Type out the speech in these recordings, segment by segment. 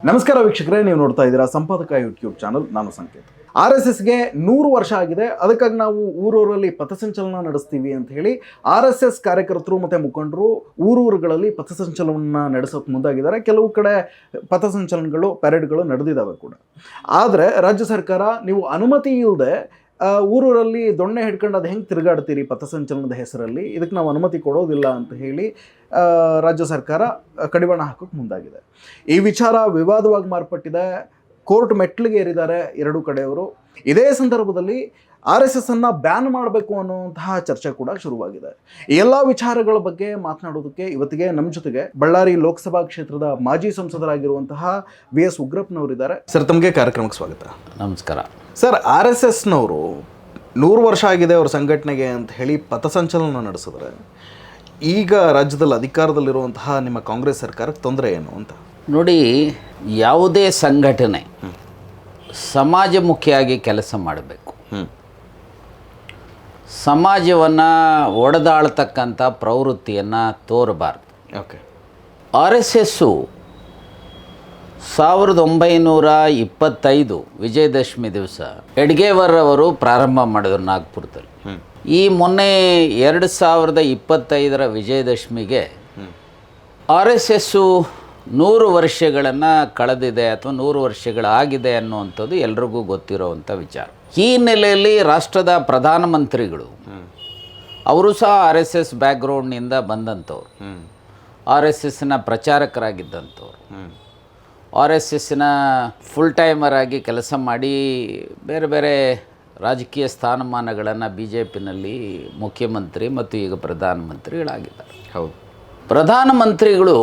ನಮಸ್ಕಾರ ವೀಕ್ಷಕರೇ, ನೀವು ನೋಡ್ತಾ ಇದ್ದೀರಾ ಸಂಪಾದಕ ಯೂಟ್ಯೂಬ್ ಚಾನಲ್. ನಾನು ಸಂಕೇತ್. RSSಗೆ 100 ವರ್ಷ ಆಗಿದೆ. ಅದಕ್ಕಾಗಿ ನಾವು ಊರೂರಲ್ಲಿ ಪಥಸಂಚಲನ ನಡೆಸ್ತೀವಿ ಅಂತ ಹೇಳಿ RSS ಕಾರ್ಯಕರ್ತರು ಮತ್ತು ಮುಖಂಡರು ಊರೂರುಗಳಲ್ಲಿ ಪಥಸಂಚಲನ ನಡೆಸೋಕೆ ಮುಂದಾಗಿದ್ದಾರೆ. ಕೆಲವು ಕಡೆ ಪಥಸಂಚಲನಗಳು, ಪ್ಯಾರೇಡ್ಗಳು ನಡೆದಿದ್ದಾವೆ ಕೂಡ. ಆದರೆ ರಾಜ್ಯ ಸರ್ಕಾರ ನೀವು ಅನುಮತಿ ಇಲ್ಲದೆ ಊರೂರಲ್ಲಿ ದೊಣ್ಣೆ ಹಿಡ್ಕೊಂಡು ಅದು ಹೆಂಗೆ ತಿರುಗಾಡ್ತೀರಿ ಪಥಸಂಚಲನದ ಹೆಸರಲ್ಲಿ, ಇದಕ್ಕೆ ನಾವು ಅನುಮತಿ ಕೊಡೋದಿಲ್ಲ ಅಂತ ಹೇಳಿ ರಾಜ್ಯ ಸರ್ಕಾರ ಕಡಿವಾಣ ಹಾಕೋಕೆ ಮುಂದಾಗಿದೆ. ಈ ವಿಚಾರ ವಿವಾದವಾಗಿ ಮಾರ್ಪಟ್ಟಿದೆ. ಕೋರ್ಟ್ ಮೆಟ್ಲಿಗೆ ಏರಿದ್ದಾರೆ ಎರಡೂ ಕಡೆಯವರು. ಇದೇ ಸಂದರ್ಭದಲ್ಲಿ RSSನ್ನು ಬ್ಯಾನ್ ಮಾಡಬೇಕು ಅನ್ನುವಂತಹ ಚರ್ಚೆ ಕೂಡ ಶುರುವಾಗಿದೆ. ಈ ಎಲ್ಲ ವಿಚಾರಗಳ ಬಗ್ಗೆ ಮಾತನಾಡೋದಕ್ಕೆ ಇವತ್ತಿಗೆ ನಮ್ಮ ಜೊತೆಗೆ ಬಳ್ಳಾರಿ ಲೋಕಸಭಾ ಕ್ಷೇತ್ರದ ಮಾಜಿ ಸಂಸದರಾಗಿರುವಂತಹ VS ಉಗ್ರಪ್ಪನವರಿದ್ದಾರೆ. ಸರ್, ತಮಗೆ ಕಾರ್ಯಕ್ರಮಕ್ಕೆ ಸ್ವಾಗತ. ನಮಸ್ಕಾರ. ಸರ್, RSSನವರು 100 ವರ್ಷ ಆಗಿದೆ ಅವ್ರ ಸಂಘಟನೆಗೆ ಅಂತ ಹೇಳಿ ಪಥಸಂಚಲನ ನಡೆಸಿದ್ರೆ ಈಗ ರಾಜ್ಯದಲ್ಲಿ ಅಧಿಕಾರದಲ್ಲಿರುವಂತಹ ನಿಮ್ಮ ಕಾಂಗ್ರೆಸ್ ಸರ್ಕಾರಕ್ಕೆ ತೊಂದರೆ ಏನು ಅಂತ ನೋಡಿ, ಯಾವುದೇ ಸಂಘಟನೆ ಸಮಾಜಮುಖಿಯಾಗಿ ಕೆಲಸ ಮಾಡಬೇಕು. ಸಮಾಜವನ್ನು ಒಡೆದಾಳ್ತಕ್ಕಂಥ ಪ್ರವೃತ್ತಿಯನ್ನು ತೋರಬಾರ್ದು. ಓಕೆ. RSSಸು 1925 ವಿಜಯದಶಮಿ ದಿವಸ ಎಡ್ಗೇವರ್ ಅವರು ಪ್ರಾರಂಭ ಮಾಡಿದ್ರು ನಾಗ್ಪುರದಲ್ಲಿ. ಈ ಮೊನ್ನೆ 2025 ವಿಜಯದಶಮಿಗೆ RSSಸು 100 ವರ್ಷಗಳನ್ನು ಕಳೆದಿದೆ ಅಥವಾ 100 ವರ್ಷಗಳಾಗಿದೆ ಅನ್ನುವಂಥದ್ದು ಎಲ್ರಿಗೂ ಗೊತ್ತಿರೋವಂಥ ವಿಚಾರ. ಈ ಹಿನ್ನೆಲೆಯಲ್ಲಿ ರಾಷ್ಟ್ರದ ಪ್ರಧಾನಮಂತ್ರಿಗಳು ಅವರು ಸಹ RSS ಬ್ಯಾಕ್ಗ್ರೌಂಡ್ನಿಂದ ಬಂದಂಥವ್ರು, RSSನ ಪ್ರಚಾರಕರಾಗಿದ್ದಂಥವ್ರು, RSSನ ಫುಲ್ ಟೈಮರ್ ಆಗಿ ಕೆಲಸ ಮಾಡಿ ಬೇರೆ ಬೇರೆ ರಾಜಕೀಯ ಸ್ಥಾನಮಾನಗಳನ್ನು BJPನಲ್ಲಿ ಮುಖ್ಯಮಂತ್ರಿ ಮತ್ತು ಈಗ ಪ್ರಧಾನಮಂತ್ರಿಗಳಾಗಿದ್ದಾರೆ. ಹೌದು. ಪ್ರಧಾನಮಂತ್ರಿಗಳು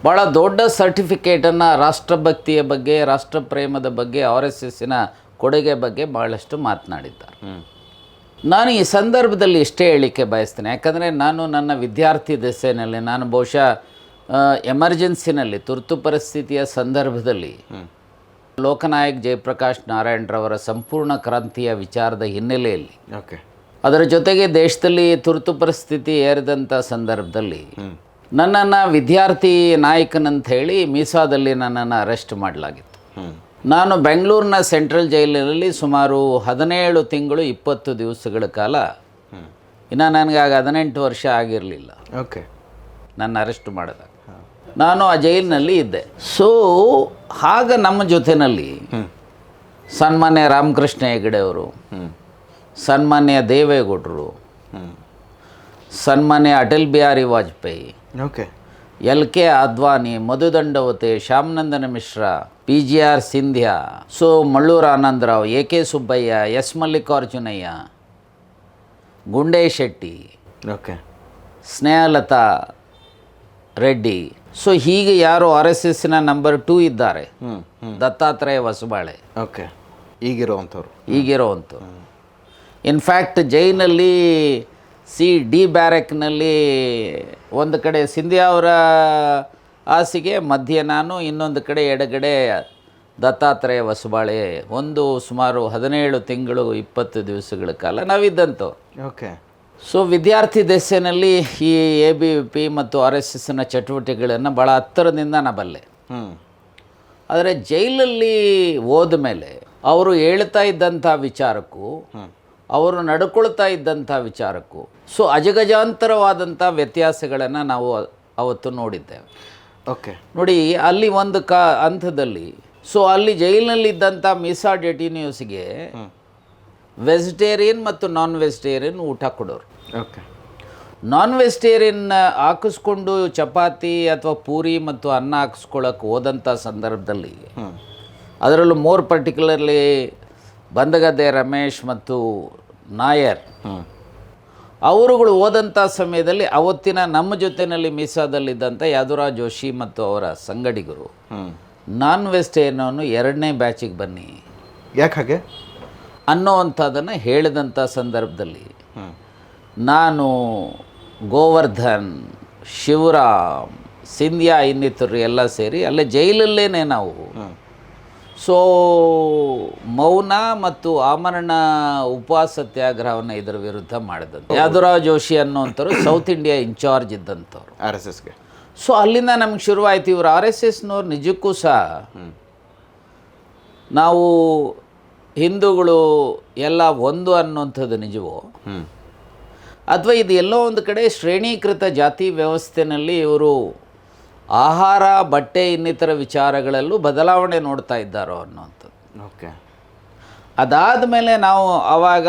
ಭಾಳ ದೊಡ್ಡ ಸರ್ಟಿಫಿಕೇಟನ್ನು ರಾಷ್ಟ್ರಭಕ್ತಿಯ ಬಗ್ಗೆ, ರಾಷ್ಟ್ರಪ್ರೇಮದ ಬಗ್ಗೆ, RSSನ ಕೊಡುಗೆ ಬಗ್ಗೆ ಭಾಳಷ್ಟು ಮಾತನಾಡಿದ್ದಾರೆ. ನಾನು ಈ ಸಂದರ್ಭದಲ್ಲಿ ಇಷ್ಟೇ ಹೇಳಿಕೆ ಬಯಸ್ತೇನೆ. ಯಾಕಂದರೆ ನಾನು ನನ್ನ ವಿದ್ಯಾರ್ಥಿ ದೆಸೆಯಲ್ಲಿ ನಾನು ಬಹುಶಃ ಎಮರ್ಜೆನ್ಸಿನಲ್ಲಿ, ತುರ್ತು ಪರಿಸ್ಥಿತಿಯ ಸಂದರ್ಭದಲ್ಲಿ ಲೋಕನಾಯಕ್ ಜಯಪ್ರಕಾಶ್ ನಾರಾಯಣರವರ ಸಂಪೂರ್ಣ ಕ್ರಾಂತಿಯ ವಿಚಾರದ ಹಿನ್ನೆಲೆಯಲ್ಲಿ, ಅದರ ಜೊತೆಗೆ ದೇಶದಲ್ಲಿ ತುರ್ತು ಪರಿಸ್ಥಿತಿ ಏರಿದಂಥ ಸಂದರ್ಭದಲ್ಲಿ ನನ್ನನ್ನು ವಿದ್ಯಾರ್ಥಿ ನಾಯಕನಂತ ಹೇಳಿ ಮೀಸಾದಲ್ಲಿ ನನ್ನನ್ನು ಅರೆಸ್ಟ್ ಮಾಡಲಾಗಿತ್ತು. ನಾನು ಬೆಂಗಳೂರಿನ ಸೆಂಟ್ರಲ್ ಜೈಲಿನಲ್ಲಿ ಸುಮಾರು 17 ತಿಂಗಳು 20 ದಿವಸಗಳ ಕಾಲ, ಇನ್ನು ನನಗೆ ಆಗ 18 ವರ್ಷ ಆಗಿರಲಿಲ್ಲ ನನ್ನ ಅರೆಸ್ಟ್ ಮಾಡಿದಾಗ, ನಾನು ಆ ಜೈಲಿನಲ್ಲಿ ಇದ್ದೆ. ಸೊ ಆಗ ನಮ್ಮ ಜೊತೆಯಲ್ಲಿ ಸನ್ಮಾನ್ಯ ರಾಮಕೃಷ್ಣ ಹೆಗಡೆ ಅವರು, ಸನ್ಮಾನ್ಯ ದೇವೇಗೌಡರು, ಸನ್ಮಾನ್ಯ Atal Bihari Vajpayee, LK Advani, Madhu Dandavate, Shyamnandan Mishra, PGR Scindia, so Malluru Anandrao, AK Subbaiah, S Mallikarjunaiah, Gunde Shetty, Snehalata Reddy, so ಹೀಗೆ ಯಾರು RSSನ ನಂಬರ್ 2 ಇದ್ದಾರೆ, ದತ್ತಾತ್ರೇಯ ಹೊಸಬಾಳೆ, ಈಗಿರೋವಂಥವ್ರು. ಇನ್ಫ್ಯಾಕ್ಟ್ ಜೈನಲ್ಲಿ D ಬ್ಯಾರೆಕ್ನಲ್ಲಿ ಒಂದು ಕಡೆ ಸಿಂಧ್ಯಾ ಅವರ ಹಾಸಿಗೆ ಮಧ್ಯೆ ನಾನು, ಇನ್ನೊಂದು ಕಡೆ ಎಡಗಡೆ ದತ್ತಾತ್ರೇಯ ಹೊಸಬಾಳೆ, ಒಂದು ಸುಮಾರು 17 ತಿಂಗಳು 20 ದಿವಸಗಳ ಕಾಲ ನಾವಿದ್ದಂಥವ್ರು. ಸೊ ವಿದ್ಯಾರ್ಥಿ ದೆಸೆಯಲ್ಲಿ ಈ ABVP ಮತ್ತು RSSನ ಚಟುವಟಿಕೆಗಳನ್ನು ಭಾಳ ಹತ್ತಿರದಿಂದ ನಾ ಬಲ್ಲೆ. ಆದರೆ ಜೈಲಲ್ಲಿ ಹೋದ ಮೇಲೆ ಅವರು ಹೇಳ್ತಾ ಇದ್ದಂಥ ವಿಚಾರಕ್ಕೂ ಅವರು ನಡ್ಕೊಳ್ತಾ ಇದ್ದಂಥ ವಿಚಾರಕ್ಕೂ ಸೊ ಅಜಗಜಾಂತರವಾದಂಥ ವ್ಯತ್ಯಾಸಗಳನ್ನು ನಾವು ಅವತ್ತು ನೋಡಿದ್ದೇವೆ. ನೋಡಿ, ಅಲ್ಲಿ ಒಂದು ಹಂತದಲ್ಲಿ ಸೊ ಅಲ್ಲಿ ಜೈಲಿನಲ್ಲಿದ್ದಂಥ ಮೀಸಾ ಡೆಟಿನ್ಯೂಸ್ಗೆ ವೆಜಿಟೇರಿಯನ್ ಮತ್ತು ನಾನ್ ವೆಜಿಟೇರಿಯನ್ ಊಟ ಕೊಡೋರು. ನಾನ್ ವೆಜಿಟೇರಿಯನ್ ಹಾಕಿಸ್ಕೊಂಡು ಚಪಾತಿ ಅಥವಾ ಪೂರಿ ಮತ್ತು ಅನ್ನ ಹಾಕಿಸ್ಕೊಳ್ಳೋಕೆ ಹೋದಂಥ ಸಂದರ್ಭದಲ್ಲಿ, ಅದರಲ್ಲೂ ಮೋರ್ ಪರ್ಟಿಕ್ಯುಲರ್ಲಿ ಬಂದಗದ್ದೆ ರಮೇಶ್ ಮತ್ತು ನಾಯರ್ ಅವರುಗಳು ಹೋದಂಥ ಸಮಯದಲ್ಲಿ ಅವತ್ತಿನ ನಮ್ಮ ಜೊತೆಯಲ್ಲಿ ಮೀಸಾದಲ್ಲಿದ್ದಂಥ ಯಾದುರಾವ್ ಜೋಶಿ ಮತ್ತು ಅವರ ಸಂಗಡಿಗರು ನಾನ್ ವೆಜಿಟೇರಿಯನ್ 2ನೇ ಬ್ಯಾಚಿಗೆ ಬನ್ನಿ ಯಾಕೆ ಅನ್ನೋವಂಥದ್ದನ್ನು ಹೇಳಿದಂಥ ಸಂದರ್ಭದಲ್ಲಿ ನಾನು, ಗೋವರ್ಧನ್, ಶಿವರಾಮ್, ಸಿಂಧ್ಯಾ ಇನ್ನಿತರು ಎಲ್ಲ ಸೇರಿ ಅಲ್ಲೇ ಜೈಲಲ್ಲೇನೆ ನಾವು ಸೊ ಮೌನ ಮತ್ತು ಆಮರಣ ಉಪವಾಸ ಸತ್ಯಾಗ್ರಹವನ್ನು ಇದರ ವಿರುದ್ಧ ಮಾಡಿದಂಥ ಯಾದುರಾವ್ ಜೋಶಿ ಅನ್ನೋಂಥವ್ರು ಸೌತ್ ಇಂಡಿಯಾ ಇನ್ಚಾರ್ಜ್ ಇದ್ದಂಥವ್ರು. ಸೊ ಅಲ್ಲಿಂದ ನಮ್ಗೆ ಶುರುವಾಯಿತು ಇವರು ಆರ್ ಎಸ್ ಎಸ್ನವ್ರು ನಿಜಕ್ಕೂ ಸಹ ನಾವು ಹಿಂದೂಗಳು ಎಲ್ಲ ಒಂದು ಅನ್ನುವಂಥದ್ದು ನಿಜವೋ ಅಥವಾ ಇದು ಎಲ್ಲೋ ಒಂದು ಕಡೆ ಶ್ರೇಣೀಕೃತ ಜಾತಿ ವ್ಯವಸ್ಥೆಯಲ್ಲಿ ಇವರು ಆಹಾರ ಬಟ್ಟೆ ಇನ್ನಿತರ ವಿಚಾರಗಳಲ್ಲೂ ಬದಲಾವಣೆ ನೋಡ್ತಾ ಇದ್ದಾರೋ ಅನ್ನುವಂಥದ್ದು. ಓಕೆ. ಅದಾದ ಮೇಲೆ ನಾವು ಆವಾಗ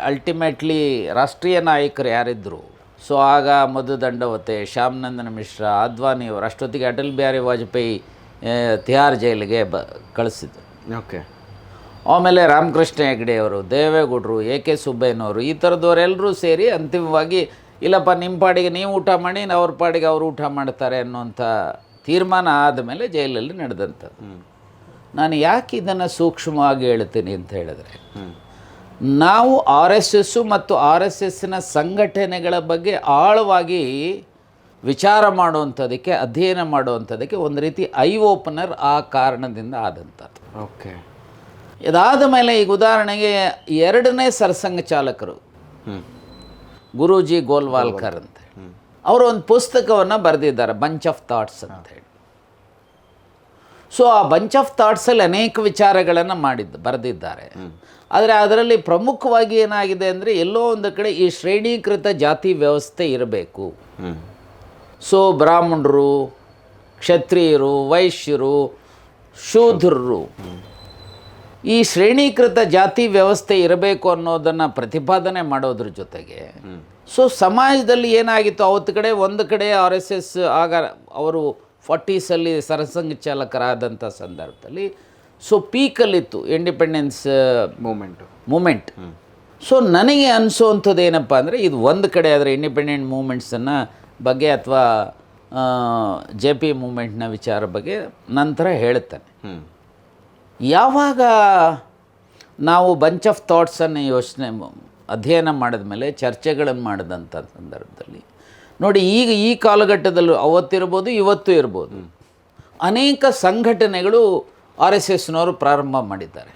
ಅಲ್ಟಿಮೇಟ್ಲಿ ರಾಷ್ಟ್ರೀಯ ನಾಯಕರು ಯಾರಿದ್ದರು, ಸೊ ಆಗ ಮಧು ದಂಡವತೆ, ಶ್ಯಾಮನಂದನ ಮಿಶ್ರಾ, ಅದ್ವಾನಿಯವರು, ಅಷ್ಟೊತ್ತಿಗೆ ಅಟಲ್ ಬಿಹಾರಿ ವಾಜಪೇಯಿ ತಿಹಾರ್ ಜೈಲಿಗೆ ಕಳಿಸಿದ್ರು. ಓಕೆ. ಆಮೇಲೆ ರಾಮಕೃಷ್ಣ ಹೆಗಡೆಯವರು, ದೇವೇಗೌಡರು, ಎ ಕೆ ಸುಬ್ಬಯ್ಯನವರು, ಈ ಥರದವರೆಲ್ಲರೂ ಸೇರಿ ಅಂತಿಮವಾಗಿ ಇಲ್ಲಪ್ಪ ನಿಮ್ಮ ಪಾಡಿಗೆ ನೀವು ಊಟ ಮಾಡಿ ಅವ್ರ ಪಾಡಿಗೆ ಅವರು ಊಟ ಮಾಡ್ತಾರೆ ಅನ್ನೋಂಥ ತೀರ್ಮಾನ ಆದಮೇಲೆ ಜೈಲಲ್ಲಿ ನಡೆದಂಥದ್ದು. ನಾನು ಯಾಕೆ ಇದನ್ನು ಸೂಕ್ಷ್ಮವಾಗಿ ಹೇಳ್ತೀನಿ ಅಂತ ಹೇಳಿದ್ರೆ, ನಾವು ಆರ್ ಎಸ್ ಎಸ್ಸು ಮತ್ತು ಆರ್ ಎಸ್ ಎಸ್ಸಿನ ಸಂಘಟನೆಗಳ ಬಗ್ಗೆ ಆಳವಾಗಿ ವಿಚಾರ ಮಾಡುವಂಥದ್ದಕ್ಕೆ, ಅಧ್ಯಯನ ಮಾಡುವಂಥದ್ದಕ್ಕೆ ಒಂದು ರೀತಿ ಐ ಓಪನರ್ ಆ ಕಾರಣದಿಂದ ಆದಂಥದ್ದು. ಓಕೆ. ಇದಾದ ಮೇಲೆ ಈಗ ಉದಾಹರಣೆಗೆ 2ನೇ ಸರ್ಸಂಘ ಚಾಲಕರು ಗುರೂಜಿ ಗೋಲ್ವಾಲ್ಕರ್ ಅಂತ ಅವರು ಒಂದು ಪುಸ್ತಕವನ್ನು ಬರೆದಿದ್ದಾರೆ, ಬಂಚ್ ಆಫ್ ಥಾಟ್ಸ್ ಅಂತೇಳಿ. ಸೊ ಆ ಬಂಚ್ ಆಫ್ ಥಾಟ್ಸಲ್ಲಿ ಅನೇಕ ವಿಚಾರಗಳನ್ನು ಬರೆದಿದ್ದಾರೆ. ಆದರೆ ಅದರಲ್ಲಿ ಪ್ರಮುಖವಾಗಿ ಏನಾಗಿದೆ ಅಂದರೆ, ಎಲ್ಲೋ ಒಂದು ಕಡೆ ಈ ಶ್ರೇಣೀಕೃತ ಜಾತಿ ವ್ಯವಸ್ಥೆ ಇರಬೇಕು. ಸೊ ಬ್ರಾಹ್ಮಣರು, ಕ್ಷತ್ರಿಯರು, ವೈಶ್ಯರು, ಶೂದ್ರರು, ಈ ಶ್ರೇಣೀಕೃತ ಜಾತಿ ವ್ಯವಸ್ಥೆ ಇರಬೇಕು ಅನ್ನೋದನ್ನು ಪ್ರತಿಪಾದನೆ ಮಾಡೋದ್ರ ಜೊತೆಗೆ, ಸೊ ಸಮಾಜದಲ್ಲಿ ಏನಾಗಿತ್ತು ಒಂದು ಕಡೆ ಆರ್ ಎಸ್ ಎಸ್ ಆಗ ಅವರು 40ಸಲ್ಲಿ ಸರಸಂಘ ಚಾಲಕರಾದಂಥ ಸಂದರ್ಭದಲ್ಲಿ ಸೊ ಪೀಕಲ್ಲಿತ್ತು ಇಂಡಿಪೆಂಡೆನ್ಸ್ ಮೂಮೆಂಟ್. ಸೊ ನನಗೆ ಅನಿಸೋವಂಥದ್ದು ಏನಪ್ಪ ಅಂದರೆ, ಇದು ಒಂದು ಕಡೆ ಅದರ ಇಂಡಿಪೆಂಡೆಂಟ್ ಮೂಮೆಂಟ್ಸನ್ನು ಬಗ್ಗೆ ಅಥವಾ ಜೆ ಪಿ ಮೂಮೆಂಟ್ನ ವಿಚಾರ ಬಗ್ಗೆ ನಂತರ ಹೇಳ್ತಾನೆ. ಯಾವಾಗ ನಾವು ಬಂಚ್ ಆಫ್ ಥಾಟ್ಸನ್ನು ಅಧ್ಯಯನ ಮಾಡಿದ ಮೇಲೆ ಚರ್ಚೆಗಳನ್ನು ಮಾಡಿದಂಥ ಸಂದರ್ಭದಲ್ಲಿ ನೋಡಿ, ಈಗ ಈ ಕಾಲಘಟ್ಟದಲ್ಲೂ ಅವತ್ತಿರ್ಬೋದು ಇವತ್ತು ಇರ್ಬೋದು ಅನೇಕ ಸಂಘಟನೆಗಳು ಆರ್ ಎಸ್ ಎಸ್ನವರು ಪ್ರಾರಂಭ ಮಾಡಿದ್ದಾರೆ.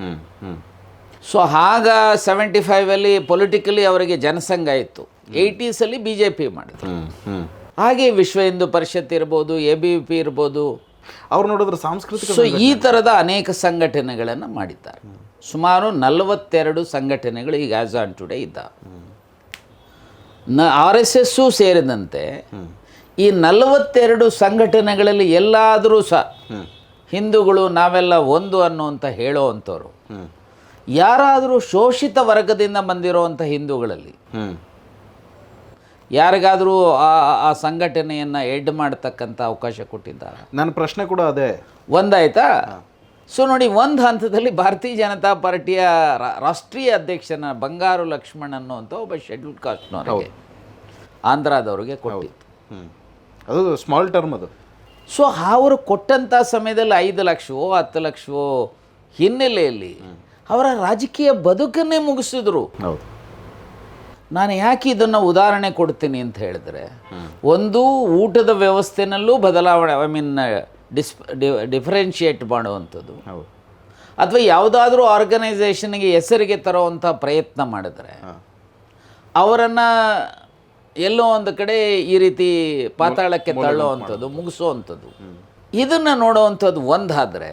ಸೊ ಆಗ 75ಅಲ್ಲಿ ಪೊಲಿಟಿಕಲಿ ಅವರಿಗೆ ಜನಸಂಘ ಇತ್ತು, 80ಸಲ್ಲಿ ಬಿ ಜೆ ಪಿ ಮಾಡಿದ್ರು. ಹಾಗೆ ವಿಶ್ವ ಹಿಂದೂ ಪರಿಷತ್ ಇರ್ಬೋದು, ಎ ಬಿ ಪಿ ಇರ್ಬೋದು, ಅವ್ರು ನೋಡಿದ್ರೆ ಸಾಂಸ್ಕೃತಿಕ. ಸೊ ಈ ಥರದ ಅನೇಕ ಸಂಘಟನೆಗಳನ್ನು ಮಾಡಿದ್ದಾರೆ. ಸುಮಾರು 42 ಸಂಘಟನೆಗಳು ಈಗ ಆ್ಯಸ್ ಆನ್ ಟುಡೇ ಇದ್ದಾವೆ. ಆರ್ ಎಸ್ ಎಸ್ಸು ಸೇರಿದಂತೆ ಈ 42 ಸಂಘಟನೆಗಳಲ್ಲಿ ಎಲ್ಲಾದರೂ ಸಹ ಹಿಂದೂಗಳು ನಾವೆಲ್ಲ ಒಂದು ಅನ್ನುವಂಥ ಹೇಳೋ ಅಂಥವ್ರು ಯಾರಾದರೂ ಶೋಷಿತ ವರ್ಗದಿಂದ ಬಂದಿರೋವಂಥ ಹಿಂದೂಗಳಲ್ಲಿ ಯಾರಿಗಾದರೂ ಆ ಸಂಘಟನೆಯನ್ನು ಎಡ್ ಮಾಡ್ತಕ್ಕಂಥ ಅವಕಾಶ ಕೊಟ್ಟಿದ್ದಾರೆ? ನನ್ನ ಪ್ರಶ್ನೆ ಕೂಡ ಅದೇ. ಒಂದಾಯ್ತಾ? ಸೊ ನೋಡಿ, ಒಂದು ಹಂತದಲ್ಲಿ ಭಾರತೀಯ ಜನತಾ ಪಾರ್ಟಿಯ ರಾಷ್ಟ್ರೀಯ ಅಧ್ಯಕ್ಷನ ಬಂಗಾರು ಲಕ್ಷ್ಮಣ್ ಅನ್ನುವಂಥ ಒಬ್ಬ ಶೆಡ್ಯೂಲ್ಡ್ ಕಾಸ್ಟ್ನವರಿಗೆ ಆಂಧ್ರದವ್ರಿಗೆ ಕೊಟ್ಟಿತ್ತು. ಅದು ಸ್ಮಾಲ್ ಟರ್ಮ್ ಅದು. ಸೊ ಅವರು ಕೊಟ್ಟಂಥ ಸಮಯದಲ್ಲಿ 5 ಲಕ್ಷವೋ 10 ಲಕ್ಷವೋ ಹಿನ್ನೆಲೆಯಲ್ಲಿ ಅವರ ರಾಜಕೀಯ ಬದುಕನ್ನೇ ಮುಗಿಸಿದ್ರು. ಹೌದು. ನಾನು ಯಾಕೆ ಇದನ್ನು ಉದಾಹರಣೆ ಕೊಡ್ತೀನಿ ಅಂತ ಹೇಳಿದ್ರೆ, ಒಂದು ಊಟದ ವ್ಯವಸ್ಥೆನಲ್ಲೂ ಬದಲಾವಣೆ, ಐ ಮೀನ್ ಡಿಫ್ರೆನ್ಷಿಯೇಟ್ ಮಾಡುವಂಥದ್ದು, ಅಥವಾ ಯಾವುದಾದ್ರೂ ಆರ್ಗನೈಸೇಷನ್ಗೆ ಹೆಸರಿಗೆ ತರುವಂಥ ಪ್ರಯತ್ನ ಮಾಡಿದ್ರೆ ಅವರನ್ನು ಎಲ್ಲೋ ಒಂದು ಕಡೆ ಈ ರೀತಿ ಪಾತಾಳಕ್ಕೆ ತಳ್ಳುವಂಥದ್ದು, ಮುಗಿಸುವಂಥದ್ದು, ಇದನ್ನು ನೋಡುವಂಥದ್ದು ಒಂದಾದರೆ,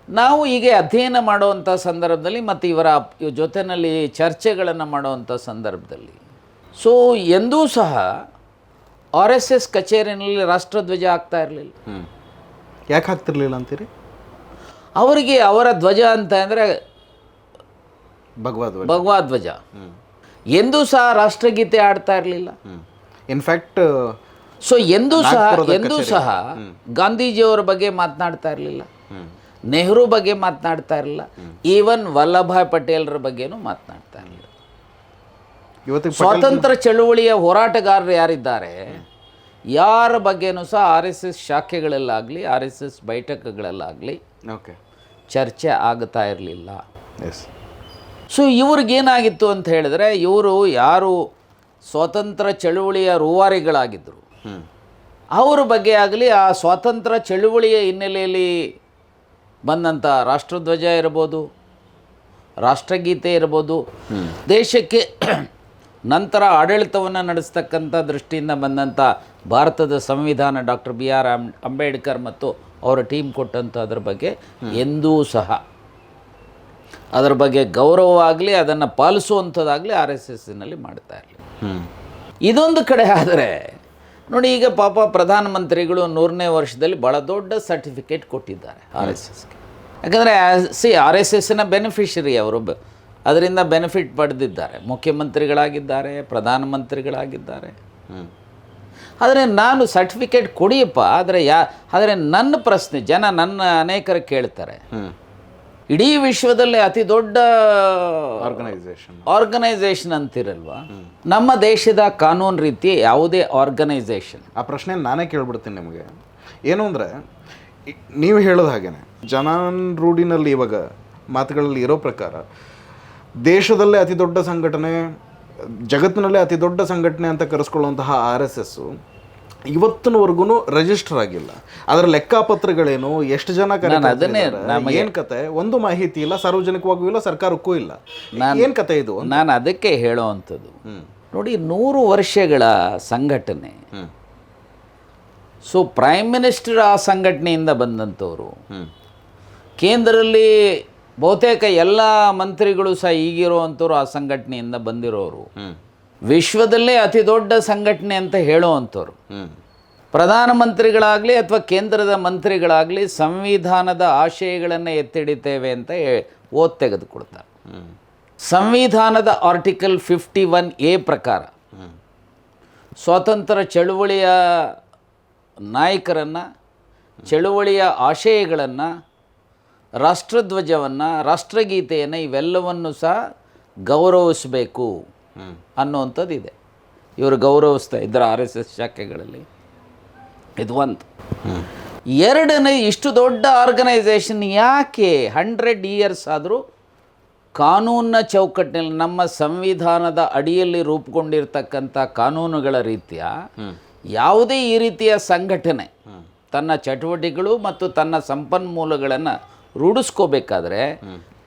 ನಾವು ಹೀಗೆ ಅಧ್ಯಯನ ಮಾಡುವಂಥ ಸಂದರ್ಭದಲ್ಲಿ ಮತ್ತು ಇವರ ಜೊತೆಯಲ್ಲಿ ಚರ್ಚೆಗಳನ್ನು ಮಾಡುವಂಥ ಸಂದರ್ಭದಲ್ಲಿ ಸೊ ಎಂದೂ ಸಹ ಆರ್ ಎಸ್ ಎಸ್ ಕಚೇರಿನಲ್ಲಿ ರಾಷ್ಟ್ರಧ್ವಜ ಆಗ್ತಾ ಇರಲಿಲ್ಲ. ಯಾಕೆ ಆಗ್ತಿರ್ಲಿಲ್ಲ ಅಂತೀರಿ? ಅವರಿಗೆ ಅವರ ಧ್ವಜ ಅಂತ ಅಂದರೆ ಭಗವಾ ಧ್ವಜ. ಎಂದೂ ಸಹ ರಾಷ್ಟ್ರಗೀತೆ ಆಡ್ತಾ ಇರಲಿಲ್ಲ. ಇನ್ಫ್ಯಾಕ್ಟ್ ಸೊ ಎಂದೂ ಸಹ ಗಾಂಧೀಜಿಯವರ ಬಗ್ಗೆ ಮಾತನಾಡ್ತಾ ಇರಲಿಲ್ಲ, ನೆಹರು ಬಗ್ಗೆ ಮಾತನಾಡ್ತಾ ಇರಲಿಲ್ಲ, ಈವನ್ ವಲ್ಲಭಾಯ್ ಪಟೇಲ್ರ ಬಗ್ಗೆನೂ ಮಾತನಾಡ್ತಾ ಇರಲಿಲ್ಲ. ಸ್ವಾತಂತ್ರ್ಯ ಚಳುವಳಿಯ ಹೋರಾಟಗಾರರು ಯಾರಿದ್ದಾರೆ ಯಾರ ಬಗ್ಗೆನೂ ಸಹ ಆರ್ ಎಸ್ ಎಸ್ ಶಾಖೆಗಳಲ್ಲಾಗಲಿ ಆರ್ ಎಸ್ ಎಸ್ ಬೈಠಕಗಳಲ್ಲಾಗಲಿ ಚರ್ಚೆ ಆಗ್ತಾ ಇರಲಿಲ್ಲ. ಸೊ ಇವ್ರಿಗೇನಾಗಿತ್ತು ಅಂತ ಹೇಳಿದ್ರೆ, ಇವರು ಯಾರು ಸ್ವಾತಂತ್ರ್ಯ ಚಳುವಳಿಯ ರೂವಾರಿಗಳಾಗಿದ್ದರು ಅವ್ರ ಬಗ್ಗೆ ಆಗಲಿ, ಆ ಸ್ವಾತಂತ್ರ್ಯ ಚಳುವಳಿಯ ಹಿನ್ನೆಲೆಯಲ್ಲಿ ಬಂದಂಥ ರಾಷ್ಟ್ರಧ್ವಜ ಇರ್ಬೋದು, ರಾಷ್ಟ್ರಗೀತೆ ಇರ್ಬೋದು, ದೇಶಕ್ಕೆ ನಂತರ ಆಡಳಿತವನ್ನು ನಡೆಸ್ತಕ್ಕಂಥ ದೃಷ್ಟಿಯಿಂದ ಬಂದಂಥ ಭಾರತದ ಸಂವಿಧಾನ ಡಾಕ್ಟರ್ BR ಅಂಬೇಡ್ಕರ್ ಮತ್ತು ಅವರ ಟೀಮ್ ಕೊಟ್ಟಂಥದ್ರ ಬಗ್ಗೆ ಎಂದೂ ಸಹ ಅದರ ಬಗ್ಗೆ ಗೌರವವಾಗಲಿ ಅದನ್ನು ಪಾಲಿಸುವಂಥದ್ದಾಗಲಿ RSSನಲ್ಲಿ ಮಾಡ್ತಾ ಇರಲಿಲ್ಲ. ಇದೊಂದು ಕಡೆ ಆದರೆ ನೋಡಿ, ಈಗ ಪಾಪ ಪ್ರಧಾನಮಂತ್ರಿಗಳು 100ನೇ ವರ್ಷದಲ್ಲಿ ಭಾಳ ದೊಡ್ಡ ಸರ್ಟಿಫಿಕೇಟ್ ಕೊಟ್ಟಿದ್ದಾರೆ RSSಗೆ. ಯಾಕಂದರೆ RSSನ ಬೆನಿಫಿಷರಿ ಅವರು, ಅದರಿಂದ ಬೆನಿಫಿಟ್ ಪಡೆದಿದ್ದಾರೆ, ಮುಖ್ಯಮಂತ್ರಿಗಳಾಗಿದ್ದಾರೆ, ಪ್ರಧಾನಮಂತ್ರಿಗಳಾಗಿದ್ದಾರೆ. ಆದರೆ ನಾನು ಸರ್ಟಿಫಿಕೇಟ್ ಕೊಡಿಯಪ್ಪ, ಆದರೆ ನನ್ನ ಪ್ರಶ್ನೆ ನನ್ನ ಅನೇಕರು ಕೇಳ್ತಾರೆ, ಇಡೀ ವಿಶ್ವದಲ್ಲಿ ಅತಿ ದೊಡ್ಡ ಆರ್ಗನೈಸೇಷನ್ ಅಂತಿರಲ್ವಾ, ನಮ್ಮ ದೇಶದ ಕಾನೂನು ರೀತಿ ಯಾವುದೇ ಆರ್ಗನೈಸೇಷನ್? ಆ ಪ್ರಶ್ನೆ ನಾನೇ ಕೇಳ್ಬಿಡ್ತೀನಿ ನಿಮಗೆ. ಏನು ಅಂದರೆ, ನೀವು ಹೇಳೋದು ಹಾಗೇನೆ ರೂಢಿನಲ್ಲಿ ಇವಾಗ ಮಾತುಗಳಲ್ಲಿ ಇರೋ ಪ್ರಕಾರ ದೇಶದಲ್ಲೇ ಅತಿ ದೊಡ್ಡ ಸಂಘಟನೆ, ಜಗತ್ತಿನಲ್ಲೇ ಅತಿ ದೊಡ್ಡ ಸಂಘಟನೆ ಅಂತ ಕರೆಸ್ಕೊಳ್ಳುವಂತಹ RSS ಇವತ್ತಿನವರೆಗೂ ರಿಜಿಸ್ಟರ್ ಆಗಿಲ್ಲ. ಅದರ ಲೆಕ್ಕಪತ್ರಗಳೇನು, ಎಷ್ಟು ಜನ ಏನು ಕತೆ, ಒಂದು ಮಾಹಿತಿ ಇಲ್ಲ, ಸಾರ್ವಜನಿಕವಾಗೂ ಇಲ್ಲ, ಸರ್ಕಾರಕ್ಕೂ ಇಲ್ಲ. ಏನು ಕತೆ ಇದು? ನಾನು ಅದಕ್ಕೆ ಹೇಳೋವಂಥದ್ದು, ನೋಡಿ 100 ವರ್ಷಗಳ ಸಂಘಟನೆ. ಸೊ ಪ್ರೈಮ್ ಮಿನಿಸ್ಟರ್ ಆ ಸಂಘಟನೆಯಿಂದ ಬಂದಂಥವ್ರು, ಕೇಂದ್ರದಲ್ಲಿ ಬಹುತೇಕ ಎಲ್ಲ ಮಂತ್ರಿಗಳು ಸಹ ಈಗಿರುವಂಥವ್ರು ಆ ಸಂಘಟನೆಯಿಂದ ಬಂದಿರೋರು, ವಿಶ್ವದಲ್ಲೇ ಅತಿ ದೊಡ್ಡ ಸಂಘಟನೆ ಅಂತ ಹೇಳುವಂಥವ್ರು, ಪ್ರಧಾನಮಂತ್ರಿಗಳಾಗಲಿ ಅಥವಾ ಕೇಂದ್ರದ ಮಂತ್ರಿಗಳಾಗಲಿ ಸಂವಿಧಾನದ ಆಶಯಗಳನ್ನು ಎತ್ತಿಡಿತೇವೆ ಅಂತ ತೆಗೆದುಕೊಡ್ತಾರೆ. ಸಂವಿಧಾನದ ಆರ್ಟಿಕಲ್ 51A ಪ್ರಕಾರ ಸ್ವಾತಂತ್ರ್ಯ ಚಳುವಳಿಯ ನಾಯಕರನ್ನು, ಚಳುವಳಿಯ ಆಶಯಗಳನ್ನು, ರಾಷ್ಟ್ರಧ್ವಜವನ್ನು, ರಾಷ್ಟ್ರಗೀತೆಯನ್ನು ಇವೆಲ್ಲವನ್ನು ಸಹ ಗೌರವಿಸಬೇಕು ಅನ್ನುವಂಥದ್ದಿದೆ. ಇವರು ಗೌರವಿಸ್ತಾ ಇದ್ದಾರೆ RSS ಶಾಖೆಗಳಲ್ಲಿ. ಇದು ಒಂದು. ಎರಡನೇ, ಇಷ್ಟು ದೊಡ್ಡ ಆರ್ಗನೈಸೇಷನ್ ಯಾಕೆ 100 ಇಯರ್ಸ್ ಆದರೂ ಕಾನೂನಿನ ಚೌಕಟ್ಟಿನಲ್ಲಿ, ನಮ್ಮ ಸಂವಿಧಾನದ ಅಡಿಯಲ್ಲಿ ರೂಪುಗೊಂಡಿರ್ತಕ್ಕಂಥ ಕಾನೂನುಗಳ ರೀತಿಯ ಯಾವುದೇ ಈ ರೀತಿಯ ಸಂಘಟನೆ ತನ್ನ ಚಟುವಟಿಕೆಗಳು ಮತ್ತು ತನ್ನ ಸಂಪನ್ಮೂಲಗಳನ್ನು ರೂಢಿಸ್ಕೋಬೇಕಾದ್ರೆ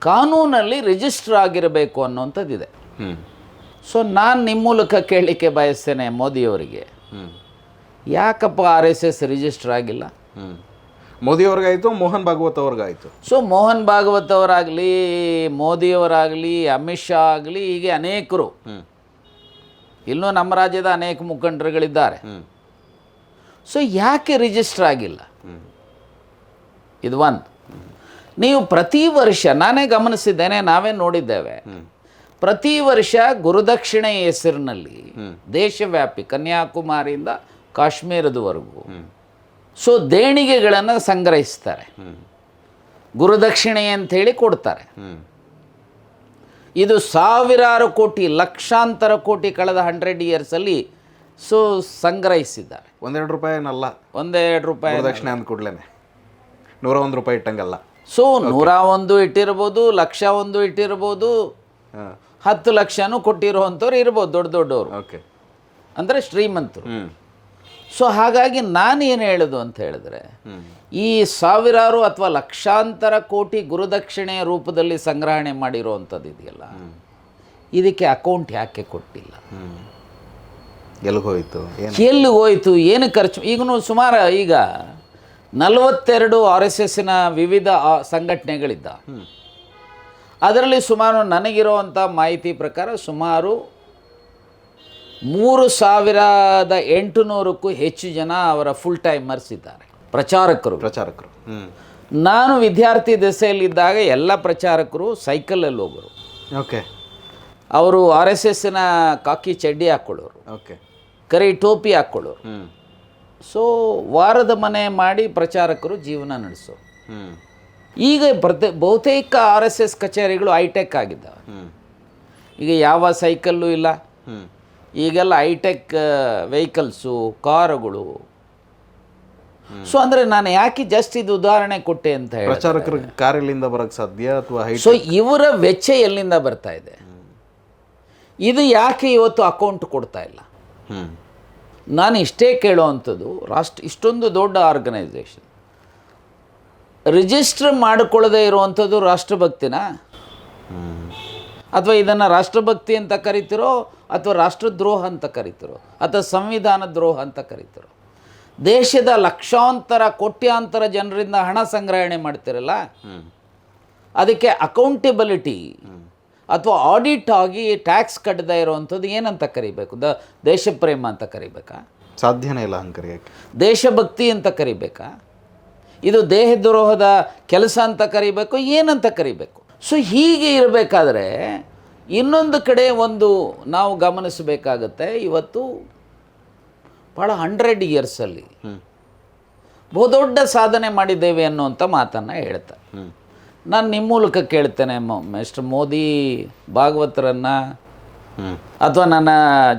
ಕಾನೂನಲ್ಲಿ ರಿಜಿಸ್ಟರ್ ಆಗಿರಬೇಕು ಅನ್ನೋಂಥದ್ದಿದೆ. ಸೊ ನಾನು ನಿಮ್ಮ ಮೂಲಕ ಕೇಳಲಿಕ್ಕೆ ಬಯಸ್ತೇನೆ ಮೋದಿಯವರಿಗೆ, ಯಾಕಪ್ಪ RSS ರಿಜಿಸ್ಟರ್ ಆಗಿಲ್ಲ? ಮೋದಿಯವ್ರಿಗಾಯಿತು, ಮೋಹನ್ ಭಾಗವತ್ ಅವ್ರಿಗಾಯಿತು. ಸೊ ಮೋಹನ್ ಭಾಗವತ್ ಅವರಾಗಲಿ, ಮೋದಿಯವರಾಗಲಿ, ಅಮಿತ್ ಶಾ ಆಗಲಿ, ಹೀಗೆ ಅನೇಕರು, ಇನ್ನೂ ನಮ್ಮ ರಾಜ್ಯದ ಅನೇಕ ಮುಖಂಡರುಗಳಿದ್ದಾರೆ. ಸೊ ಯಾಕೆ ರಿಜಿಸ್ಟರ್ ಆಗಿಲ್ಲ? ಇದು ಒಂದು. ನೀವು ಪ್ರತಿ ವರ್ಷ, ನಾನೇ ಗಮನಿಸಿದ್ದೇನೆ, ನಾವೇ ನೋಡಿದ್ದೇವೆ, ಪ್ರತಿ ವರ್ಷ ಗುರುದಕ್ಷಿಣೆ ಹೆಸರಿನಲ್ಲಿ ದೇಶವ್ಯಾಪಿ ಕನ್ಯಾಕುಮಾರಿಯಿಂದ ಕಾಶ್ಮೀರದವರೆಗೂ ಸೊ ದೇಣಿಗೆಗಳನ್ನು ಸಂಗ್ರಹಿಸ್ತಾರೆ, ಗುರುದಕ್ಷಿಣೆ ಅಂಥೇಳಿ ಕೊಡ್ತಾರೆ. ಇದು ಸಾವಿರಾರು ಕೋಟಿ, ಲಕ್ಷಾಂತರ ಕೋಟಿ ಕಳೆದ 100 ಇಯರ್ಸಲ್ಲಿ ಸೊ ಸಂಗ್ರಹಿಸಿದ್ದಾರೆ. 1-2 ರೂಪಾಯಿನಲ್ಲ, 1-2 ರೂಪಾಯಿ ದಕ್ಷಿಣೆ ಅಂದ ಕೂಡಲೇ 101 ರೂಪಾಯಿ ಇಟ್ಟಂಗಲ್ಲ. ಸೊ 101 ಇಟ್ಟಿರ್ಬೋದು, 1,01 ಇಟ್ಟಿರ್ಬೋದು, 10 ಲಕ್ಷನೂ ಕೊಟ್ಟಿರುವಂಥವ್ರು ಇರ್ಬೋದು, ದೊಡ್ಡ ದೊಡ್ಡವರು, ಓಕೆ, ಅಂದರೆ ಶ್ರೀಮಂತರು. ಸೊ ಹಾಗಾಗಿ ನಾನು ಏನು ಹೇಳೋದು ಅಂತ ಹೇಳಿದ್ರೆ, ಈ ಸಾವಿರಾರು ಅಥವಾ ಲಕ್ಷಾಂತರ ಕೋಟಿ ಗುರುದಕ್ಷಿಣೆಯ ರೂಪದಲ್ಲಿ ಸಂಗ್ರಹಣೆ ಮಾಡಿರುವಂಥದ್ದು ಇದೆಯಲ್ಲ, ಇದಕ್ಕೆ ಅಕೌಂಟ್ ಯಾಕೆ ಕೊಟ್ಟಿಲ್ಲ? ಎಲ್ಲಿ ಹೋಯಿತು, ಏನು ಖರ್ಚು? ಈಗಲೂ ಸುಮಾರು ಈಗ 42 RSSನ ವಿವಿಧ ಸಂಘಟನೆಗಳಿದ್ದ. ಅದರಲ್ಲಿ ಸುಮಾರು ನನಗಿರುವಂಥ ಮಾಹಿತಿ ಪ್ರಕಾರ ಸುಮಾರು 3,800ಕ್ಕೂ ಹೆಚ್ಚು ಜನ ಅವರ ಫುಲ್ ಟೈಮರ್ಸ್ ಇದ್ದಾರೆ, ಪ್ರಚಾರಕರು. ನಾನು ವಿದ್ಯಾರ್ಥಿ ದೆಸೆಯಲ್ಲಿದ್ದಾಗ ಎಲ್ಲ ಪ್ರಚಾರಕರು ಸೈಕಲಲ್ಲಿ ಹೋಗೋರು. ಓಕೆ, ಅವರು RSSನ ಕಾಕಿ ಚಡ್ಡಿ ಹಾಕ್ಕೊಳ್ಳೋರು, ಓಕೆ, ಕರಿ ಟೋಪಿ ಹಾಕ್ಕೊಳ್ಳೋರು. ಸೊ ವಾರದ ಮನೆ ಮಾಡಿ ಪ್ರಚಾರಕರು ಜೀವನ ನಡೆಸೋರು. ಈಗ ಬಹುತೇಕ RSS ಕಚೇರಿಗಳು ಹೈಟೆಕ್ ಆಗಿದ್ದಾವೆ. ಈಗ ಯಾವ ಸೈಕಲ್ಲು ಇಲ್ಲ, ಈಗೆಲ್ಲ ಹೈಟೆಕ್ ವೆಹಿಕಲ್ಸು, ಕಾರುಗಳು. ಸೊ ಅಂದರೆ ನಾನು ಯಾಕೆ ಜಸ್ಟ್ ಇದು ಉದಾಹರಣೆ ಕೊಟ್ಟೆ ಅಂತ ಹೇಳಿ, ಪ್ರಚಾರಕರು ಕಾರಿನಿಂದ ಬರೋಕ್ಕೆ ಸಾಧ್ಯ ಅಥವಾ ಸೊ ಇವರ ವೆಚ್ಚ ಎಲ್ಲಿಂದ ಬರ್ತಾ ಇದೆ? ಇದು ಯಾಕೆ ಇವತ್ತು ಅಕೌಂಟ್ ಕೊಡ್ತಾ ಇಲ್ಲ? ನಾನು ಇಷ್ಟೇ ಕೇಳುವಂಥದ್ದು, ಇಷ್ಟೊಂದು ದೊಡ್ಡ ಆರ್ಗನೈಸೇಷನ್ ರಿಜಿಸ್ಟರ್ ಮಾಡಿಕೊಳ್ಳದೆ ಇರುವಂಥದ್ದು ರಾಷ್ಟ್ರಭಕ್ತಿನ, ಅಥವಾ ಇದನ್ನು ರಾಷ್ಟ್ರಭಕ್ತಿ ಅಂತ ಕರಿತಿರೋ ಅಥವಾ ರಾಷ್ಟ್ರದ್ರೋಹ ಅಂತ ಕರೀತಿರೋ ಅಥವಾ ಸಂವಿಧಾನ ದ್ರೋಹ ಅಂತ ಕರೀತಿರೋ, ದೇಶದ ಲಕ್ಷಾಂತರ ಕೋಟ್ಯಾಂತರ ಜನರಿಂದ ಹಣ ಸಂಗ್ರಹಣೆ ಮಾಡ್ತಿರಲ್ಲ, ಅದಕ್ಕೆ ಅಕೌಂಟೆಬಿಲಿಟಿ ಅಥವಾ ಆಡಿಟ್ ಆಗಿ ಟ್ಯಾಕ್ಸ್ ಕಟ್ಟದೇ ಇರೋವಂಥದ್ದು ಏನಂತ ಕರಿಬೇಕು? ದೇಶಪ್ರೇಮ ಅಂತ ಕರಿಬೇಕಾ? ಸಾಧ್ಯನೇ ಇಲ್ಲ ಹಂಗೆ ಕರೆಯೋಕ್ಕೆ. ದೇಶಭಕ್ತಿ ಅಂತ ಕರಿಬೇಕಾ? ಇದು ದೇಹದ್ರೋಹದ ಕೆಲಸ ಅಂತ ಕರಿಬೇಕು, ಏನಂತ ಕರಿಬೇಕು? ಸೊ ಹೀಗೆ ಇರಬೇಕಾದ್ರೆ ಇನ್ನೊಂದು ಕಡೆ ಒಂದು ನಾವು ಗಮನಿಸಬೇಕಾಗತ್ತೆ, ಇವತ್ತು ಭಾಳ 100 ಇಯರ್ಸಲ್ಲಿ ಬಹುದೊಡ್ಡ ಸಾಧನೆ ಮಾಡಿದ್ದೇವೆ ಅನ್ನುವಂಥ ಮಾತನ್ನು ಹೇಳ್ತಾರೆ. ನಾನು ನಿಮ್ಮ ಮೂಲಕ ಕೇಳ್ತೇನೆ, ಮಿಸ್ಟರ್ ಮೋದಿ ಭಾಗವತರನ್ನು ಅಥವಾ ನನ್ನ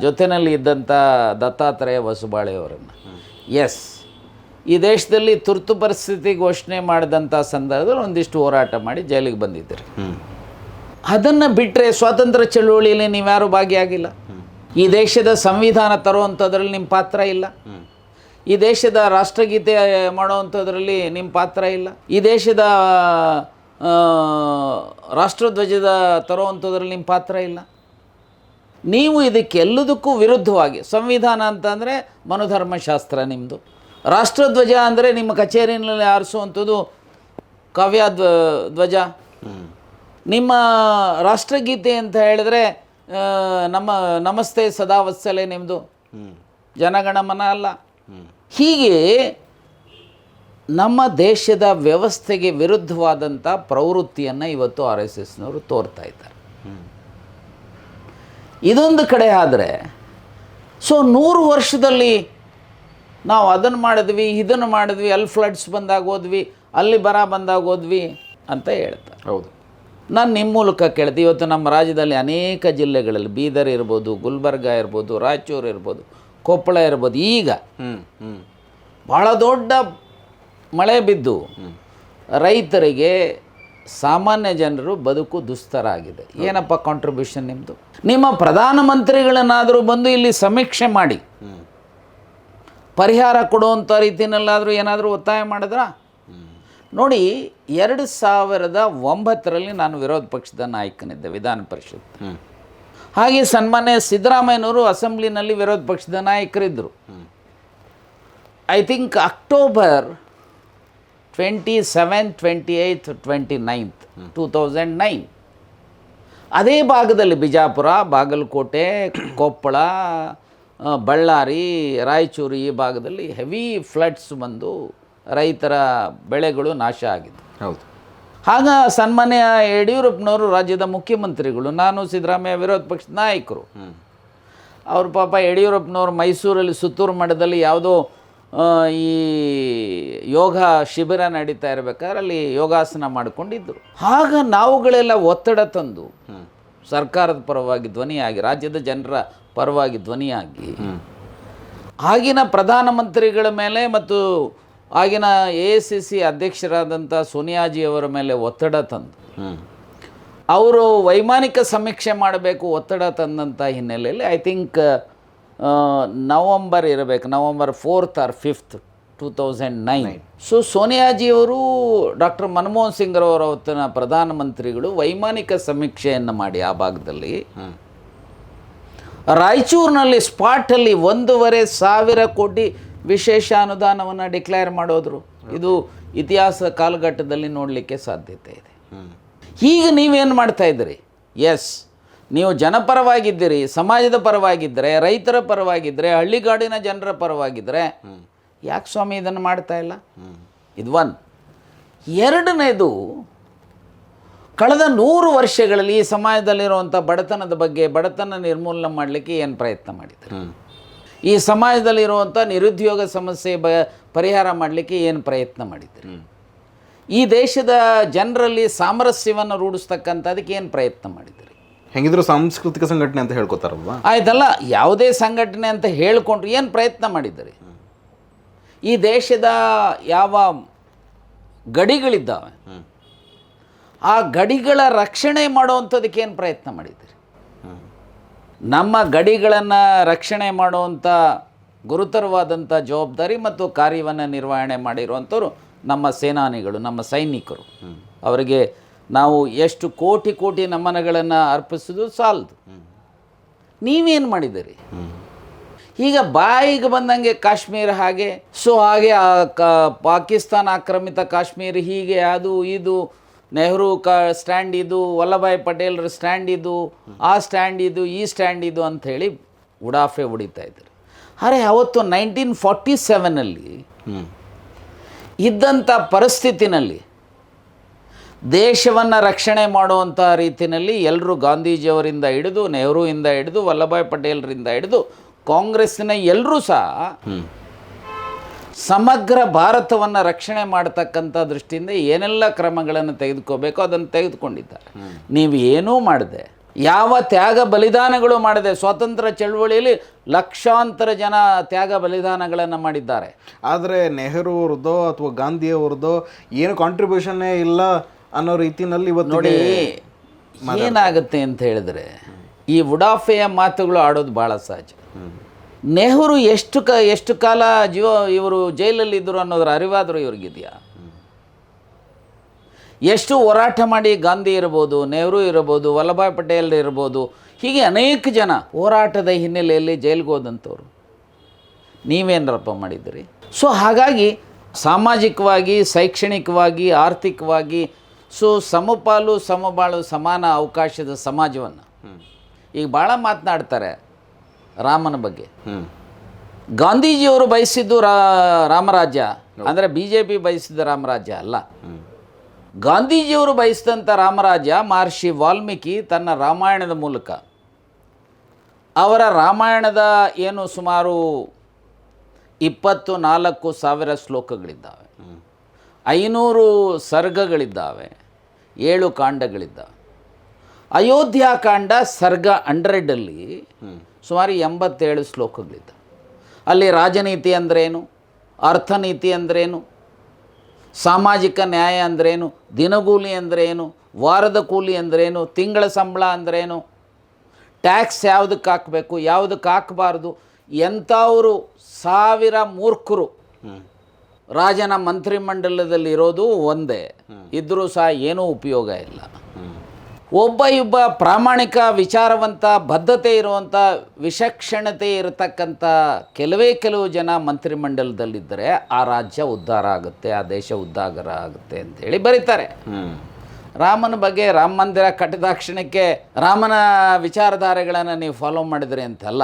ಜೊತೆಯಲ್ಲಿ ಇದ್ದಂಥ ದತ್ತಾತ್ರೇಯ ಹೊಸಬಾಳೆಯವರನ್ನು, ಎಸ್, ಈ ದೇಶದಲ್ಲಿ ತುರ್ತು ಪರಿಸ್ಥಿತಿ ಘೋಷಣೆ ಮಾಡಿದಂಥ ಸಂದರ್ಭದಲ್ಲಿ ಒಂದಿಷ್ಟು ಹೋರಾಟ ಮಾಡಿ ಜೈಲಿಗೆ ಬಂದಿದ್ದೀರಿ. ಅದನ್ನು ಬಿಟ್ಟರೆ ಸ್ವಾತಂತ್ರ್ಯ ಚಳುವಳಿಯಲ್ಲಿ ನೀವ್ಯಾರೂ ಭಾಗಿಯಾಗಿಲ್ಲ. ಈ ದೇಶದ ಸಂವಿಧಾನ ತರುವಂಥದ್ರಲ್ಲಿ ನಿಮ್ಮ ಪಾತ್ರ ಇಲ್ಲ. ಈ ದೇಶದ ರಾಷ್ಟ್ರಗೀತೆ ಮಾಡುವಂಥದ್ರಲ್ಲಿ ನಿಮ್ಮ ಪಾತ್ರ ಇಲ್ಲ. ಈ ದೇಶದ ರಾಷ್ಟ್ರಧ್ವಜದ ತರುವಂಥದ್ರಲ್ಲಿ ನಿಮ್ಮ ಪಾತ್ರ ಇಲ್ಲ. ನೀವು ಇದಕ್ಕೆಲ್ಲದಕ್ಕೂ ವಿರುದ್ಧವಾಗಿ, ಸಂವಿಧಾನ ಅಂತಂದರೆ ಮನುಧರ್ಮಶಾಸ್ತ್ರ ನಿಮ್ಮದು, ರಾಷ್ಟ್ರಧ್ವಜ ಅಂದರೆ ನಿಮ್ಮ ಕಚೇರಿನಲ್ಲಿ ಆರಿಸುವಂಥದ್ದು ಕಾವ್ಯ ಧ್ವಜ, ನಿಮ್ಮ ರಾಷ್ಟ್ರಗೀತೆ ಅಂತ ಹೇಳಿದ್ರೆ ನಮಸ್ತೆ ಸದಾ ವತ್ಸಲೆ ನಿಮ್ಮದು, ಜನಗಣಮನ ಅಲ್ಲ. ಹೀಗೆ ನಮ್ಮ ದೇಶದ ವ್ಯವಸ್ಥೆಗೆ ವಿರುದ್ಧವಾದಂಥ ಪ್ರವೃತ್ತಿಯನ್ನು ಇವತ್ತು RSSನವರು ತೋರ್ತಾ ಇದ್ದಾರೆ. ಇದೊಂದು ಕಡೆ ಆದರೆ, ಸೊ 100 ವರ್ಷದಲ್ಲಿ ನಾವು ಅದನ್ನು ಮಾಡಿದ್ವಿ, ಇದನ್ನು ಮಾಡಿದ್ವಿ, ಅಲ್ಲಿ ಫ್ಲಡ್ಸ್ ಬಂದಾಗ ಹೋದ್ವಿ, ಅಲ್ಲಿ ಬರ ಬಂದಾಗ ಹೋದ್ವಿ ಅಂತ ಹೇಳ್ತಾರೆ. ಹೌದು. ನಾನು ನಿಮ್ಮ ಮೂಲಕ ಕೇಳ್ತೀವಿ, ಇವತ್ತು ನಮ್ಮ ರಾಜ್ಯದಲ್ಲಿ ಅನೇಕ ಜಿಲ್ಲೆಗಳಲ್ಲಿ, ಬೀದರ್ ಇರ್ಬೋದು, ಗುಲ್ಬರ್ಗ ಇರ್ಬೋದು, ರಾಯಚೂರು ಇರ್ಬೋದು, ಕೊಪ್ಪಳ ಇರ್ಬೋದು, ಈಗ ಭಾಳ ದೊಡ್ಡ ಮಳೆ ಬಿದ್ದು ರೈತರಿಗೆ, ಸಾಮಾನ್ಯ ಜನರು ಬದುಕು ದುಸ್ತರ ಆಗಿದೆ. ಏನಪ್ಪ ಕಾಂಟ್ರಿಬ್ಯೂಷನ್ ನಿಮ್ಮದು? ನಿಮ್ಮ ಪ್ರಧಾನಮಂತ್ರಿಗಳನ್ನಾದರೂ ಬಂದು ಇಲ್ಲಿ ಸಮೀಕ್ಷೆ ಮಾಡಿ ಪರಿಹಾರ ಕೊಡುವಂಥ ರೀತಿಯಲ್ಲಾದರೂ ಏನಾದರೂ ಒತ್ತಾಯ ಮಾಡಿದ್ರಾ? ನೋಡಿ, 2009ರಲ್ಲಿ ನಾನು ವಿರೋಧ ಪಕ್ಷದ ನಾಯಕನಿದ್ದೆ ವಿಧಾನ ಪರಿಷತ್. ಹಾಗೆ ಸನ್ಮಾನ್ಯ ಸಿದ್ದರಾಮಯ್ಯನವರು ಅಸೆಂಬ್ಲಿನಲ್ಲಿ ವಿರೋಧ ಪಕ್ಷದ ನಾಯಕರಿದ್ದರು. ಐ ಥಿಂಕ್ ಅಕ್ಟೋಬರ್ 27, 28, 29, 2009 ಅದೇ ಭಾಗದಲ್ಲಿ ಬಿಜಾಪುರ, ಬಾಗಲಕೋಟೆ, ಕೊಪ್ಪಳ, ಬಳ್ಳಾರಿ, ರಾಯಚೂರು ಈ ಭಾಗದಲ್ಲಿ ಹೆವಿ ಫ್ಲಡ್ಸ್ ಬಂದು ರೈತರ ಬೆಳೆಗಳು ನಾಶ ಆಗಿದೆ. ಹೌದು. ಆಗ ಸನ್ಮಾನ್ಯ ಯಡಿಯೂರಪ್ಪನವರು ರಾಜ್ಯದ ಮುಖ್ಯಮಂತ್ರಿಗಳು, ನಾನು ಸಿದ್ದರಾಮಯ್ಯ ವಿರೋಧ ಪಕ್ಷದ ನಾಯಕರು. ಅವರು ಪಾಪ ಯಡಿಯೂರಪ್ಪನವರು ಮೈಸೂರಲ್ಲಿ ಸುತ್ತೂರು ಮಠದಲ್ಲಿ ಯಾವುದೋ ಈ ಯೋಗ ಶಿಬಿರ ನಡೀತಾ ಇರಬೇಕಾದ್ರೆ ಅಲ್ಲಿ ಯೋಗಾಸನ ಮಾಡಿಕೊಂಡಿದ್ದರು. ಆಗ ನಾವುಗಳೆಲ್ಲ ಒತ್ತಡ ತಂದು ಸರ್ಕಾರದ ಪರವಾಗಿ ಧ್ವನಿಯಾಗಿ, ರಾಜ್ಯದ ಜನರ ಪರವಾಗಿ ಧ್ವನಿಯಾಗಿ, ಆಗಿನ ಪ್ರಧಾನಮಂತ್ರಿಗಳ ಮೇಲೆ ಮತ್ತು ಆಗಿನ AICC ಅಧ್ಯಕ್ಷರಾದಂಥ ಸೋನಿಯಾಜಿಯವರ ಮೇಲೆ ಒತ್ತಡ ತಂದು ಅವರು ವೈಮಾನಿಕ ಸಮೀಕ್ಷೆ ಮಾಡಬೇಕು ಒತ್ತಡ ತಂದಂಥ ಹಿನ್ನೆಲೆಯಲ್ಲಿ ಐ ಥಿಂಕ್ ನವಂಬರ್ ಇರಬೇಕು, November 4th or 5th 2009. So ಸೋನಿಯಾಜಿಯವರು ಡಾಕ್ಟರ್ ಮನಮೋಹನ್ ಸಿಂಗ್ರವರು ಅವತ್ತಿನ ಪ್ರಧಾನಮಂತ್ರಿಗಳು ವೈಮಾನಿಕ ಸಮೀಕ್ಷೆಯನ್ನು ಮಾಡಿ ಆ ಭಾಗದಲ್ಲಿ ರಾಯಚೂರಿನಲ್ಲಿ ಸ್ಪಾಟಲ್ಲಿ 1,500 ಕೋಟಿ ವಿಶೇಷ ಅನುದಾನವನ್ನು ಡಿಕ್ಲೇರ್ ಮಾಡೋದ್ರು. ಇದು ಇತಿಹಾಸ ಕಾಲಘಟ್ಟದಲ್ಲಿ ನೋಡಲಿಕ್ಕೆ ಸಾಧ್ಯತೆ ಇದೆ. ಈಗ ನೀವೇನು ಮಾಡ್ತಾ ಇದ್ದೀರಿ? ಎಸ್, ನೀವು ಜನಪರವಾಗಿದ್ದೀರಿ, ಸಮಾಜದ ಪರವಾಗಿದ್ದರೆ, ರೈತರ ಪರವಾಗಿದ್ದರೆ, ಹಳ್ಳಿಗಾಡಿನ ಜನರ ಪರವಾಗಿದ್ದರೆ ಯಾಕೆ ಸ್ವಾಮಿ ಇದನ್ನು ಮಾಡ್ತಾ ಇಲ್ಲ? ಇದು ಒಂದು. ಎರಡನೇದು, ಕಳೆದ 100 ವರ್ಷಗಳಲ್ಲಿ ಈ ಸಮಾಜದಲ್ಲಿರುವಂಥ ಬಡತನದ ಬಗ್ಗೆ, ಬಡತನ ನಿರ್ಮೂಲನೆ ಮಾಡಲಿಕ್ಕೆ ಏನು ಪ್ರಯತ್ನ ಮಾಡಿದ್ದಾರೆ? ಈ ಸಮಾಜದಲ್ಲಿರುವಂಥ ನಿರುದ್ಯೋಗ ಸಮಸ್ಯೆ ಪರಿಹಾರ ಮಾಡಲಿಕ್ಕೆ ಏನು ಪ್ರಯತ್ನ ಮಾಡಿದ್ದಾರೆ? ಈ ದೇಶದ ಜನರಲ್ಲಿ ಸಾಮರಸ್ಯವನ್ನು ರೂಢಿಸ್ತಕ್ಕಂಥದಕ್ಕೆ ಏನು ಪ್ರಯತ್ನ ಮಾಡಿದ್ದಾರೆ? ಹೆಂಗಿದ್ರು ಸಾಂಸ್ಕೃತಿಕ ಸಂಘಟನೆ ಅಂತ ಹೇಳ್ಕೊತಾರಲ್ವಾ? ಆಯ್ತಲ್ಲ, ಯಾವುದೇ ಸಂಘಟನೆ ಅಂತ ಹೇಳ್ಕೊಂಡ್ರು ಏನು ಪ್ರಯತ್ನ ಮಾಡಿದ್ದಾರೆ? ಈ ದೇಶದ ಯಾವ ಗಡಿಗಳಿದ್ದಾವೆ ಆ ಗಡಿಗಳ ರಕ್ಷಣೆ ಮಾಡುವಂಥದಕ್ಕೆ ಏನು ಪ್ರಯತ್ನ ಮಾಡಿದ್ದೀರಿ? ನಮ್ಮ ಗಡಿಗಳನ್ನು ರಕ್ಷಣೆ ಮಾಡುವಂಥ ಗುರುತರವಾದಂಥ ಜವಾಬ್ದಾರಿ ಮತ್ತು ಕಾರ್ಯವನ್ನು ನಿರ್ವಹಣೆ ಮಾಡಿರುವಂಥವ್ರು ನಮ್ಮ ಸೇನಾನಿಗಳು, ನಮ್ಮ ಸೈನಿಕರು. ಅವರಿಗೆ ನಾವು ಎಷ್ಟು ಕೋಟಿ ಕೋಟಿ ನಮನಗಳನ್ನು ಅರ್ಪಿಸೋದು ಸಾಲದು. ನೀವೇನು ಮಾಡಿದ್ದೀರಿ? ಈಗ ಬಾಯಿಗೆ ಬಂದಂಗೆ ಕಾಶ್ಮೀರ ಹಾಗೆ, ಸೊ ಹಾಗೆ ಪಾಕಿಸ್ತಾನ ಆಕ್ರಮಿತ ಕಾಶ್ಮೀರ ಹೀಗೆ, ಅದು ಇದು ನೆಹರು ಸ್ಟ್ಯಾಂಡ್ ಇದು, ವಲ್ಲಭಾಯ್ ಪಟೇಲ್ರ ಸ್ಟ್ಯಾಂಡ್ ಇದು, ಆ ಸ್ಟ್ಯಾಂಡ್ ಇದು, ಈ ಸ್ಟ್ಯಾಂಡ್ ಇದು ಅಂಥೇಳಿ ಉಡಾಫೆ ಹೊಡಿತಾ ಇದ್ರು. ಅರೆ ಅವತ್ತು 1947 ಇದ್ದಂಥ ಪರಿಸ್ಥಿತಿನಲ್ಲಿ ದೇಶವನ್ನು ರಕ್ಷಣೆ ಮಾಡುವಂಥ ರೀತಿಯಲ್ಲಿ ಎಲ್ಲರೂ ಗಾಂಧೀಜಿಯವರಿಂದ ಹಿಡಿದು, ನೆಹರುವಿಂದ ಹಿಡಿದು, ವಲ್ಲಭಾಯ್ ಪಟೇಲ್ರಿಂದ ಹಿಡಿದು ಕಾಂಗ್ರೆಸ್ಸಿನ ಎಲ್ಲರೂ ಸಹ ಸಮಗ್ರ ಭಾರತವನ್ನು ರಕ್ಷಣೆ ಮಾಡತಕ್ಕಂಥ ದೃಷ್ಟಿಯಿಂದ ಏನೆಲ್ಲ ಕ್ರಮಗಳನ್ನು ತೆಗೆದುಕೋಬೇಕೋ ಅದನ್ನು ತೆಗೆದುಕೊಂಡಿದ್ದಾರೆ. ನೀವು ಏನೂ ಮಾಡದೆ, ಯಾವ ತ್ಯಾಗ ಬಲಿದಾನಗಳು ಮಾಡದೆ, ಸ್ವಾತಂತ್ರ್ಯ ಚಳವಳಿಯಲ್ಲಿ ಲಕ್ಷಾಂತರ ಜನ ತ್ಯಾಗ ಬಲಿದಾನಗಳನ್ನು ಮಾಡಿದ್ದಾರೆ. ಆದರೆ ನೆಹರು ಅವ್ರದ್ದೋ ಅಥವಾ ಗಾಂಧಿ ಅವ್ರದ್ದೋ ಏನು ಕಾಂಟ್ರಿಬ್ಯೂಷನ್ನೇ ಇಲ್ಲ ಅನ್ನೋ ರೀತಿಯಲ್ಲಿ ಇವತ್ತು ನೋಡಿ ಏನಾಗುತ್ತೆ ಅಂತ ಹೇಳಿದ್ರೆ, ಈ ಉಡಾಫೆಯ ಮಾತುಗಳು ಆಡೋದು ಭಾಳ ಸಹಜ. ನೆಹರು ಎಷ್ಟು ಕಾಲ ಇವರು ಜೈಲಲ್ಲಿ ಇದ್ದರು ಅನ್ನೋದ್ರ ಅರಿವಾದರೂ ಇವ್ರಿಗಿದೆಯಾ? ಎಷ್ಟು ಹೋರಾಟ ಮಾಡಿ ಗಾಂಧಿ ಇರ್ಬೋದು, ನೆಹರು ಇರ್ಬೋದು, ವಲ್ಲಭಾಯ್ ಪಟೇಲ್ ಇರ್ಬೋದು, ಹೀಗೆ ಅನೇಕ ಜನ ಹೋರಾಟದ ಹಿನ್ನೆಲೆಯಲ್ಲಿ ಜೈಲಿಗೆ ಹೋದಂಥವ್ರು. ನೀವೇನರಪ್ಪ ಮಾಡಿದ್ದೀರಿ? ಸೊ ಹಾಗಾಗಿ ಸಾಮಾಜಿಕವಾಗಿ, ಶೈಕ್ಷಣಿಕವಾಗಿ, ಆರ್ಥಿಕವಾಗಿ ಸಮಪಾಲು ಸಮಬಾಳು ಸಮಾನ ಅವಕಾಶದ ಸಮಾಜವನ್ನು ಈಗ ಭಾಳ ಮಾತನಾಡ್ತಾರೆ ರಾಮನ ಬಗ್ಗೆ. ಗಾಂಧೀಜಿಯವರು ಬಯಸಿದ್ದು ರಾಮರಾಜ್ಯ ಅಂದರೆ BJP ಬಯಸಿದ ರಾಮರಾಜ್ಯ ಅಲ್ಲ. ಗಾಂಧೀಜಿಯವರು ಬಯಸಿದಂಥ ರಾಮರಾಜ್ಯ ಮಹರ್ಷಿ ವಾಲ್ಮೀಕಿ ತನ್ನ ರಾಮಾಯಣದ ಮೂಲಕ, ಅವರ ರಾಮಾಯಣದ ಏನು ಸುಮಾರು 24,000 ಶ್ಲೋಕಗಳಿದ್ದಾವೆ, 500 ಸರ್ಗಗಳಿದ್ದಾವೆ, 7 ಕಾಂಡಗಳಿದ್ದಾವೆ. ಅಯೋಧ್ಯಾಕಾಂಡ ಸರ್ಗ 100ರಲ್ಲಿ ಸುಮಾರು 87 ಶ್ಲೋಕಗಳಿದ್ದಾವೆ. ಅಲ್ಲಿ ರಾಜನೀತಿ ಅಂದ್ರೇನು, ಅರ್ಥನೀತಿ ಅಂದ್ರೇನು, ಸಾಮಾಜಿಕ ನ್ಯಾಯ ಅಂದ್ರೇನು, ದಿನಗೂಲಿ ಅಂದ್ರೇನು, ವಾರದ ಕೂಲಿ ಅಂದ್ರೇನು, ತಿಂಗಳ ಸಂಬಳ ಅಂದ್ರೇನು, ಟ್ಯಾಕ್ಸ್ ಯಾವುದಕ್ಕೆ ಹಾಕಬೇಕು, ಯಾವುದಕ್ಕೆ ಹಾಕಬಾರ್ದು, ಎಂಥವರು 1000 ಮೂರ್ಖರು ರಾಜನ ಮಂತ್ರಿಮಂಡಲದಲ್ಲಿ ಇರೋದು ಒಂದೇ, ಇದ್ದರೂ ಸಹ ಏನೂ ಉಪಯೋಗ ಇಲ್ಲ. ಒಬ್ಬ ಪ್ರಾಮಾಣಿಕ ವಿಚಾರವಂತ ಬದ್ಧತೆ ಇರುವಂಥ ವಿಚಕ್ಷಣತೆ ಇರತಕ್ಕಂಥ ಕೆಲವು ಜನ ಮಂತ್ರಿಮಂಡಲದಲ್ಲಿದ್ದರೆ ಆ ರಾಜ್ಯ ಉದ್ಧಾರ ಆಗುತ್ತೆ, ಆ ದೇಶ ಉದ್ಧಾರ ಆಗುತ್ತೆ ಅಂತೇಳಿ ಬರೀತಾರೆ. ರಾಮನ ಬಗ್ಗೆ, ರಾಮ ಮಂದಿರ ಕಟ್ಟಿದಾಕ್ಷಣಕ್ಕೆ ರಾಮನ ವಿಚಾರಧಾರೆಗಳನ್ನು ನೀವು ಫಾಲೋ ಮಾಡಿದ್ರಿ ಅಂತಲ್ಲ.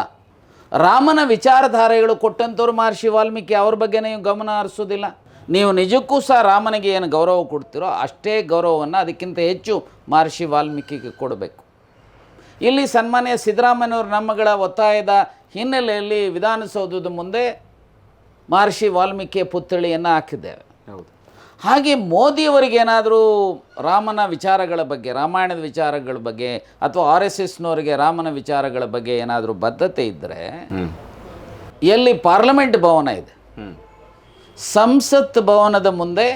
ರಾಮನ ವಿಚಾರಧಾರೆಗಳು ಕೊಟ್ಟಂಥವ್ರು ಮಹರ್ಷಿ ವಾಲ್ಮೀಕಿ, ಅವ್ರ ಬಗ್ಗೆ ನೀವು ಗಮನ ಹರಿಸೋದಿಲ್ಲ. ನೀವು ನಿಜಕ್ಕೂ ಸಹ ರಾಮನಿಗೆ ಏನು ಗೌರವ ಕೊಡ್ತೀರೋ ಅಷ್ಟೇ ಗೌರವವನ್ನು ಅದಕ್ಕಿಂತ ಹೆಚ್ಚು ಮಹರ್ಷಿ ವಾಲ್ಮೀಕಿಗೆ ಕೊಡಬೇಕು. ಇಲ್ಲಿ ಸನ್ಮಾನ್ಯ ಸಿದ್ದರಾಮಯ್ಯನವ್ರ ನಮ್ಮಗಳ ಒತ್ತಾಯದ ಹಿನ್ನೆಲೆಯಲ್ಲಿ ವಿಧಾನಸೌಧದ ಮುಂದೆ ಮಹರ್ಷಿ ವಾಲ್ಮೀಕಿಯ ಪುತ್ಥಳಿಯನ್ನು ಹಾಕಿದ್ದೇವೆ. ಹಾಗೆ ಮೋದಿಯವರಿಗೇನಾದರೂ ರಾಮನ ವಿಚಾರಗಳ ಬಗ್ಗೆ, ರಾಮಾಯಣದ ವಿಚಾರಗಳ ಬಗ್ಗೆ ಅಥವಾ RSSನವರಿಗೆ ರಾಮನ ವಿಚಾರಗಳ ಬಗ್ಗೆ ಏನಾದರೂ ಬದ್ಧತೆ ಇದ್ದರೆ, ಎಲ್ಲಿ ಪಾರ್ಲಿಮೆಂಟ್ ಭವನ ಇದೆ, ಸಂಸತ್ ಭವನದ ಮುಂದೆ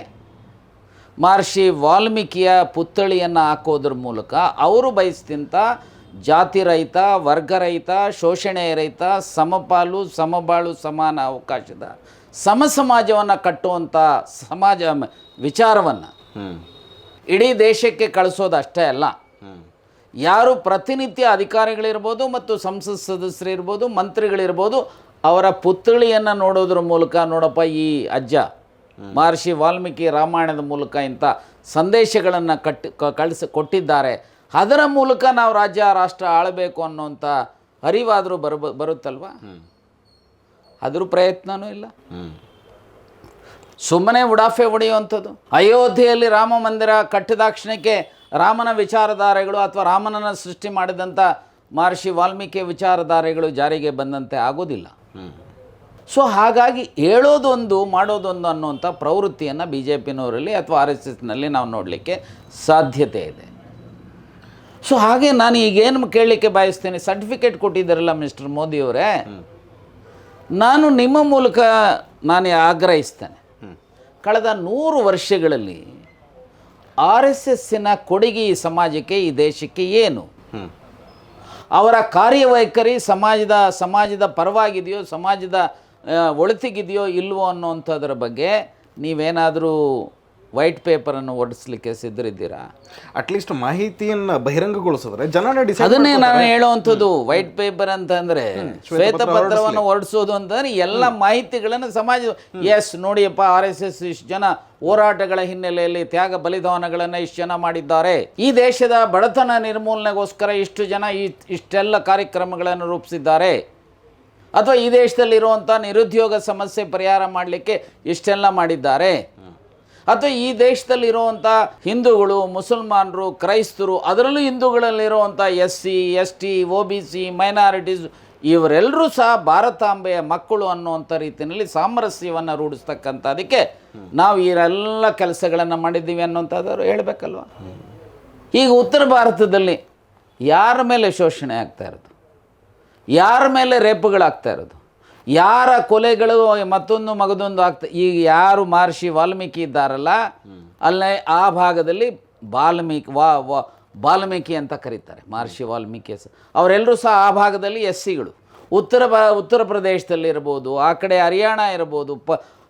ಮಹರ್ಷಿ ವಾಲ್ಮೀಕಿಯ ಪುತ್ಥಳಿಯನ್ನು ಹಾಕೋದ್ರ ಮೂಲಕ ಅವರು ಬಯಸಿದಂಥ ಜಾತಿ ರಹಿತ, ವರ್ಗರಹಿತ, ಶೋಷಣೆ ರಹಿತ, ಸಮಪಾಲು ಸಮಬಾಳು ಸಮಾನ ಅವಕಾಶದ ಸಮಾಜವನ್ನು ಕಟ್ಟುವಂಥ ಸಮಾಜ ವಿಚಾರವನ್ನು ಇಡೀ ದೇಶಕ್ಕೆ ಕಳಿಸೋದು ಅಷ್ಟೇ ಅಲ್ಲ, ಯಾರು ಪ್ರತಿನಿತ್ಯ ಅಧಿಕಾರಿಗಳಿರ್ಬೋದು ಮತ್ತು ಸಂಸತ್ ಸದಸ್ಯರಿರ್ಬೋದು, ಮಂತ್ರಿಗಳಿರ್ಬೋದು, ಅವರ ಪುತ್ಥಳಿಯನ್ನು ನೋಡೋದ್ರ ಮೂಲಕ ನೋಡಪ್ಪ ಈ ಅಜ್ಜ ಮಹರ್ಷಿ ವಾಲ್ಮೀಕಿ ರಾಮಾಯಣದ ಮೂಲಕ ಇಂಥ ಸಂದೇಶಗಳನ್ನು ಕೊಟ್ಟಿದ್ದಾರೆ, ಅದರ ಮೂಲಕ ನಾವು ರಾಜ್ಯ ರಾಷ್ಟ್ರ ಆಳಬೇಕು ಅನ್ನೋಂಥ ಅರಿವಾದರೂ ಬರುತ್ತಲ್ವ? ಅದ್ರ ಪ್ರಯತ್ನವೂ ಇಲ್ಲ. ಸುಮ್ಮನೆ ಉಡಾಫೆ ಹೊಡೆಯುವಂಥದ್ದು. ಅಯೋಧ್ಯೆಯಲ್ಲಿ ರಾಮ ಮಂದಿರ ಕಟ್ಟಿದಾಕ್ಷಣಕ್ಕೆ ರಾಮನ ವಿಚಾರಧಾರೆಗಳು ಅಥವಾ ರಾಮನನ್ನು ಸೃಷ್ಟಿ ಮಾಡಿದಂಥ ಮಹರ್ಷಿ ವಾಲ್ಮೀಕಿ ವಿಚಾರಧಾರೆಗಳು ಜಾರಿಗೆ ಬಂದಂತೆ ಆಗೋದಿಲ್ಲ. ಸೊ ಹಾಗಾಗಿ ಹೇಳೋದೊಂದು ಮಾಡೋದೊಂದು ಅನ್ನುವಂಥ ಪ್ರವೃತ್ತಿಯನ್ನು BJPನವರಲ್ಲಿ ಅಥವಾ RSSನಲ್ಲಿ ನಾವು ನೋಡಲಿಕ್ಕೆ ಸಾಧ್ಯತೆ ಇದೆ. ಸೊ ಹಾಗೆ ನಾನು ಈಗೇನು ಕೇಳಲಿಕ್ಕೆ ಬಯಸ್ತೇನೆ, ಸರ್ಟಿಫಿಕೇಟ್ ಕೊಟ್ಟಿದ್ದಾರಲ್ಲ ಮಿಸ್ಟರ್ ಮೋದಿಯವರೇ, ನಾನು ನಿಮ್ಮ ಮೂಲಕ ನಾನು ಆಗ್ರಹಿಸ್ತೇನೆ, ಕಳೆದ 100 ವರ್ಷಗಳಲ್ಲಿ RSSನ ಕೊಡುಗೆ ಈ ಸಮಾಜಕ್ಕೆ, ಈ ದೇಶಕ್ಕೆ ಏನು, ಅವರ ಕಾರ್ಯವೈಖರಿ ಸಮಾಜದ ಪರವಾಗಿದೆಯೋ, ಸಮಾಜದ ಒಳಿತಿಗಿದೆಯೋ ಇಲ್ವೋ ಅನ್ನೋವಂಥದ್ರ ಬಗ್ಗೆ ನೀವೇನಾದರೂ ವೈಟ್ ಪೇಪರನ್ನು ಹೊರಡಿಸ್ಲಿಕ್ಕೆ ಸಿದ್ಧರಿದ್ದೀರಾ? ಅಟ್ಲೀಸ್ಟ್ ಮಾಹಿತಿಯನ್ನು ಬಹಿರಂಗಗೊಳಿಸಿದ್ರೆ ಜನನ ಅದನ್ನೇ ನಾನು ಹೇಳುವಂಥದ್ದು. ವೈಟ್ ಪೇಪರ್ ಅಂತಂದ್ರೆ ಶ್ವೇತಪತ್ರವನ್ನು ಹೊರಡಿಸೋದು ಅಂತಂದ್ರೆ ಎಲ್ಲ ಮಾಹಿತಿಗಳನ್ನು ಸಮಾಜ ಎಸ್ ನೋಡಿಯಪ್ಪ, RSS ಇಷ್ಟು ಜನ ಹೋರಾಟಗಳ ಹಿನ್ನೆಲೆಯಲ್ಲಿ ತ್ಯಾಗ ಬಲಿದಾನಗಳನ್ನು ಇಷ್ಟು ಜನ ಮಾಡಿದ್ದಾರೆ, ಈ ದೇಶದ ಬಡತನ ನಿರ್ಮೂಲನೆಗೋಸ್ಕರ ಇಷ್ಟು ಜನ ಇಷ್ಟೆಲ್ಲ ಕಾರ್ಯಕ್ರಮಗಳನ್ನು ರೂಪಿಸಿದ್ದಾರೆ, ಅಥವಾ ಈ ದೇಶದಲ್ಲಿರುವಂಥ ನಿರುದ್ಯೋಗ ಸಮಸ್ಯೆ ಪರಿಹಾರ ಮಾಡಲಿಕ್ಕೆ ಇಷ್ಟೆಲ್ಲ ಮಾಡಿದ್ದಾರೆ, ಅಥವಾ ಈ ದೇಶದಲ್ಲಿರುವಂಥ ಹಿಂದೂಗಳು, ಮುಸಲ್ಮಾನರು, ಕ್ರೈಸ್ತರು, ಅದರಲ್ಲೂ ಹಿಂದೂಗಳಲ್ಲಿರುವಂಥ SC ST OBC ಮೈನಾರಿಟೀಸ್ ಇವರೆಲ್ಲರೂ ಸಹ ಭಾರತಾಂಬೆಯ ಮಕ್ಕಳು ಅನ್ನುವಂಥ ರೀತಿಯಲ್ಲಿ ಸಾಮರಸ್ಯವನ್ನು ರೂಢಿಸ್ತಕ್ಕಂಥದಕ್ಕೆ ನಾವು ಇವೆಲ್ಲ ಕೆಲಸಗಳನ್ನು ಮಾಡಿದ್ದೀವಿ ಅನ್ನೋಂಥದ್ದು ಹೇಳಬೇಕಲ್ವ. ಈಗ ಉತ್ತರ ಭಾರತದಲ್ಲಿ ಯಾರ ಮೇಲೆ ಶೋಷಣೆ ಆಗ್ತಾ ಇರೋದು, ಯಾರ ಮೇಲೆ ರೇಪುಗಳಾಗ್ತಾ ಇರೋದು, ಯಾರ ಕೊಲೆಗಳು ಮತ್ತೊಂದು ಮಗದೊಂದು ಆಗ್ತಾ, ಈಗ ಯಾರು ಮಹರ್ಷಿ ವಾಲ್ಮೀಕಿ ಇದ್ದಾರಲ್ಲ ಅಲ್ಲೇ ಆ ಭಾಗದಲ್ಲಿ ವಾಲ್ಮೀಕಿ ಅಂತ ಕರೀತಾರೆ, ಮಹರ್ಷಿ ವಾಲ್ಮೀಕಿ ಅವರೆಲ್ಲರೂ ಸಹ ಆ ಭಾಗದಲ್ಲಿ SCಗಳು. ಉತ್ತರ ಪ್ರದೇಶದಲ್ಲಿರ್ಬೋದು, ಆ ಕಡೆ ಹರಿಯಾಣ ಇರ್ಬೋದು,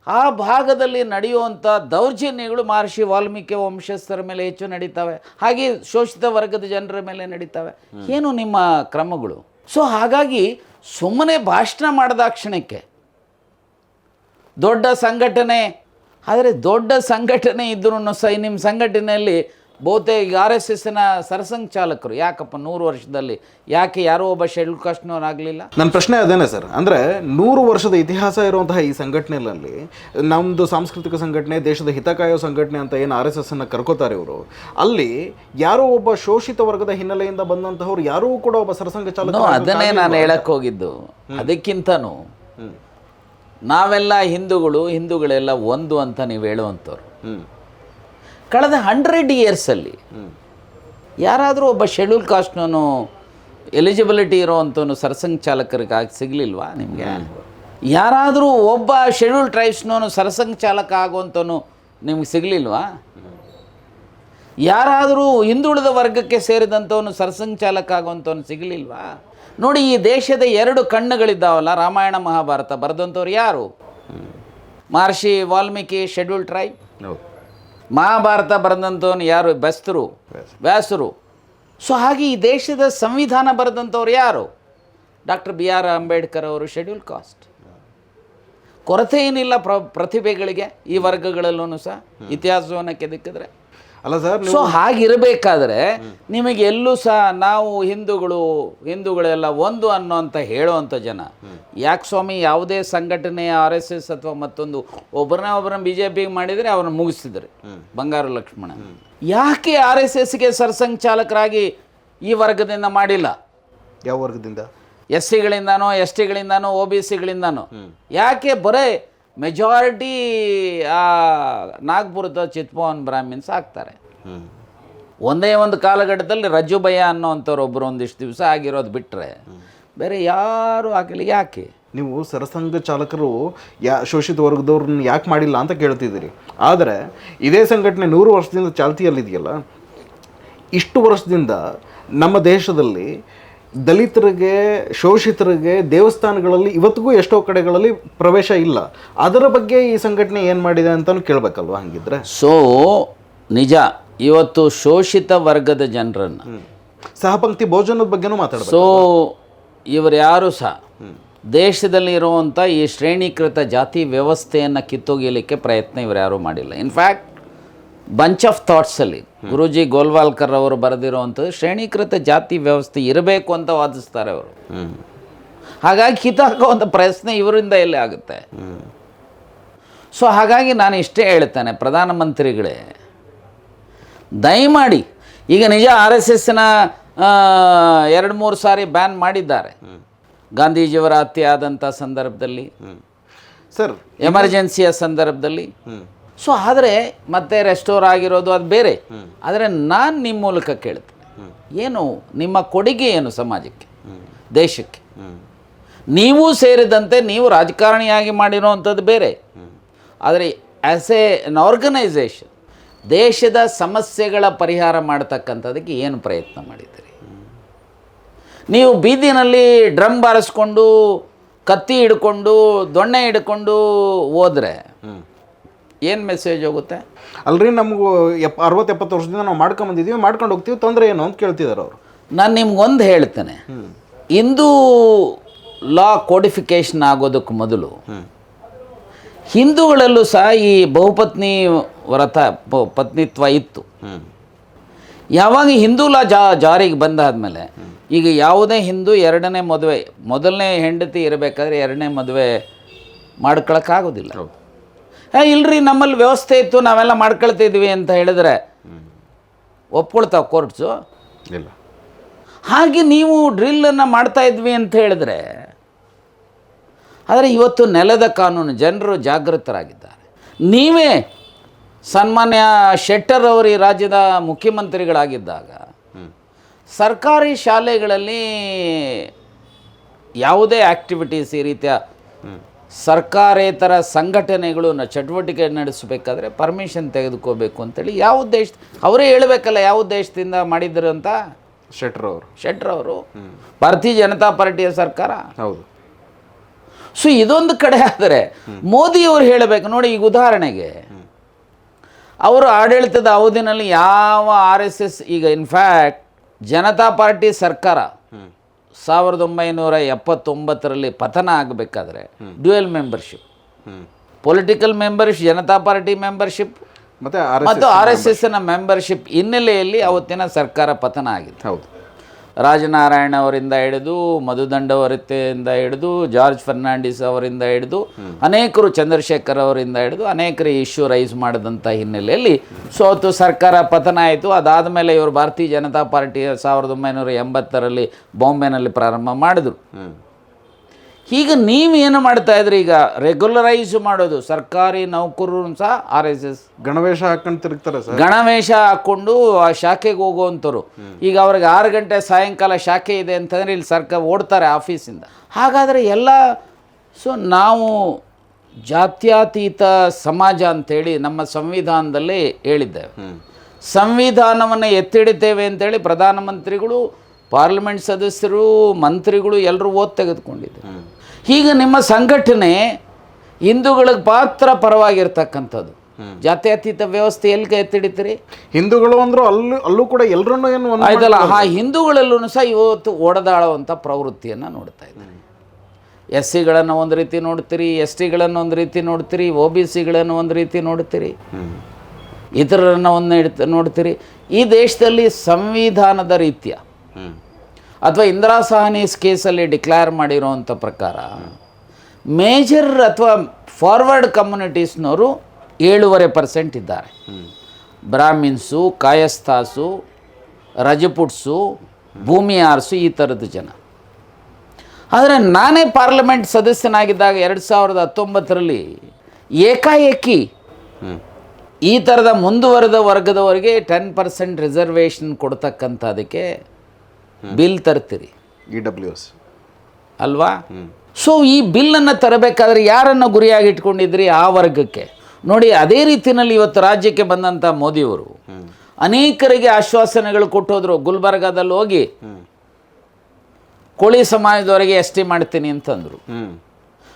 ಆ ಭಾಗದಲ್ಲಿ ನಡೆಯುವಂಥ ದೌರ್ಜನ್ಯಗಳು ಮಹರ್ಷಿ ವಾಲ್ಮೀಕಿ ವಂಶಸ್ಥರ ಮೇಲೆ ಹೆಚ್ಚು ನಡೀತವೆ, ಹಾಗೆ ಶೋಷಿತ ವರ್ಗದ ಜನರ ಮೇಲೆ ನಡೀತವೆ. ಏನು ನಿಮ್ಮ ಕ್ರಮಗಳು? ಸೊ ಹಾಗಾಗಿ ಸುಮ್ಮನೆ ಭಾಷಣ ಮಾಡಿದ ಕ್ಷಣಕ್ಕೆ ದೊಡ್ಡ ಸಂಘಟನೆ, ಆದರೆ ದೊಡ್ಡ ಸಂಘಟನೆ ಇದ್ರೂ ಸಹ ನಿಮ್ಮ ಸಂಘಟನೆಯಲ್ಲಿ ಬಹುತೇಕ RSSನ ಸರಸಂಘಚಾಲಕರು ಯಾಕಪ್ಪ 100 ವರ್ಷದಲ್ಲಿ ಯಾಕೆ ಯಾರೋ ಒಬ್ಬ ಶೆಡ್ಯೂಲ್ ಕಾಸ್ಟ್ನವರಾಗಲಿಲ್ಲ? ನನ್ನ ಪ್ರಶ್ನೆ ಅದೇನೆ ಸರ್. ಅಂದರೆ 100 ವರ್ಷದ ಇತಿಹಾಸ ಇರುವಂತಹ ಈ ಸಂಘಟನೆಯಲ್ಲಿ ನಮ್ಮದು ಸಾಂಸ್ಕೃತಿಕ ಸಂಘಟನೆ, ದೇಶದ ಹಿತ ಕಾಯೋ ಸಂಘಟನೆ ಅಂತ ಏನು RSSನ್ನು ಕರ್ಕೋತಾರೆ ಇವರು, ಅಲ್ಲಿ ಯಾರೋ ಒಬ್ಬ ಶೋಷಿತ ವರ್ಗದ ಹಿನ್ನೆಲೆಯಿಂದ ಬಂದಂತಹವ್ರು ಯಾರೂ ಕೂಡ ಒಬ್ಬ ಸರಸಂಘ ಚಾಲಕ. ಅದನ್ನೇ ನಾನು ಹೇಳಕ್ಕೆ ಹೋಗಿದ್ದು. ಅದಕ್ಕಿಂತನೂ ನಾವೆಲ್ಲ ಹಿಂದೂಗಳೆಲ್ಲ ಒಂದು ಅಂತ ನೀವು ಹೇಳುವಂಥವ್ರು. ಕಳೆದ 100 ಇಯರ್ಸಲ್ಲಿ ಯಾರಾದರೂ ಒಬ್ಬ ಶೆಡ್ಯೂಲ್ ಕಾಸ್ಟ್ನವನು ಎಲಿಜಿಬಿಲಿಟಿ ಇರೋವಂಥವನು ಸರಸಂಘ ಚಾಲಕರಿಗಾಗಿ ಸಿಗಲಿಲ್ವಾ ನಿಮಗೆ? ಯಾರಾದರೂ ಒಬ್ಬ ಶೆಡ್ಯೂಲ್ ಟ್ರೈಬ್ಸ್ನವನು ಸರಸಂಘ ಚಾಲಕ ಆಗುವಂಥವನು ನಿಮ್ಗೆ ಸಿಗಲಿಲ್ವಾ? ಯಾರಾದರೂ ಹಿಂದುಳಿದ ವರ್ಗಕ್ಕೆ ಸೇರಿದಂಥವನು ಸರಸಂಘ ಚಾಲಕ ಆಗುವಂಥವನು ಸಿಗಲಿಲ್ವಾ? ನೋಡಿ, ಈ ದೇಶದ 2 ಕಣ್ಣುಗಳಿದ್ದಾವಲ್ಲ, ರಾಮಾಯಣ ಮಹಾಭಾರತ ಬರೆದಂಥವ್ರು ಯಾರು? ಮಹರ್ಷಿ ವಾಲ್ಮೀಕಿ, ಶೆಡ್ಯೂಲ್ ಟ್ರೈಬ್. ಮಹಾಭಾರತ ಬರೆದಂಥವನು ಯಾರು? ವ್ಯಾಸರು. ಸೊ ಹಾಗೆ ಈ ದೇಶದ ಸಂವಿಧಾನ ಬರೆದಂಥವ್ರು ಯಾರು? ಡಾಕ್ಟರ್ BR ಅಂಬೇಡ್ಕರ್ ಅವರು, ಶೆಡ್ಯೂಲ್ ಕಾಸ್ಟ್. ಕೊರತೆ ಏನಿಲ್ಲ ಪ್ರತಿಭೆಗಳಿಗೆ ಈ ವರ್ಗಗಳಲ್ಲೂ ಸಹ ಇತಿಹಾಸವನ್ನು ಕೆದಕಿದ್ರೆ ಅಲ್ಲ ಸರ್. ಸೊ ಹಾಗಿರಬೇಕಾದ್ರೆ ನಿಮಗೆ ಎಲ್ಲೂ ಸಹ ನಾವು ಹಿಂದೂಗಳೆಲ್ಲ ಒಂದು ಅನ್ನೋಂಥ ಹೇಳೋವಂಥ ಜನ ಯಾಕೆ ಸ್ವಾಮಿ? ಯಾವುದೇ ಸಂಘಟನೆಯ RSS ಅಥವಾ ಮತ್ತೊಂದು ಒಬ್ಬರನ್ನ BJPಗೆ ಮಾಡಿದರೆ ಅವ್ರನ್ನ ಮುಗಿಸಿದ್ರು. ಬಂಗಾರು ಲಕ್ಷ್ಮಣ ಯಾಕೆ RSSಗೆ ಸರಸಂಘ ಚಾಲಕರಾಗಿ ಈ ವರ್ಗದಿಂದ ಮಾಡಿಲ್ಲ? ಯಾವ ವರ್ಗದಿಂದ? SCಗಳಿಂದನೋ, STಗಳಿಂದನೋ, OBCಗಳಿಂದನೋ. ಯಾಕೆ ಬರೇ ಮೆಜಾರಿಟಿ ನಾಗ್ಪುರದ ಚಿತ್ಪವನ್ ಬ್ರಾಹ್ಮಿನ್ಸ್ ಆಗ್ತಾರೆ? ಒಂದೇ ಒಂದು ಕಾಲಘಟ್ಟದಲ್ಲಿ ರಜ್ಜುಭಯ್ಯ ಅನ್ನೋವಂಥವ್ರು ಒಬ್ಬರು ಒಂದಿಷ್ಟು ದಿವಸ ಆಗಿರೋದು ಬಿಟ್ಟರೆ ಬೇರೆ ಯಾರು ಆಗಿಲ್ಲ. ಯಾಕೆ ನೀವು ಸರಸಂಘ ಚಾಲಕರು ಶೋಷಿತ ವರ್ಗದವ್ರನ್ನ ಯಾಕೆ ಮಾಡಿಲ್ಲ ಅಂತ ಕೇಳ್ತಿದ್ದೀರಿ? ಆದರೆ ಇದೇ ಸಂಘಟನೆ 100 ವರ್ಷದಿಂದ ಚಾಲ್ತಿಯಲ್ಲಿದೆಯಲ್ಲ, ಇಷ್ಟು ವರ್ಷದಿಂದ ನಮ್ಮ ದೇಶದಲ್ಲಿ ದಲಿತರಿಗೆ, ಶೋಷಿತರಿಗೆ ದೇವಸ್ಥಾನಗಳಲ್ಲಿ ಇವತ್ತಿಗೂ ಎಷ್ಟೋ ಕಡೆಗಳಲ್ಲಿ ಪ್ರವೇಶ ಇಲ್ಲ. ಅದರ ಬಗ್ಗೆ ಈ ಸಂಘಟನೆ ಏನು ಮಾಡಿದೆ ಅಂತಲೂ ಕೇಳಬೇಕಲ್ವ ಹಂಗಿದ್ರೆ? ಸೊ ನಿಜ, ಇವತ್ತು ಶೋಷಿತ ವರ್ಗದ ಜನರನ್ನು ಸಹಪಂಕ್ತಿ ಭೋಜನದ ಬಗ್ಗೆನೂ ಮಾತಾಡಬೇಕು. ಸೊ ಇವರು ಯಾರು ಸಹ ದೇಶದಲ್ಲಿ ಇರುವಂಥ ಈ ಶ್ರೇಣೀಕೃತ ಜಾತಿ ವ್ಯವಸ್ಥೆಯನ್ನು ಕಿತ್ತೊಗೆಯಲಿಕ್ಕೆ ಪ್ರಯತ್ನ ಇವರು ಯಾರೂ ಮಾಡಿಲ್ಲ. ಇನ್ಫ್ಯಾಕ್ಟ್ ಬಂಚ್ ಆಫ್ ಥಾಟ್ಸಲ್ಲಿ ಗುರೂಜಿ ಗೋಲ್ವಾಲ್ಕರ್ ಅವರು ಬರೆದಿರುವಂಥದ್ದು ಶ್ರೇಣೀಕೃತ ಜಾತಿ ವ್ಯವಸ್ಥೆ ಇರಬೇಕು ಅಂತ ವಾದಿಸ್ತಾರೆ ಅವರು. ಹಾಗಾಗಿ ಕಿತ್ತಾಕುವಂಥ ಪ್ರಯತ್ನ ಇವರಿಂದ ಎಲ್ಲಿ ಆಗುತ್ತೆ? ಸೊ ಹಾಗಾಗಿ ನಾನು ಇಷ್ಟೇ ಹೇಳ್ತೇನೆ, ಪ್ರಧಾನಮಂತ್ರಿಗಳೇ ದಯಮಾಡಿ, ಈಗ ನಿಜ RSSನ 2-3 ಸಾರಿ ಬ್ಯಾನ್ ಮಾಡಿದ್ದಾರೆ ಗಾಂಧೀಜಿಯವರ ಹತ್ಯೆ ಆದಂಥ ಸಂದರ್ಭದಲ್ಲಿ, ಸರ್ ಎಮರ್ಜೆನ್ಸಿಯ ಸಂದರ್ಭದಲ್ಲಿ. ಸೊ ಆದರೆ ಮತ್ತೆ ರೆಸ್ಟೋರ್ ಆಗಿರೋದು ಅದು ಬೇರೆ. ಆದರೆ ನಾನು ನಿಮ್ಮ ಮೂಲಕ ಕೇಳ್ತೇನೆ, ಏನು ನಿಮ್ಮ ಕೊಡುಗೆ ಏನು ಸಮಾಜಕ್ಕೆ, ದೇಶಕ್ಕೆ? ನೀವು ಸೇರಿದಂತೆ ನೀವು ರಾಜಕಾರಣಿಯಾಗಿ ಮಾಡಿರೋವಂಥದ್ದು ಬೇರೆ. ಆದರೆ ಆ್ಯಸ್ ಎನ್ ಆರ್ಗನೈಸೇಷನ್ ದೇಶದ ಸಮಸ್ಯೆಗಳ ಪರಿಹಾರ ಮಾಡ್ತಕ್ಕಂಥದ್ದಕ್ಕೆ ಏನು ಪ್ರಯತ್ನ ಮಾಡಿದ್ದೀರಿ? ನೀವು ಬೀದಿನಲ್ಲಿ ಡ್ರಮ್ ಬಾರಿಸ್ಕೊಂಡು, ಕತ್ತಿ ಹಿಡ್ಕೊಂಡು, ದೊಣ್ಣೆ ಹಿಡ್ಕೊಂಡು ಹೋದರೆ ಏನು ಮೆಸೇಜ್ ಹೋಗುತ್ತೆ? ಅಲ್ರಿ ನಮಗೂ 60-70 ವರ್ಷದಿಂದ ನಾವು ಮಾಡ್ಕೊಂಬಂದಿದ್ದೀವಿ, ಮಾಡ್ಕೊಂಡು ಹೋಗ್ತೀವಿ, ತೊಂದರೆ ಏನು ಅಂತ ಕೇಳ್ತಿದ್ದಾರೆ ಅವರು. ನಾನು ನಿಮ್ಗೊಂದು ಹೇಳ್ತೇನೆ, ಹಿಂದೂ ಲಾ ಕೋಡಿಫಿಕೇಶನ್ ಆಗೋದಕ್ಕೆ ಮೊದಲು ಹಿಂದೂಗಳಲ್ಲೂ ಸಹ ಈ ಬಹುಪತ್ನಿ ವ್ರತ ಪತ್ನಿತ್ವ ಇತ್ತು. ಯಾವಾಗ ಹಿಂದೂ ಲಾ ಜಾರಿಗೆ ಬಂದಾದ್ಮೇಲೆ ಈಗ ಯಾವುದೇ ಹಿಂದೂ ಎರಡನೇ ಮದುವೆ, ಮೊದಲನೇ ಹೆಂಡತಿ ಇರಬೇಕಾದ್ರೆ ಎರಡನೇ ಮದುವೆ ಮಾಡ್ಕೊಳಕ್ಕಾಗೋದಿಲ್ಲ. ಇಲ್ರಿ ನಮ್ಮಲ್ಲಿ ವ್ಯವಸ್ಥೆ ಇತ್ತು, ನಾವೆಲ್ಲ ಮಾಡ್ಕೊಳ್ತಿದ್ವಿ ಅಂತ ಹೇಳಿದ್ರೆ ಒಪ್ಕೊಳ್ತಾವ ಕೋರ್ಟ್ಸು? ಇಲ್ಲ. ಹಾಗೆ ನೀವು ಡ್ರಿಲ್ಲನ್ನು ಮಾಡ್ತಾ ಇದ್ವಿ ಅಂತ ಹೇಳಿದ್ರೆ, ಆದರೆ ಇವತ್ತು ನೆಲದ ಕಾನೂನು, ಜನರು ಜಾಗೃತರಾಗಿದ್ದಾರೆ. ನೀವೇ ಸನ್ಮಾನ್ಯ ಶೆಟ್ಟರ್ ಅವರು ಈ ರಾಜ್ಯದ ಮುಖ್ಯಮಂತ್ರಿಗಳಾಗಿದ್ದಾಗ ಸರ್ಕಾರಿ ಶಾಲೆಗಳಲ್ಲಿ ಯಾವುದೇ ಆ್ಯಕ್ಟಿವಿಟೀಸ್, ಈ ರೀತಿಯ ಸರ್ಕಾರೇತರ ಸಂಘಟನೆಗಳು ಚಟುವಟಿಕೆ ನಡೆಸಬೇಕಾದ್ರೆ ಪರ್ಮಿಷನ್ ತೆಗೆದುಕೋಬೇಕು ಅಂತೇಳಿ ಯಾವ ಉದ್ದೇಶ, ಅವರೇ ಹೇಳಬೇಕಲ್ಲ ಯಾವ ಉದ್ದೇಶದಿಂದ ಮಾಡಿದ್ರು ಅಂತ. ಶೆಟ್ಟರ್ ಅವರು ಭಾರತೀಯ ಜನತಾ ಪಾರ್ಟಿಯ ಸರ್ಕಾರ. ಹೌದು. ಸೊ ಇದೊಂದು ಕಡೆ ಆದರೆ ಮೋದಿಯವರು ಹೇಳಬೇಕು ನೋಡಿ. ಈಗ ಉದಾಹರಣೆಗೆ ಅವರು ಆಡಳಿತದ ಅವಧಿನಲ್ಲಿ ಯಾವ RSS, ಈಗ ಇನ್ಫ್ಯಾಕ್ಟ್ ಜನತಾ ಪಾರ್ಟಿ ಸರ್ಕಾರ 1979ರಲ್ಲಿ ಪತನ ಆಗಬೇಕಾದ್ರೆ dual membership, political membership, Janata party membership ಮತ್ತು RSSನ ಮೆಂಬರ್ಶಿಪ್ ಹಿನ್ನೆಲೆಯಲ್ಲಿ ಅವತ್ತಿನ ಸರ್ಕಾರ ಪತನ ಆಗಿತ್ತು. ಹೌದು. ರಾಜನಾರಾಯಣ ಅವರಿಂದ ಹಿಡಿದು, ಮಧುದಂಡವರತೆಯಿಂದ ಹಿಡಿದು, ಜಾರ್ಜ್ ಫರ್ನಾಂಡಿಸ್ ಅವರಿಂದ ಹಿಡಿದು, ಅನೇಕರು, ಚಂದ್ರಶೇಖರ್ ಅವರಿಂದ ಹಿಡಿದು ಅನೇಕರು ಇಶ್ಯೂ ರೈಸ್ ಮಾಡಿದಂಥ ಹಿನ್ನೆಲೆಯಲ್ಲಿ ಸೋತು ಸರ್ಕಾರ ಪತನ ಆಯಿತು. ಅದಾದಮೇಲೆ ಇವರು ಭಾರತೀಯ ಜನತಾ ಪಾರ್ಟಿ 1980ರಲ್ಲಿ ಬಾಂಬೆನಲ್ಲಿ ಪ್ರಾರಂಭ ಮಾಡಿದ್ರು. ಈಗ ನೀವೇನು ಮಾಡ್ತಾ ಇದ್ರಿ? ಈಗ ರೆಗ್ಯುಲರೈಸ್ ಮಾಡೋದು, ಸರ್ಕಾರಿ ನೌಕರರು ಸಹ RSS ಗಣವೇಷ ಹಾಕೊಂಡು ತಿರುಗ್ತಾರೆ ಸರ್. ಗಣವೇಷ ಹಾಕ್ಕೊಂಡು ಆ ಶಾಖೆಗೆ ಹೋಗುವಂಥವ್ರು. ಈಗ ಅವ್ರಿಗೆ 6 ಗಂಟೆ ಸಾಯಂಕಾಲ ಶಾಖೆ ಇದೆ ಅಂತಂದರೆ ಇಲ್ಲಿ ಸರ್ಕಾರ ಓಡ್ತಾರೆ ಆಫೀಸಿಂದ. ಹಾಗಾದರೆ ಎಲ್ಲ ನಾವು ಜಾತ್ಯತೀತ ಸಮಾಜ ಅಂತೇಳಿ ನಮ್ಮ ಸಂವಿಧಾನದಲ್ಲೇ ಹೇಳಿದ್ದೇವೆ. ಸಂವಿಧಾನವನ್ನು ಎತ್ತಿಡಿತೇವೆ ಅಂತೇಳಿ ಪ್ರಧಾನಮಂತ್ರಿಗಳು, ಪಾರ್ಲಿಮೆಂಟ್ ಸದಸ್ಯರು, ಮಂತ್ರಿಗಳು ಎಲ್ಲರೂ ತೆಗೆದುಕೊಂಡಿದ್ದಾರೆ. ಈಗ ನಿಮ್ಮ ಸಂಘಟನೆ ಹಿಂದೂಗಳಿಗೆ ಮಾತ್ರ ಪರವಾಗಿರ್ತಕ್ಕಂಥದ್ದು. ಜಾತ್ಯತೀತ ವ್ಯವಸ್ಥೆ ಎಲ್ಲಿಗೆ ಎತ್ತಿಡಿತೀರಿ? ಹಿಂದೂಗಳು ಅಂದರೂ ಅಲ್ಲೂ ಕೂಡ ಎಲ್ಲರನ್ನೂ ಏನು ಆಯ್ತಲ್ಲ, ಆ ಹಿಂದೂಗಳಲ್ಲೂ ಸಹ ಇವತ್ತು ಒಡೆದಾಳುವಂಥ ಪ್ರವೃತ್ತಿಯನ್ನು ನೋಡ್ತಾ ಇದ್ದಾರೆ. SCಗಳನ್ನು ಒಂದು ರೀತಿ ನೋಡ್ತೀರಿ, STಗಳನ್ನು ಒಂದು ರೀತಿ ನೋಡ್ತೀರಿ, OBCಗಳನ್ನು ಒಂದು ರೀತಿ ನೋಡ್ತೀರಿ, ಇತರರನ್ನು ಒಂದು ನೋಡ್ತೀರಿ. ಈ ದೇಶದಲ್ಲಿ ಸಂವಿಧಾನದ ರೀತ್ಯ ಅಥವಾ ಇಂದಿರಾ ಸಹಾನೀಸ್ ಕೇಸಲ್ಲಿ ಡಿಕ್ಲೇರ್ ಮಾಡಿರೋವಂಥ ಪ್ರಕಾರ ಮೇಜರ್ ಅಥವಾ ಫಾರ್ವರ್ಡ್ ಕಮ್ಯುನಿಟೀಸ್ನವರು 7.5% ಇದ್ದಾರೆ. ಬ್ರಾಹ್ಮಿನ್ಸು, ಕಾಯಸ್ಥಾಸು, ರಜಪುಟ್ಸು, ಭೂಮಿಯಾರ್ಸು, ಈ ಥರದ ಜನ. ಆದರೆ ನಾನೇ ಪಾರ್ಲಿಮೆಂಟ್ ಸದಸ್ಯನಾಗಿದ್ದಾಗ 2019ರಲ್ಲಿ ಏಕಾಏಕಿ ಈ ಥರದ ಮುಂದುವರೆದ ವರ್ಗದವರಿಗೆ 10% ರಿಸರ್ವೇಷನ್ ಕೊಡ್ತಕ್ಕಂಥದಕ್ಕೆ ಬಿಲ್ ತರ್ತೀರಿ, EWS ಅಲ್ವಾ? ಸೊ ಈ ಬಿಲ್ಲನ್ನು ತರಬೇಕಾದ್ರೆ ಯಾರನ್ನು ಗುರಿಯಾಗಿ ಇಟ್ಕೊಂಡಿದ್ರಿ? ಆ ವರ್ಗಕ್ಕೆ. ನೋಡಿ, ಅದೇ ರೀತಿಯಲ್ಲಿ ಇವತ್ತು ರಾಜ್ಯಕ್ಕೆ ಬಂದಂಥ ಮೋದಿಯವರು ಅನೇಕರಿಗೆ ಆಶ್ವಾಸನೆಗಳು ಕೊಟ್ಟೋದ್ರು. ಗುಲ್ಬರ್ಗಾದಲ್ಲಿ ಹೋಗಿ ಕೋಳಿ ಸಮಾಜದವರೆಗೆ ST ಮಾಡ್ತೀನಿ ಅಂತಂದರು,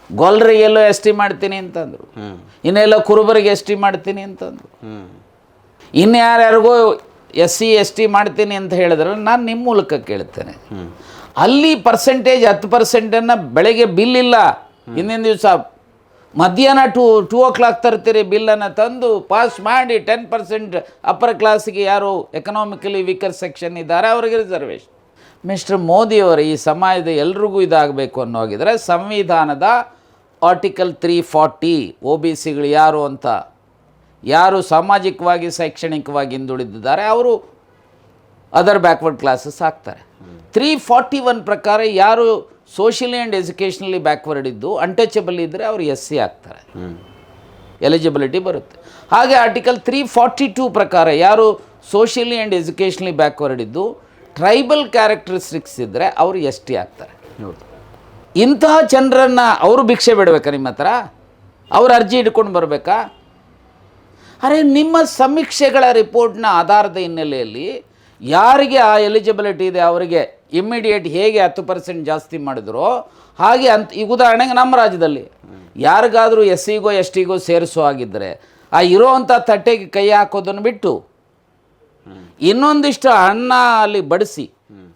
ಗೊಲ್ರಿಗೆಲ್ಲೋ ST ಮಾಡ್ತೀನಿ ಅಂತಂದರು, ಇನ್ನೆಲ್ಲೋ ಕುರುಬರಿಗೆ ST ಮಾಡ್ತೀನಿ ಅಂತಂದರು, ಇನ್ಯಾರ್ಯಾರಿಗೋ SC ST ಮಾಡ್ತೀನಿ ಅಂತ ಹೇಳಿದ್ರೆ ನಾನು ನಿಮ್ಮ ಮೂಲಕ ಕೇಳ್ತೇನೆ, ಅಲ್ಲಿ ಪರ್ಸೆಂಟೇಜ್ 10%, ಬೆಳಗ್ಗೆ ಬಿಲ್ ಇಲ್ಲ, ಹಿಂದಿನ ದಿವಸ ಮಧ್ಯಾಹ್ನ 2 o'clock ತರ್ತೀರಿ, ಬಿಲ್ಲನ್ನು ತಂದು ಪಾಸ್ ಮಾಡಿ 10% ಅಪ್ಪರ್ ಕ್ಲಾಸಿಗೆ ಯಾರು ಎಕನಾಮಿಕಲಿ ವೀಕರ್ ಸೆಕ್ಷನ್ ಇದ್ದಾರೆ ಅವರಿಗೆ ರಿಸರ್ವೇಷನ್. ಮಿಸ್ಟರ್ ಮೋದಿಯವರು ಈ ಸಮಾಜದ ಎಲ್ರಿಗೂ ಇದಾಗಬೇಕು ಅನ್ನೋಗಿದ್ರೆ ಸಂವಿಧಾನದ ಆರ್ಟಿಕಲ್ 340 OBCಗಳು ಯಾರು ಅಂತ, ಯಾರು ಸಾಮಾಜಿಕವಾಗಿ ಶೈಕ್ಷಣಿಕವಾಗಿ ಹಿಂದುಳಿದಿದ್ದಾರೆ ಅವರು ಅದರ್ ಬ್ಯಾಕ್ವರ್ಡ್ ಕ್ಲಾಸಸ್ ಆಗ್ತಾರೆ. 341 ಪ್ರಕಾರ ಯಾರು ಸೋಷಿಯಲಿ ಆ್ಯಂಡ್ ಎಜುಕೇಷನಲಿ ಬ್ಯಾಕ್ವರ್ಡ್ ಇದ್ದು ಅನ್ಟಚಬಲ್ ಇದ್ದರೆ ಅವರು SC ಆಗ್ತಾರೆ, ಎಲಿಜಿಬಿಲಿಟಿ ಬರುತ್ತೆ. ಹಾಗೆ ಆರ್ಟಿಕಲ್ 342 ಪ್ರಕಾರ ಯಾರು ಸೋಷಿಯಲಿ ಆ್ಯಂಡ್ ಎಜುಕೇಷನಲಿ ಬ್ಯಾಕ್ವರ್ಡ್ ಇದ್ದು ಟ್ರೈಬಲ್ ಕ್ಯಾರೆಕ್ಟರಿಸ್ಟಿಕ್ಸ್ ಇದ್ದರೆ ಅವರು ST ಆಗ್ತಾರೆ. ಇಂತಹ ಜನರನ್ನು ಅವರು ಭಿಕ್ಷೆ ಬಿಡಬೇಕಾ ನಿಮ್ಮ ಹತ್ರ? ಅವ್ರು ಅರ್ಜಿ ಹಿಡ್ಕೊಂಡು ಬರಬೇಕಾ? ಅರೆ, ನಿಮ್ಮ ಸಮೀಕ್ಷೆಗಳ ರಿಪೋರ್ಟ್ನ ಆಧಾರದ ಹಿನ್ನೆಲೆಯಲ್ಲಿ ಯಾರಿಗೆ ಆ ಎಲಿಜಿಬಿಲಿಟಿ ಇದೆ ಅವರಿಗೆ ಇಮ್ಮಿಡಿಯೇಟ್ ಹೇಗೆ 10% ಜಾಸ್ತಿ ಮಾಡಿದ್ರೋ ಹಾಗೆ ಈಗ ಉದಾಹರಣೆಗೆ ನಮ್ಮ ರಾಜ್ಯದಲ್ಲಿ ಯಾರಿಗಾದರೂ SCಗೋ STಗೋ ಸೇರಿಸೋ ಆಗಿದ್ದರೆ ಆ ಇರೋವಂಥ ತಟ್ಟೆಗೆ ಕೈ ಹಾಕೋದನ್ನು ಬಿಟ್ಟು ಇನ್ನೊಂದಿಷ್ಟು ಅನ್ನ ಅಲ್ಲಿ ಬಡಿಸಿ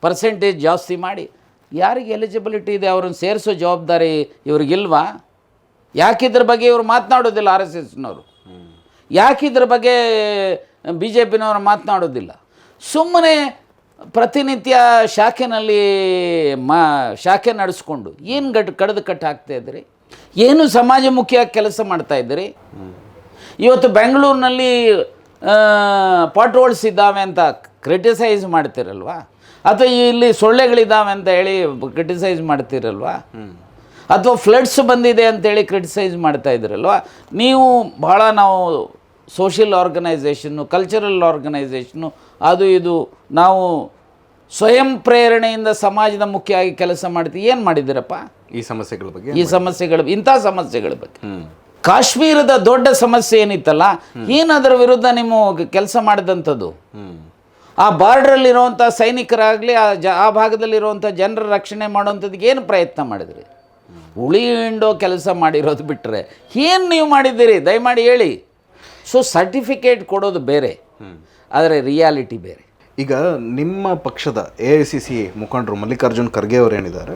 ಪರ್ಸೆಂಟೇಜ್ ಜಾಸ್ತಿ ಮಾಡಿ ಯಾರಿಗೆ ಎಲಿಜಿಬಿಲಿಟಿ ಇದೆ ಅವ್ರನ್ನ ಸೇರಿಸೋ ಜವಾಬ್ದಾರಿ ಇವ್ರಿಗಿಲ್ವಾ? ಯಾಕಿದ್ರ ಬಗ್ಗೆ ಇವರು ಮಾತನಾಡೋದಿಲ್ಲ? ಆರ್ ಎಸ್ ಎಸ್ನವರು ಯಾಕಿದ್ರ ಬಗ್ಗೆ ಬಿ ಜೆ ಪಿನವರು ಮಾತನಾಡೋದಿಲ್ಲ? ಸುಮ್ಮನೆ ಪ್ರತಿನಿತ್ಯ ಶಾಖೆನಲ್ಲಿ ಶಾಖೆ ನಡೆಸ್ಕೊಂಡು ಏನು ಕಡ್ದು ಕಟ್ಟು ಹಾಕ್ತಾ ಇದ್ದೀರಿ? ಏನು ಸಮಾಜಮುಖಿಯಾಗಿ ಕೆಲಸ ಮಾಡ್ತಾ ಇದ್ದೀರಿ? ಇವತ್ತು ಬೆಂಗಳೂರಿನಲ್ಲಿ ಪಾಟ್ ಹೋಲ್ಸ್ ಇದ್ದಾವೆ ಅಂತ ಕ್ರಿಟಿಸೈಸ್ ಮಾಡ್ತಿರಲ್ವಾ? ಅಥವಾ ಇಲ್ಲಿ ಸೊಳ್ಳೆಗಳಿದ್ದಾವೆ ಅಂತ ಹೇಳಿ ಕ್ರಿಟಿಸೈಸ್ ಮಾಡ್ತಿರಲ್ವಾ? ಅಥವಾ ಫ್ಲಡ್ಸ್ ಬಂದಿದೆ ಅಂತೇಳಿ ಕ್ರಿಟಿಸೈಸ್ ಮಾಡ್ತಾ ಇದ್ದೀರಲ್ವಾ? ನೀವು ಭಾಳ ನಾವು ಸೋಷಿಯಲ್ ಆರ್ಗನೈಸೇಷನ್ನು, ಕಲ್ಚರಲ್ ಆರ್ಗನೈಸೇಷನ್ನು, ಅದು ಇದು ನಾವು ಸ್ವಯಂ ಪ್ರೇರಣೆಯಿಂದ ಸಮಾಜದ ಮುಖ್ಯವಾಗಿ ಕೆಲಸ ಮಾಡ್ತೀವಿ. ಏನು ಮಾಡಿದ್ದೀರಪ್ಪ ಈ ಸಮಸ್ಯೆಗಳ ಬಗ್ಗೆ? ಇಂಥ ಸಮಸ್ಯೆಗಳ ಬಗ್ಗೆ. ಕಾಶ್ಮೀರದ ದೊಡ್ಡ ಸಮಸ್ಯೆ ಏನಿತ್ತಲ್ಲ, ಏನದರ ವಿರುದ್ಧ ನೀವು ಕೆಲಸ ಮಾಡಿದಂಥದ್ದು? ಆ ಬಾರ್ಡ್ರಲ್ಲಿರುವಂಥ ಸೈನಿಕರಾಗಲಿ, ಆ ಭಾಗದಲ್ಲಿರುವಂಥ ಜನರ ರಕ್ಷಣೆ ಮಾಡುವಂಥದ್ದಕ್ಕೆ ಏನು ಪ್ರಯತ್ನ ಮಾಡಿದ್ರಿ? ಉಳಿ ಹಿಂಡೋ ಕೆಲಸ ಮಾಡಿರೋದು ಬಿಟ್ಟರೆ ಏನು ನೀವು ಮಾಡಿದ್ದೀರಿ? ದಯಮಾಡಿ ಹೇಳಿ. ಸೊ ಸರ್ಟಿಫಿಕೇಟ್ ಕೊಡೋದು ಬೇರೆ, ಆದರೆ ರಿಯಾಲಿಟಿ ಬೇರೆ. ಈಗ ನಿಮ್ಮ ಪಕ್ಷದ AICC ಮುಖಂಡರು ಮಲ್ಲಿಕಾರ್ಜುನ್ ಖರ್ಗೆ ಅವರು ಏನಿದ್ದಾರೆ,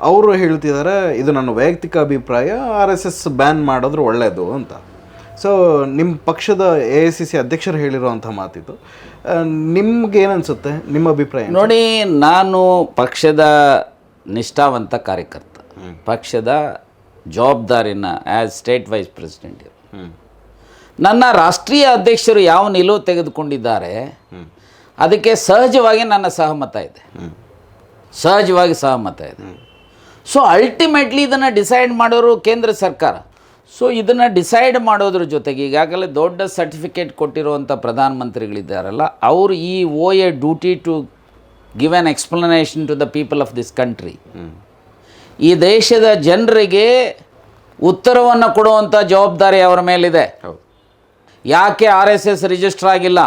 ಅವರು ಹೇಳ್ತಿದ್ದಾರೆ ಇದು ನನ್ನ ವೈಯಕ್ತಿಕ ಅಭಿಪ್ರಾಯ, RSS ಬ್ಯಾನ್ ಮಾಡಿದ್ರು ಒಳ್ಳೆಯದು ಅಂತ. ಸೊ ನಿಮ್ಮ ಪಕ್ಷದ AICC ಅಧ್ಯಕ್ಷರು ಹೇಳಿರೋವಂಥ ಮಾತಿದು, ನಿಮ್ಗೆ ಏನನ್ಸುತ್ತೆ? ನಿಮ್ಮ ಅಭಿಪ್ರಾಯ ನೋಡಿ, ನಾನು ಪಕ್ಷದ ನಿಷ್ಠಾವಂತ ಕಾರ್ಯಕರ್ತ, ಪಕ್ಷದ ಜವಾಬ್ದಾರಿನ ಆ್ಯಸ್ ಸ್ಟೇಟ್ ವೈಸ್ ಪ್ರೆಸಿಡೆಂಟ್. ನನ್ನ ರಾಷ್ಟ್ರೀಯ ಅಧ್ಯಕ್ಷರು ಯಾವ ನಿಲುವು ತೆಗೆದುಕೊಂಡಿದ್ದಾರೆ ಅದಕ್ಕೆ ಸಹಜವಾಗಿ ನನ್ನ ಸಹಮತ ಇದೆ, ಸಹಜವಾಗಿ ಸಹಮತ ಇದೆ. ಸೊ ಅಲ್ಟಿಮೇಟ್ಲಿ ಇದನ್ನು ಡಿಸೈಡ್ ಮಾಡೋರು ಕೇಂದ್ರ ಸರ್ಕಾರ. ಸೊ ಇದನ್ನು ಡಿಸೈಡ್ ಮಾಡೋದ್ರ ಜೊತೆಗೆ ಈಗಾಗಲೇ ದೊಡ್ಡ ಸರ್ಟಿಫಿಕೇಟ್ ಕೊಟ್ಟಿರುವಂಥ ಪ್ರಧಾನಮಂತ್ರಿಗಳಿದ್ದಾರಲ್ಲ, ಅವರು ಈ a duty to give an explanation to the people of this country. ಈ ದೇಶದ ಜನರಿಗೆ ಉತ್ತರವನ್ನು ಕೊಡುವಂಥ ಜವಾಬ್ದಾರಿ ಅವರ ಮೇಲಿದೆ. ಯಾಕೆ RSS ರಿಜಿಸ್ಟರ್ ಆಗಿಲ್ಲ?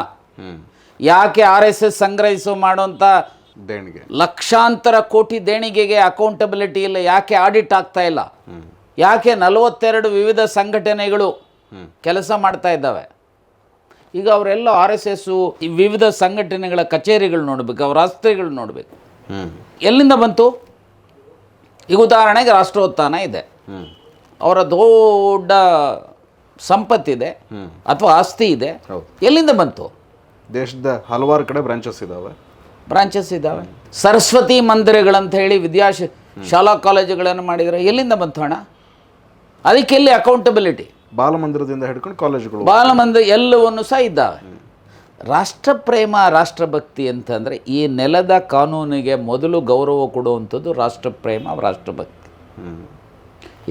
ಯಾಕೆ RSS ಮಾಡುವಂಥ ದೇಣಿಗೆ ಲಕ್ಷಾಂತರ ಕೋಟಿ ದೇಣಿಗೆಗೆ ಅಕೌಂಟಬಿಲಿಟಿ ಇಲ್ಲ? ಯಾಕೆ ಆಡಿಟ್ ಆಗ್ತಾ ಇಲ್ಲ? ಯಾಕೆ 42 ವಿವಿಧ ಸಂಘಟನೆಗಳು ಕೆಲಸ ಮಾಡ್ತಾ ಇದ್ದಾವೆ? ಈಗ ಅವರೆಲ್ಲ RSS ವಿವಿಧ ಸಂಘಟನೆಗಳ ಕಚೇರಿಗಳು ನೋಡಬೇಕು, ಅವರ ಆಸ್ತಿಗಳು ನೋಡಬೇಕು. ಎಲ್ಲಿಂದ ಬಂತು? ಈಗ ಉದಾಹರಣೆಗೆ ರಾಷ್ಟ್ರೋತ್ಥಾನ ಇದೆ, ಅವರ ದೊಡ್ಡ ಸಂಪತ್ತಿದೆ ಅಥವಾ ಆಸ್ತಿ ಇದೆ, ಎಲ್ಲಿಂದ ಬಂತು? ದೇಶದ ಹಲವಾರು ಕಡೆ ಬ್ರಾಂಚಸ್ ಇದ್ದಾವೆ. ಸರಸ್ವತಿ ಮಂದಿರಗಳಂತ ಹೇಳಿ ಶಾಲಾ ಕಾಲೇಜುಗಳನ್ನು ಮಾಡಿದರೆ ಎಲ್ಲಿಂದ ಬಂತು ಹಣ? ಅದಕ್ಕೆಲ್ಲಿ ಅಕೌಂಟಬಿಲಿಟಿ? ಬಾಲಮಂದಿರದಿಂದ ಹಿಡ್ಕೊಂಡು ಕಾಲೇಜುಗಳು, ಬಾಲಮಂದಿರ ಎಲ್ಲವನ್ನು ಸಹ ಇದ್ದಾವೆ. ರಾಷ್ಟ್ರಪ್ರೇಮ, ರಾಷ್ಟ್ರಭಕ್ತಿ ಅಂತಂದರೆ ಈ ನೆಲದ ಕಾನೂನಿಗೆ ಮೊದಲು ಗೌರವ ಕೊಡುವಂಥದ್ದು ರಾಷ್ಟ್ರಪ್ರೇಮ, ರಾಷ್ಟ್ರಭಕ್ತಿ.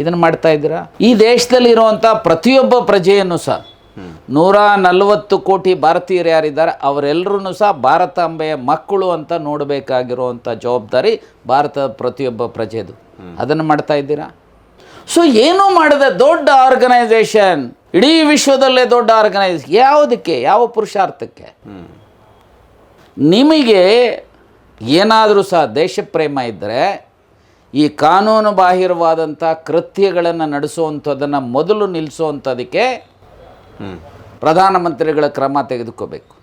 ಇದನ್ನು ಮಾಡ್ತಾ ಇದ್ದೀರಾ? ಈ ದೇಶದಲ್ಲಿರುವಂಥ ಪ್ರತಿಯೊಬ್ಬ ಪ್ರಜೆಯನ್ನು ಸಹ 140 ಕೋಟಿ ಭಾರತೀಯರು ಯಾರಿದ್ದಾರೆ ಅವರೆಲ್ಲರೂ ಸಹ ಭಾರತಾಂಬೆಯ ಮಕ್ಕಳು ಅಂತ ನೋಡಬೇಕಾಗಿರುವಂಥ ಜವಾಬ್ದಾರಿ ಭಾರತದ ಪ್ರತಿಯೊಬ್ಬ ಪ್ರಜೆದು. ಅದನ್ನು ಮಾಡ್ತಾ ಇದ್ದೀರಾ? ಸೊ ಏನೂ ಮಾಡದೆ ದೊಡ್ಡ ಆರ್ಗನೈಸೇಷನ್, ಇಡೀ ವಿಶ್ವದಲ್ಲೇ ದೊಡ್ಡ ಆರ್ಗನೈಸೇಷನ್, ಯಾವುದಕ್ಕೆ? ಯಾವ ಪುರುಷಾರ್ಥಕ್ಕೆ? ನಿಮಗೆ ಏನಾದರೂ ಸಹ ದೇಶಪ್ರೇಮ ಇದ್ದರೆ ಈ ಕಾನೂನು ಬಾಹಿರವಾದಂಥ ಕೃತ್ಯಗಳನ್ನು ನಡೆಸುವಂಥದ್ದನ್ನು ಮೊದಲು ನಿಲ್ಲಿಸುವಂಥದಕ್ಕೆ ಪ್ರಧಾನಮಂತ್ರಿಗಳ ಕ್ರಮ ತೆಗೆದುಕೋಬೇಕು.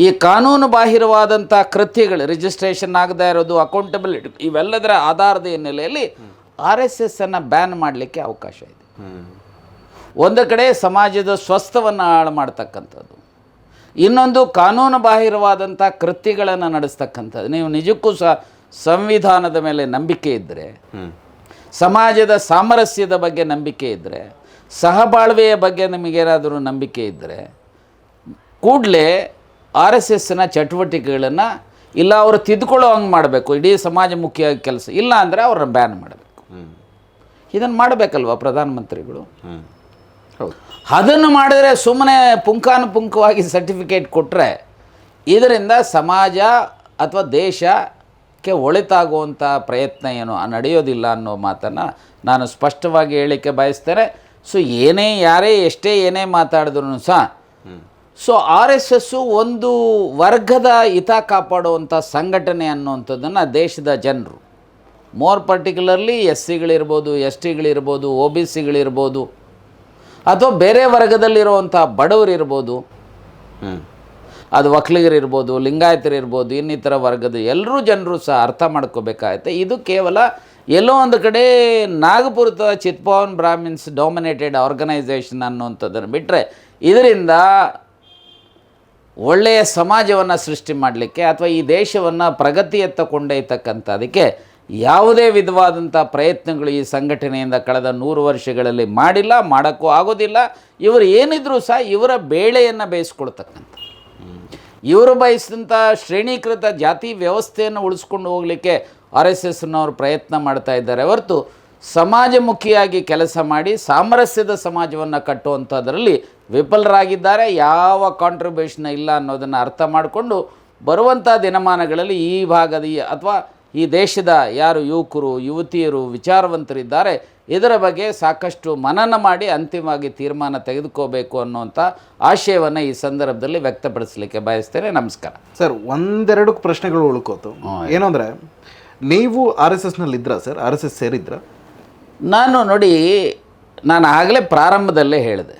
ಈ ಕಾನೂನು ಬಾಹಿರವಾದಂಥ ಕೃತ್ಯಗಳು, ರಿಜಿಸ್ಟ್ರೇಷನ್ ಆಗದೇ ಇರೋದು, ಅಕೌಂಟಬಿಲಿಟಿ, ಇವೆಲ್ಲದರ ಆಧಾರದ ಹಿನ್ನೆಲೆಯಲ್ಲಿ RSSನ್ನು ಬ್ಯಾನ್ ಮಾಡಲಿಕ್ಕೆ ಅವಕಾಶ ಇದೆ. ಒಂದು ಕಡೆ ಸಮಾಜದ ಸ್ವಸ್ಥವನ್ನು ಹಾಳು ಮಾಡ್ತಕ್ಕಂಥದ್ದು, ಇನ್ನೊಂದು ಕಾನೂನು ಬಾಹಿರವಾದಂಥ ಕೃತ್ಯಗಳನ್ನು ನಡೆಸ್ತಕ್ಕಂಥದ್ದು. ನೀವು ನಿಜಕ್ಕೂ ಸಹ ಸಂವಿಧಾನದ ಮೇಲೆ ನಂಬಿಕೆ ಇದ್ದರೆ, ಸಮಾಜದ ಸಾಮರಸ್ಯದ ಬಗ್ಗೆ ನಂಬಿಕೆ ಇದ್ದರೆ, ಸಹಬಾಳ್ವೆಯ ಬಗ್ಗೆ ನಿಮಗೇನಾದರೂ ನಂಬಿಕೆ ಇದ್ದರೆ ಕೂಡಲೇ RSSನ ಚಟುವಟಿಕೆಗಳನ್ನು ಇಲ್ಲ ಅವರು ತಿದ್ದುಕೊಳ್ಳೋ ಹಂಗೆ ಮಾಡಬೇಕು, ಇಡೀ ಸಮಾಜಮುಖಿಯಾಗಿ ಕೆಲಸ, ಇಲ್ಲ ಅಂದರೆ ಅವ್ರನ್ನ ಬ್ಯಾನ್ ಮಾಡಬೇಕು. ಇದನ್ನು ಮಾಡಬೇಕಲ್ವ ಪ್ರಧಾನಮಂತ್ರಿಗಳು? ಅದನ್ನು ಮಾಡಿದ್ರೆ ಸುಮ್ಮನೆ ಪುಂಖಾನುಪುಂಖವಾಗಿ ಸರ್ಟಿಫಿಕೇಟ್ ಕೊಟ್ಟರೆ ಇದರಿಂದ ಸಮಾಜ ಅಥವಾ ದೇಶಕ್ಕೆ ಒಳಿತಾಗುವಂಥ ಪ್ರಯತ್ನ ಏನು ನಡೆಯೋದಿಲ್ಲ ಅನ್ನೋ ಮಾತನ್ನು ನಾನು ಸ್ಪಷ್ಟವಾಗಿ ಹೇಳಲಿಕ್ಕೆ ಬಯಸ್ತೇನೆ. ಸೊ ಯಾರೇ ಎಷ್ಟೇ ಏನೇ ಮಾತಾಡಿದ್ರು ಸಹ ಸೊ RSS ಒಂದು ವರ್ಗದ ಹಿತ ಕಾಪಾಡುವಂಥ ಸಂಘಟನೆ ಅನ್ನುವಂಥದ್ದನ್ನು ದೇಶದ ಜನರು, ಮೋರ್ ಪರ್ಟಿಕ್ಯುಲರ್ಲಿ SCಗಳಿರ್ಬೋದು, STಗಳಿರ್ಬೋದು, OBCಗಳಿರ್ಬೋದು, ಅಥವಾ ಬೇರೆ ವರ್ಗದಲ್ಲಿರುವಂಥ ಬಡವರು ಇರ್ಬೋದು, ಅದು ಒಕ್ಕಲಿಗರಿರ್ಬೋದು, ಲಿಂಗಾಯತರಿರ್ಬೋದು, ಇನ್ನಿತರ ವರ್ಗದ ಎಲ್ಲರೂ ಜನರು ಸಹ ಅರ್ಥ ಮಾಡ್ಕೋಬೇಕಾಗತ್ತೆ. ಇದು ಕೇವಲ ಎಲ್ಲೋ ಒಂದು ಕಡೆ ನಾಗಪುರದ ಚಿತ್ಪಾವನ್ ಬ್ರಾಹ್ಮಿನ್ಸ್ ಡಾಮಿನೇಟೆಡ್ ಆರ್ಗನೈಸೇಷನ್ ಅನ್ನುವಂಥದ್ದನ್ನು ಬಿಟ್ಟರೆ ಇದರಿಂದ ಒಳ್ಳೆಯ ಸಮಾಜವನ್ನು ಸೃಷ್ಟಿ ಮಾಡಲಿಕ್ಕೆ ಅಥವಾ ಈ ದೇಶವನ್ನು ಪ್ರಗತಿಯತ್ತ ಕೊಂಡೊಯ್ತಕ್ಕಂಥದಕ್ಕೆ ಯಾವುದೇ ವಿಧವಾದಂಥ ಪ್ರಯತ್ನಗಳು ಈ ಸಂಘಟನೆಯಿಂದ ಕಳೆದ 100 ವರ್ಷಗಳಲ್ಲಿ ಮಾಡಿಲ್ಲ, ಮಾಡೋಕ್ಕೂ ಆಗೋದಿಲ್ಲ. ಇವರು ಏನಿದ್ರೂ ಸಹ ಇವರ ಬೇಳೆಯನ್ನು ಬೇಯಿಸ್ಕೊಳ್ತಕ್ಕಂಥ, ಇವರು ಬಯಸಿದಂಥ ಶ್ರೇಣೀಕೃತ ಜಾತಿ ವ್ಯವಸ್ಥೆಯನ್ನು ಉಳಿಸ್ಕೊಂಡು ಹೋಗಲಿಕ್ಕೆ RSSನವರು ಪ್ರಯತ್ನ ಮಾಡ್ತಾ ಇದ್ದಾರೆ ಹೊರತು ಸಮಾಜಮುಖಿಯಾಗಿ ಕೆಲಸ ಮಾಡಿ ಸಾಮರಸ್ಯದ ಸಮಾಜವನ್ನು ಕಟ್ಟುವಂಥದ್ರಲ್ಲಿ ವಿಫಲರಾಗಿದ್ದಾರೆ. ಯಾವ ಕಾಂಟ್ರಿಬ್ಯೂಷನ್ ಇಲ್ಲ ಅನ್ನೋದನ್ನು ಅರ್ಥ ಮಾಡಿಕೊಂಡು ಬರುವಂಥ ದಿನಮಾನಗಳಲ್ಲಿ ಈ ಭಾಗದ ಅಥವಾ ಈ ದೇಶದ ಯಾರು ಯುವಕರು ಯುವತಿಯರು ವಿಚಾರವಂತರಿದ್ದಾರೆ ಇದರ ಬಗ್ಗೆ ಸಾಕಷ್ಟು ಮನನ ಮಾಡಿ ಅಂತಿಮವಾಗಿ ತೀರ್ಮಾನ ತೆಗೆದುಕೋಬೇಕು ಅನ್ನುವಂಥ ಆಶಯವನ್ನು ಈ ಸಂದರ್ಭದಲ್ಲಿ ವ್ಯಕ್ತಪಡಿಸಲಿಕ್ಕೆ ಬಯಸ್ತೇನೆ. ನಮಸ್ಕಾರ ಸರ್. ಒಂದೆರಡು ಪ್ರಶ್ನೆಗಳು ಉಳ್ಕೋತು. ಏನು ಅಂದರೆ, ನೀವು RSSನಲ್ಲಿ ಇದ್ರಾ ಸರ್? RSS ಸೇರಿದ್ರಾ? ನಾನು ಆಗಲೇ ಪ್ರಾರಂಭದಲ್ಲೇ ಹೇಳಿದೆ,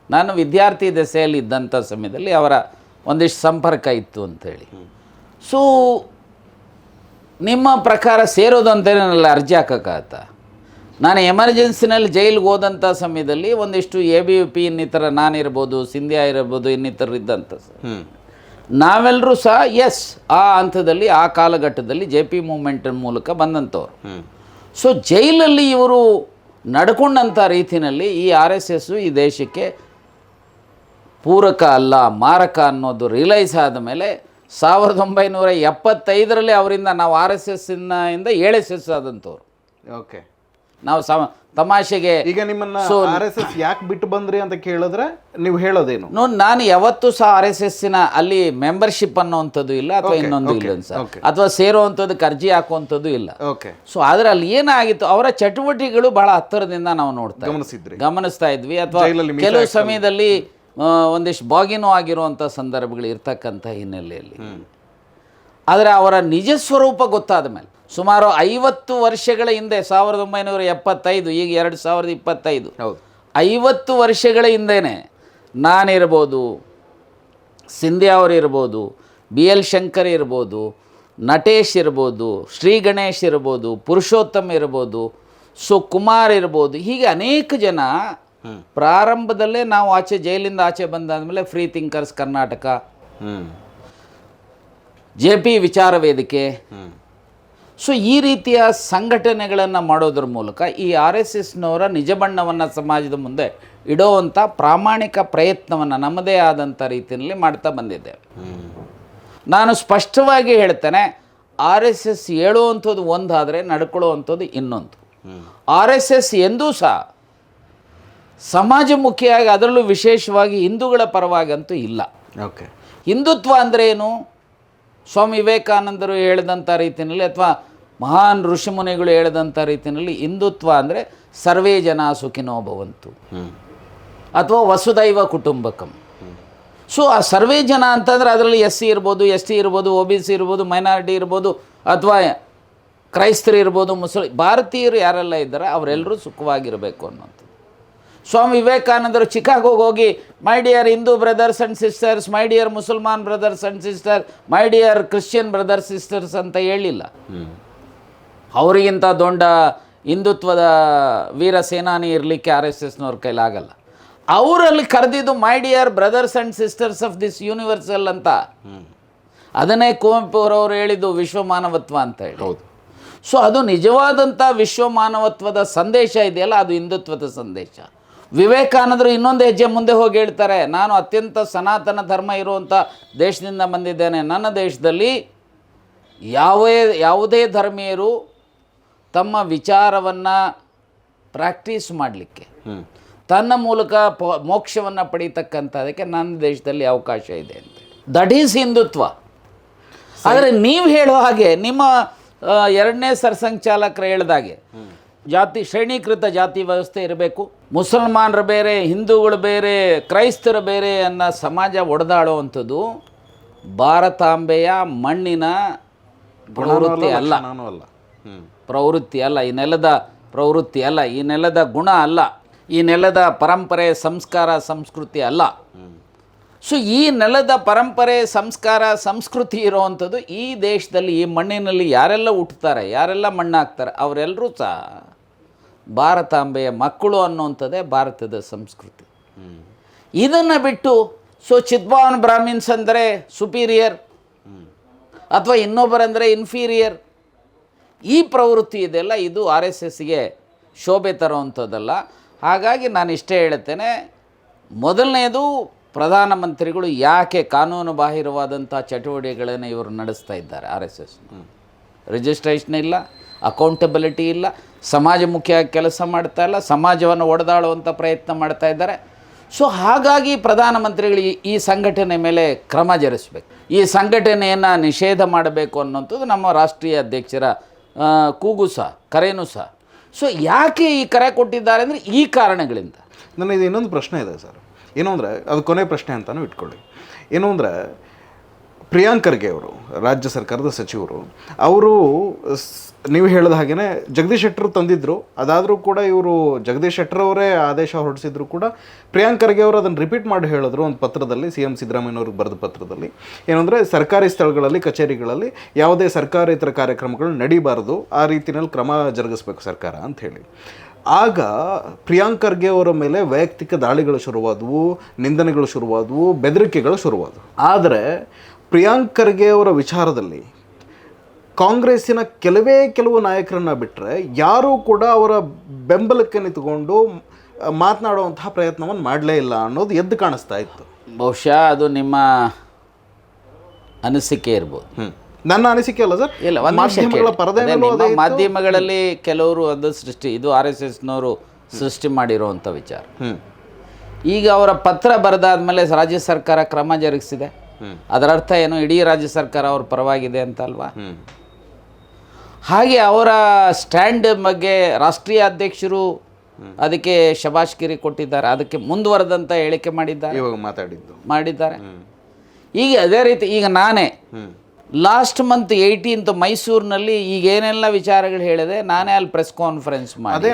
ನಾನು ವಿದ್ಯಾರ್ಥಿ ದೆಸೆಯಲ್ಲಿ ಇದ್ದಂಥ ಸಮಯದಲ್ಲಿ ಅವರ ಒಂದಿಷ್ಟು ಸಂಪರ್ಕ ಇತ್ತು ಅಂಥೇಳಿ. ಸೊ ನಿಮ್ಮ ಪ್ರಕಾರ ಸೇರೋದು ಅಂತೇಳಿ ನನಗೆ ಅರ್ಜಿ ಹಾಕೋಕ್ಕಾಗತ್ತಾ? ನಾನು ಎಮರ್ಜೆನ್ಸಿನಲ್ಲಿ ಜೈಲಿಗೆ ಹೋದಂಥ ಸಮಯದಲ್ಲಿ ಒಂದಿಷ್ಟು ABVP ಇನ್ನಿತರ ನಾನಿರ್ಬೋದು, ಸಿಂಧ್ಯಾ ಇರ್ಬೋದು, ಇನ್ನಿತರು ಇದ್ದಂಥ ನಾವೆಲ್ಲರೂ ಸಹ ಆ ಹಂತದಲ್ಲಿ ಆ ಕಾಲಘಟ್ಟದಲ್ಲಿ JP ಮೂವ್ಮೆಂಟ್ ಮೂಲಕ ಬಂದಂಥವ್ರು. ಸೊ ಜೈಲಲ್ಲಿ ಇವರು ನಡ್ಕೊಂಡಂಥ ರೀತಿಯಲ್ಲಿ ಈ RSS ಈ ದೇಶಕ್ಕೆ ಪೂರಕ ಅಲ್ಲ, ಮಾರಕ ಅನ್ನೋದು ರಿಯಲೈಸ್ ಆದ ಮೇಲೆ 1975ರಲ್ಲಿ ಅವರಿಂದ ನಾವು RSS ಇಂದ 7 SS ಆದಂಥವ್ರು. ಓಕೆ. ನಾವು ತಮಾಷೆಗೆ ಈಗ ನಿಮ್ಮನ್ನ RSS ಯಾಕೆ ಬಿಟ್ಟು ಬಂದ್ರಿ ಅಂತ ಕೇಳಿದ್ರೆ ನೀವು ಹೇಳೋದೇನು? ನಾನು ಯಾವತ್ತೂ ಸಹ RSSನ ಅಲ್ಲಿ ಮೆಂಬರ್ಶಿಪ್ ಅನ್ನೋವಂಥದ್ದು ಇಲ್ಲ ಅಥವಾ ಇನ್ನೊಂದು ಇಲ್ಲ ಸರ್, ಅಥವಾ ಸೇರುವಂಥದ್ದಕ್ಕೆ ಅರ್ಜಿ ಹಾಕುವಂಥದ್ದು ಇಲ್ಲ. ಸೊ ಆದರೆ ಅಲ್ಲಿ ಏನಾಗಿತ್ತು, ಅವರ ಚಟುವಟಿಕೆಗಳು ಬಹಳ ಹತ್ತಿರದಿಂದ ನಾವು ಗಮನಿಸ್ತಾ ಇದ್ವಿ. ಅಥವಾ ಕೆಲವು ಸಮಯದಲ್ಲಿ ಒಂದಿಷ್ಟು ಬಾಗಿನೂ ಆಗಿರುವಂಥ ಸಂದರ್ಭಗಳು ಇರ್ತಕ್ಕಂಥ ಹಿನ್ನೆಲೆಯಲ್ಲಿ. ಆದರೆ ಅವರ ನಿಜ ಸ್ವರೂಪ ಗೊತ್ತಾದ ಮೇಲೆ ಸುಮಾರು 50 ವರ್ಷಗಳ ಹಿಂದೆ 1975, ಈಗ 2025, 50 ವರ್ಷಗಳ ಹಿಂದೆಯೇ ನಾನಿರ್ಬೋದು, ಸಿಂಧ್ಯಾ ಅವರಿರ್ಬೋದು, BL ಶಂಕರ್ ಇರ್ಬೋದು, ನಟೇಶ್ ಇರ್ಬೋದು, ಶ್ರೀ ಗಣೇಶ್ ಇರ್ಬೋದು, ಪುರುಷೋತ್ತಮ್ ಇರ್ಬೋದು, ಕುಮಾರ್ ಇರ್ಬೋದು, ಹೀಗೆ ಅನೇಕ ಜನ ಪ್ರಾರಂಭದಲ್ಲೇ ನಾವು ಜೈಲಿಂದ ಆಚೆ ಬಂದಾದ್ಮೇಲೆ ಫ್ರೀ ಥಿಂಕರ್ಸ್ ಕರ್ನಾಟಕ, JP ವಿಚಾರ ವೇದಿಕೆ, ಸೊ ಈ ರೀತಿಯ ಸಂಘಟನೆಗಳನ್ನು ಮಾಡೋದ್ರ ಮೂಲಕ ಈ RSSನವರ ನಿಜ ಬಣ್ಣವನ್ನು ಸಮಾಜದ ಮುಂದೆ ಇಡೋವಂಥ ಪ್ರಾಮಾಣಿಕ ಪ್ರಯತ್ನವನ್ನು ನಮ್ಮದೇ ಆದಂಥ ರೀತಿಯಲ್ಲಿ ಮಾಡ್ತಾ ಬಂದಿದ್ದೇವೆ. ನಾನು ಸ್ಪಷ್ಟವಾಗಿ ಹೇಳ್ತೇನೆ, RSS ಹೇಳುವಂಥದ್ದು ಒಂದಾದರೆ ನಡ್ಕೊಳ್ಳುವಂಥದ್ದು ಇನ್ನೊಂದು. RSS ಎಂದೂ ಸಹ ಸಮಾಜಮುಖಿಯಾಗಿ, ಅದರಲ್ಲೂ ವಿಶೇಷವಾಗಿ ಹಿಂದೂಗಳ ಪರವಾಗಂತೂ ಇಲ್ಲ. ಹಿಂದುತ್ವ ಅಂದರೆ ಏನು? ಸ್ವಾಮಿ ವಿವೇಕಾನಂದರು ಹೇಳಿದಂಥ ರೀತಿಯಲ್ಲಿ ಅಥವಾ ಮಹಾನ್ ಋಷಿಮುನಿಗಳು ಹೇಳಿದಂಥ ರೀತಿಯಲ್ಲಿ ಹಿಂದುತ್ವ ಅಂದರೆ ಸರ್ವೇ ಜನ ಸುಖಿನೋ ಭವಂತು ಅಥವಾ ವಸುದೈವ ಕುಟುಂಬಕಂ. ಸೊ ಆ ಸರ್ವೇ ಜನ ಅಂತಂದರೆ ಅದರಲ್ಲಿ SC ಇರ್ಬೋದು, ST ಇರ್ಬೋದು, OBC ಇರ್ಬೋದು, ಮೈನಾರಿಟಿ ಇರ್ಬೋದು, ಅಥವಾ ಕ್ರೈಸ್ತರು ಇರ್ಬೋದು, ಭಾರತೀಯರು ಯಾರೆಲ್ಲ ಇದ್ದಾರೆ ಅವರೆಲ್ಲರೂ ಸುಖವಾಗಿರಬೇಕು ಅನ್ನೋದು. ಸ್ವಾಮಿ ವಿವೇಕಾನಂದರು ಚಿಕಾಗೋಗೆ ಹೋಗಿ my dear Hindu brothers and sisters, my dear Musalman brothers and sister, my dear Christian brothers sisters ಅಂತ ಹೇಳಿಲ್ಲ. ಅವರಿಗಿಂತ ದೊಡ್ಡ ಹಿಂದುತ್ವದ ವೀರ ಸೇನಾನಿ ಇರಲಿಕ್ಕೆ RSSನವ್ರ ಕೈಲಾಗಲ್ಲ. ಅವರಲ್ಲಿ ಕರೆದಿದ್ದು my dear brothers and sisters of this universal ಅಂತ. ಅದನ್ನೇ ಕುವೆಂಪು ಅವರವರು ಹೇಳಿದ್ದು ವಿಶ್ವಮಾನವತ್ವ ಅಂತ ಹೇಳಿ. ಸೊ ಅದು ನಿಜವಾದಂಥ ವಿಶ್ವಮಾನವತ್ವದ ಸಂದೇಶ ಇದೆಯಲ್ಲ, ಅದು ಹಿಂದುತ್ವದ ಸಂದೇಶ. ವಿವೇಕಾನಂದರು ಇನ್ನೊಂದು ಹೆಜ್ಜೆ ಮುಂದೆ ಹೋಗಿ ಹೇಳ್ತಾರೆ, ನಾನು ಅತ್ಯಂತ ಸನಾತನ ಧರ್ಮ ಇರುವಂಥ ದೇಶದಿಂದ ಬಂದಿದ್ದೇನೆ. ನನ್ನ ದೇಶದಲ್ಲಿ ಯಾವುದೇ ಧರ್ಮೀಯರು ತಮ್ಮ ವಿಚಾರವನ್ನು ಪ್ರಾಕ್ಟೀಸ್ ಮಾಡಲಿಕ್ಕೆ, ತನ್ನ ಮೂಲಕ ಮೋಕ್ಷವನ್ನು ಪಡೀತಕ್ಕಂಥದಕ್ಕೆ ನನ್ನ ದೇಶದಲ್ಲಿ ಅವಕಾಶ ಇದೆ ಅಂತ. That is Hindutva. ಆದರೆ ನೀವು ಹೇಳೋ ಹಾಗೆ ನಿಮ್ಮ 2ನೇ ಸರ್ಸಂಘಚಾಲಕರು ಹೇಳಿದಾಗೆ ಶ್ರೇಣೀಕೃತ ಜಾತಿ ವ್ಯವಸ್ಥೆ ಇರಬೇಕು, ಮುಸಲ್ಮಾನರು ಬೇರೆ, ಹಿಂದೂಗಳು ಬೇರೆ, ಕ್ರೈಸ್ತರು ಬೇರೆ ಅನ್ನೋ ಸಮಾಜ ಒಡೆದಾಡುವಂಥದ್ದು ಭಾರತಾಂಬೆಯ ಮಣ್ಣಿನ ಪ್ರವೃತ್ತಿ ಅಲ್ಲ, ಈ ನೆಲದ ಪ್ರವೃತ್ತಿ ಅಲ್ಲ, ಈ ನೆಲದ ಗುಣ ಅಲ್ಲ. ಈ ನೆಲದ ಪರಂಪರೆ, ಸಂಸ್ಕಾರ, ಸಂಸ್ಕೃತಿ ಅಲ್ಲ. ಸೊ ಈ ನೆಲದ ಪರಂಪರೆ, ಸಂಸ್ಕಾರ, ಸಂಸ್ಕೃತಿ ಇರೋವಂಥದ್ದು ಈ ದೇಶದಲ್ಲಿ, ಈ ಮಣ್ಣಿನಲ್ಲಿ ಯಾರೆಲ್ಲ ಹುಟ್ಟುತ್ತಾರೆ, ಯಾರೆಲ್ಲ ಮಣ್ಣಾಗ್ತಾರೆ ಅವರೆಲ್ಲರೂ ಸಹ ಭಾರತಾಂಬೆಯ ಮಕ್ಕಳು ಅನ್ನುವಂಥದ್ದೇ ಭಾರತದ ಸಂಸ್ಕೃತಿ. ಇದನ್ನು ಬಿಟ್ಟು ಚಿದ್ಭಾವನ್ ಬ್ರಾಹ್ಮಿನ್ಸ್ ಅಂದರೆ ಸುಪೀರಿಯರ್ ಅಥವಾ ಇನ್ನೊಬ್ಬರಂದರೆ ಇನ್ಫೀರಿಯರ್, ಈ ಪ್ರವೃತ್ತಿ ಇದೆಲ್ಲ ಇದು ಆರ್ ಎಸ್ ಎಸ್ಗೆ ಶೋಭೆ ತರುವಂಥದ್ದಲ್ಲ. ಹಾಗಾಗಿ ನಾನು ಇಷ್ಟೇ ಹೇಳುತ್ತೇನೆ, ಮೊದಲನೇದು ಪ್ರಧಾನಮಂತ್ರಿಗಳು ಯಾಕೆ ಕಾನೂನು ಬಾಹಿರವಾದಂಥ ಚಟುವಟಿಕೆಗಳನ್ನು ಇವರು ನಡೆಸ್ತಾ ಇದ್ದಾರೆ. ಆರ್ ಎಸ್ ಎಸ್ ರಿಜಿಸ್ಟ್ರೇಷನ್ ಇಲ್ಲ, ಅಕೌಂಟಬಿಲಿಟಿ ಇಲ್ಲ, ಸಮಾಜಮುಖಿಯಾಗಿ ಕೆಲಸ ಮಾಡ್ತಾ ಇಲ್ಲ, ಸಮಾಜವನ್ನು ಒಡೆದಾಳುವಂಥ ಪ್ರಯತ್ನ ಮಾಡ್ತಾ ಇದ್ದಾರೆ. ಸೊ ಹಾಗಾಗಿ ಪ್ರಧಾನಮಂತ್ರಿಗಳು ಈ ಸಂಘಟನೆ ಮೇಲೆ ಕ್ರಮ ಜರುಗಿಸಬೇಕು, ಈ ಸಂಘಟನೆಯನ್ನು ನಿಷೇಧ ಮಾಡಬೇಕು ಅನ್ನೋಂಥದ್ದು ನಮ್ಮ ರಾಷ್ಟ್ರೀಯ ಅಧ್ಯಕ್ಷರ ಕೂಗು ಸಹ, ಕರೆನೂ ಸಹ. ಸೊ ಯಾಕೆ ಈ ಕರೆ ಕೊಟ್ಟಿದ್ದಾರೆ ಅಂದರೆ ಈ ಕಾರಣಗಳಿಂದ. ನನಗೆ ಇನ್ನೊಂದು ಪ್ರಶ್ನೆ ಇದೆ ಸರ್, ಏನು ಅಂದರೆ ಅದು ಕೊನೆ ಪ್ರಶ್ನೆ ಅಂತಲೂ ಇಟ್ಕೊಳ್ಳಿ. ಏನು ಅಂದರೆ ಪ್ರಿಯಾಂಕ್ ಖರ್ಗೆ ಅವರು ರಾಜ್ಯ ಸರ್ಕಾರದ ಸಚಿವರು, ಅವರು ನೀವು ಹೇಳಿದ ಹಾಗೆಯೇ ಜಗದೀಶ್ ಶೆಟ್ಟರ್ ತಂದಿದ್ದರು. ಅದಾದರೂ ಕೂಡ ಇವರು ಜಗದೀಶ್ ಶೆಟ್ಟರ್ ಅವರೇ ಆದೇಶ ಹೊರಡಿಸಿದ್ರು ಕೂಡ ಪ್ರಿಯಾಂಕ್ ಖರ್ಗೆ ಅವರು ಅದನ್ನು ರಿಪೀಟ್ ಮಾಡಿ ಹೇಳಿದ್ರು ಒಂದು ಪತ್ರದಲ್ಲಿ, ಸಿ ಎಂ ಸಿದ್ದರಾಮಯ್ಯವ್ರಿಗೆ ಬರೆದ ಪತ್ರದಲ್ಲಿ. ಏನಂದರೆ ಸರ್ಕಾರಿ ಸ್ಥಳಗಳಲ್ಲಿ, ಕಚೇರಿಗಳಲ್ಲಿ ಯಾವುದೇ ಸರ್ಕಾರೇತರ ಕಾರ್ಯಕ್ರಮಗಳು ನಡೀಬಾರ್ದು, ಆ ರೀತಿಯಲ್ಲಿ ಕ್ರಮ ಜರುಗಿಸ್ಬೇಕು ಸರ್ಕಾರ ಅಂತ ಹೇಳಿ. ಆಗ ಪ್ರಿಯಾಂಕ್ ಖರ್ಗೆ ಅವರ ಮೇಲೆ ವೈಯಕ್ತಿಕ ದಾಳಿಗಳು ಶುರುವಾದವು, ನಿಂದನೆಗಳು ಶುರುವಾದವು, ಬೆದರಿಕೆಗಳು ಶುರುವಾದವು. ಆದರೆ ಪ್ರಿಯಾಂಕ್ ಖರ್ಗೆ ಅವರ ವಿಚಾರದಲ್ಲಿ ಕಾಂಗ್ರೆಸ್ಸಿನ ಕೆಲವು ನಾಯಕರನ್ನು ಬಿಟ್ಟರೆ ಯಾರೂ ಕೂಡ ಅವರ ಬೆಂಬಲಕ್ಕೆ ನಿಂತುಕೊಂಡು ಮಾತನಾಡುವಂತಹ ಪ್ರಯತ್ನವನ್ನು ಮಾಡಲೇ ಇಲ್ಲ ಅನ್ನೋದು ಎದ್ದು ಕಾಣಿಸ್ತಾ ಇತ್ತು. ಬಹುಶಃ ಅದು ನಿಮ್ಮ ಅನಿಸಿಕೆ ಇರ್ಬೋದು. ನನ್ನ ಅನಿಸಿಕೆ ಅಲ್ಲ ಸರ್, ಇಲ್ಲ, ಮಾಧ್ಯಮಗಳಲ್ಲಿ ಕೆಲವರು ಅದು ಇದು ಆರ್ ಎಸ್ ಎಸ್ನವರು ಸೃಷ್ಟಿ ಮಾಡಿರುವಂಥ ವಿಚಾರ. ಈಗ ಅವರ ಪತ್ರ ಬರೆದಾದ್ಮೇಲೆ ರಾಜ್ಯ ಸರ್ಕಾರ ಕ್ರಮ ಜರುಗಿಸಿದೆ, ಅದರ ಅರ್ಥ ಏನು? ಇಡೀ ರಾಜ್ಯ ಸರ್ಕಾರ ಅವ್ರ ಪರವಾಗಿದೆ ಅಂತ ಅಲ್ವಾ? ಹಾಗೆ ಅವರ ಸ್ಟ್ಯಾಂಡ್ ಬಗ್ಗೆ ರಾಷ್ಟ್ರೀಯ ಅಧ್ಯಕ್ಷರು ಅದಕ್ಕೆ ಶಬಾಷ್ಗಿರಿ ಕೊಟ್ಟಿದ್ದಾರೆ, ಅದಕ್ಕೆ ಮುಂದುವರೆದಂಥ ಹೇಳಿಕೆ ಮಾಡಿದ್ದಾರೆ. ಈಗ ಅದೇ ರೀತಿ ಈಗ ನಾನೇ ಲಾಸ್ಟ್ ಮಂತ್ 18th ಮೈಸೂರಿನಲ್ಲಿ ಈಗ ಏನೆಲ್ಲ ವಿಚಾರಗಳು ಹೇಳಿದೆ, ನಾನೇ ಅಲ್ಲಿ ಪ್ರೆಸ್ ಕಾನ್ಫರೆನ್ಸ್ ಮಾಡಿ. ಅದೇ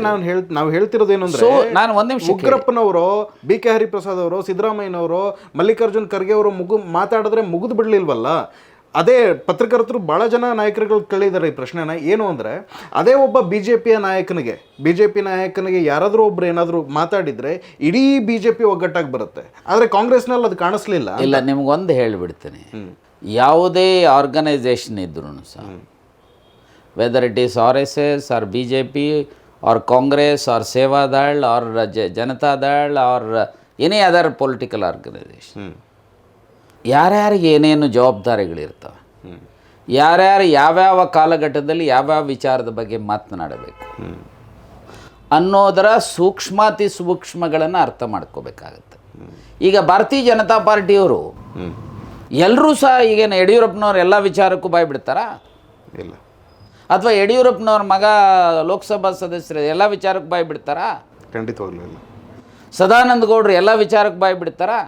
ನಾವು ಹೇಳ್ತಿರೋದು ಏನು ಅಂದರೆ, ನಾನು ಒಂದು ನಿಮಿಷ, ಉಗ್ರಪ್ಪನವರು, ಬಿ ಕೆ ಹರಿಪ್ರಸಾದ್ ಅವರು, ಸಿದ್ದರಾಮಯ್ಯನವರು, ಮಲ್ಲಿಕಾರ್ಜುನ್ ಖರ್ಗೆ ಅವರು ಮಾತಾಡಿದ್ರೆ ಮುಗಿದು ಬಿಡಲಿಲ್ವಲ್ಲ. ಅದೇ ಪತ್ರಕರ್ತರು ಭಾಳ ಜನ ನಾಯಕರುಗಳು ಕೇಳಿದ್ದಾರೆ ಈ ಪ್ರಶ್ನೆನ. ಏನು ಅಂದರೆ, ಅದೇ ಒಬ್ಬ ಬಿ ಜೆ ಪಿ ನಾಯಕನಿಗೆ ಯಾರಾದರೂ ಒಬ್ರು ಏನಾದರೂ ಮಾತಾಡಿದರೆ ಇಡೀ ಬಿ ಜೆ ಪಿ ಒಗ್ಗಟ್ಟಾಗಿ ಬರುತ್ತೆ. ಆದರೆ ಕಾಂಗ್ರೆಸ್ನಲ್ಲಿ ಅದು ಕಾಣಿಸ್ಲಿಲ್ಲ. ಇಲ್ಲ, ನಿಮ್ಗೊಂದು ಹೇಳಿಬಿಡ್ತೀನಿ, ಯಾವುದೇ ಆರ್ಗನೈಸೇಷನ್ ಇದ್ರೂ ಸಹ, whether it is R S S or B J P or Congress or Seva Dal or Janata Dal or any other political organisation, ಯಾರ್ಯಾರಿಗೆ ಏನೇನು ಜವಾಬ್ದಾರಿಗಳಿರ್ತವೆ, ಯಾರ್ಯಾರು ಯಾವ್ಯಾವ ಕಾಲಘಟ್ಟದಲ್ಲಿ ಯಾವ್ಯಾವ ವಿಚಾರದ ಬಗ್ಗೆ ಮಾತನಾಡಬೇಕು ಅನ್ನೋದರ ಸೂಕ್ಷ್ಮಾತಿ ಸೂಕ್ಷ್ಮಗಳನ್ನು ಅರ್ಥ ಮಾಡ್ಕೋಬೇಕಾಗತ್ತೆ. ಈಗ ಭಾರತೀಯ ಜನತಾ ಪಾರ್ಟಿಯವರು ಎಲ್ಲರೂ ಸಹ ಈಗೇನು ಯಡಿಯೂರಪ್ಪನವ್ರು ಎಲ್ಲ ವಿಚಾರಕ್ಕೂ ಬಾಯ್ಬಿಡ್ತಾರಾ? ಇಲ್ಲ. ಅಥವಾ ಯಡಿಯೂರಪ್ಪನವ್ರ ಮಗ ಲೋಕಸಭಾ ಸದಸ್ಯರು ಎಲ್ಲ ವಿಚಾರಕ್ಕೆ ಬಾಯ್ಬಿಡ್ತಾರಾ? ಖಂಡಿತವಾಗ್ಲೂ ಇಲ್ಲ. ಸದಾನಂದ ಗೌಡರು ಎಲ್ಲ ವಿಚಾರಕ್ಕೆ ಬಾಯ್ಬಿಡ್ತಾರಾ?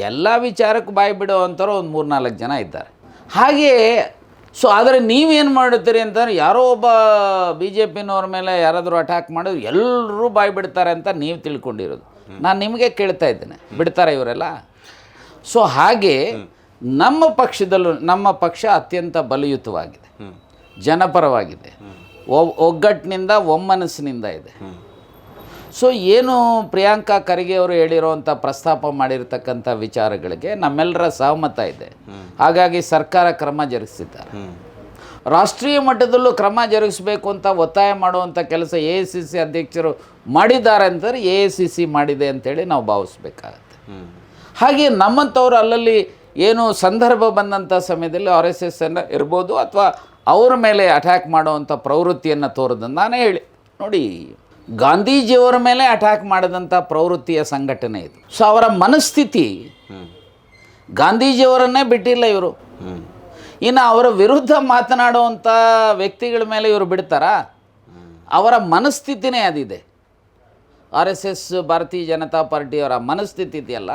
ಎಲ್ಲ ವಿಚಾರಕ್ಕೆ ಬಾಯ್ಬಿಡೋ ಅಂಥವ್ರು ಒಂದು 3-4 ಜನ ಇದ್ದಾರೆ. ಹಾಗೆಯೇ ಸೊ ಆದರೆ ನೀವೇನು ಮಾಡುತ್ತೀರಿ ಅಂತಂದ್ರೆ, ಯಾರೋ ಒಬ್ಬ ಬಿ ಜೆ ಪಿನವ್ರ ಮೇಲೆ ಯಾರಾದರೂ ಅಟ್ಯಾಕ್ ಮಾಡಿದ್ರು ಎಲ್ಲರೂ ಬಾಯ್ಬಿಡ್ತಾರೆ ಅಂತ ನೀವು ತಿಳ್ಕೊಂಡಿರೋದು. ನಾನು ನಿಮಗೆ ಕೇಳ್ತಾ ಇದ್ದೇನೆ, ಬಿಡ್ತಾರೆ ಇವರೆಲ್ಲ? ಸೊ ಹಾಗೆ ನಮ್ಮ ಪಕ್ಷದಲ್ಲೂ, ನಮ್ಮ ಪಕ್ಷ ಅತ್ಯಂತ ಬಲಯುತವಾಗಿದೆ, ಜನಪರವಾಗಿದೆ, ಒಗ್ಗಟ್ಟಿನಿಂದ ಒಮ್ಮನಸ್ಸಿನಿಂದ ಇದೆ. ಸೊ ಏನು ಪ್ರಿಯಾಂಕಾ ಖರ್ಗೆ ಅವರು ಹೇಳಿರೋವಂಥ ಪ್ರಸ್ತಾಪ ಮಾಡಿರ್ತಕ್ಕಂಥ ವಿಚಾರಗಳಿಗೆ ನಮ್ಮೆಲ್ಲರ ಸಹಮತ ಇದೆ. ಹಾಗಾಗಿ ಸರ್ಕಾರ ಕ್ರಮ ಜರುಗಿಸಿದ್ದಾರೆ. ರಾಷ್ಟ್ರೀಯ ಮಟ್ಟದಲ್ಲೂ ಕ್ರಮ ಜರುಗಿಸಬೇಕು ಅಂತ ಒತ್ತಾಯ ಮಾಡುವಂಥ ಕೆಲಸ ಎ ಐ ಸಿ ಸಿ ಅಧ್ಯಕ್ಷರು ಮಾಡಿದ್ದಾರೆ ಅಂತಂದರೆ ಎ ಐ ಸಿ ಸಿ ಮಾಡಿದೆ ಅಂತೇಳಿ ನಾವು ಭಾವಿಸ್ಬೇಕಾಗತ್ತೆ. ಹಾಗೆ ನಮ್ಮಂಥವ್ರು ಅಲ್ಲಲ್ಲಿ ಏನು ಸಂದರ್ಭ ಬಂದಂಥ ಸಮಯದಲ್ಲಿ ಆರ್ ಎಸ್ ಎಸ್ ಅನ್ನು ಇರ್ಬೋದು ಅಥವಾ ಅವರ ಮೇಲೆ ಅಟ್ಯಾಕ್ ಮಾಡುವಂಥ ಪ್ರವೃತ್ತಿಯನ್ನು ತೋರೋದನ್ನು ನಾನೇ ಹೇಳಿ ನೋಡಿ, ಗಾಂಧೀಜಿಯವರ ಮೇಲೆ ಅಟ್ಯಾಕ್ ಮಾಡಿದಂಥ ಪ್ರವೃತ್ತಿಯ ಸಂಘಟನೆ ಇದು. ಸೊ ಅವರ ಮನಸ್ಥಿತಿ, ಗಾಂಧೀಜಿಯವರನ್ನೇ ಬಿಟ್ಟಿಲ್ಲ ಇವರು. ಇನ್ನು ಅವರ ವಿರುದ್ಧ ಮಾತನಾಡುವಂಥ ವ್ಯಕ್ತಿಗಳ ಮೇಲೆ ಇವರು ಬಿಡ್ತಾರಾ? ಅವರ ಮನಸ್ಥಿತಿನೇ ಅದಿದೆ. ಆರ್ ಎಸ್ ಎಸ್, ಭಾರತೀಯ ಜನತಾ ಪಾರ್ಟಿಯವರ ಮನಸ್ಥಿತಿ ಇದೆಯಲ್ಲ,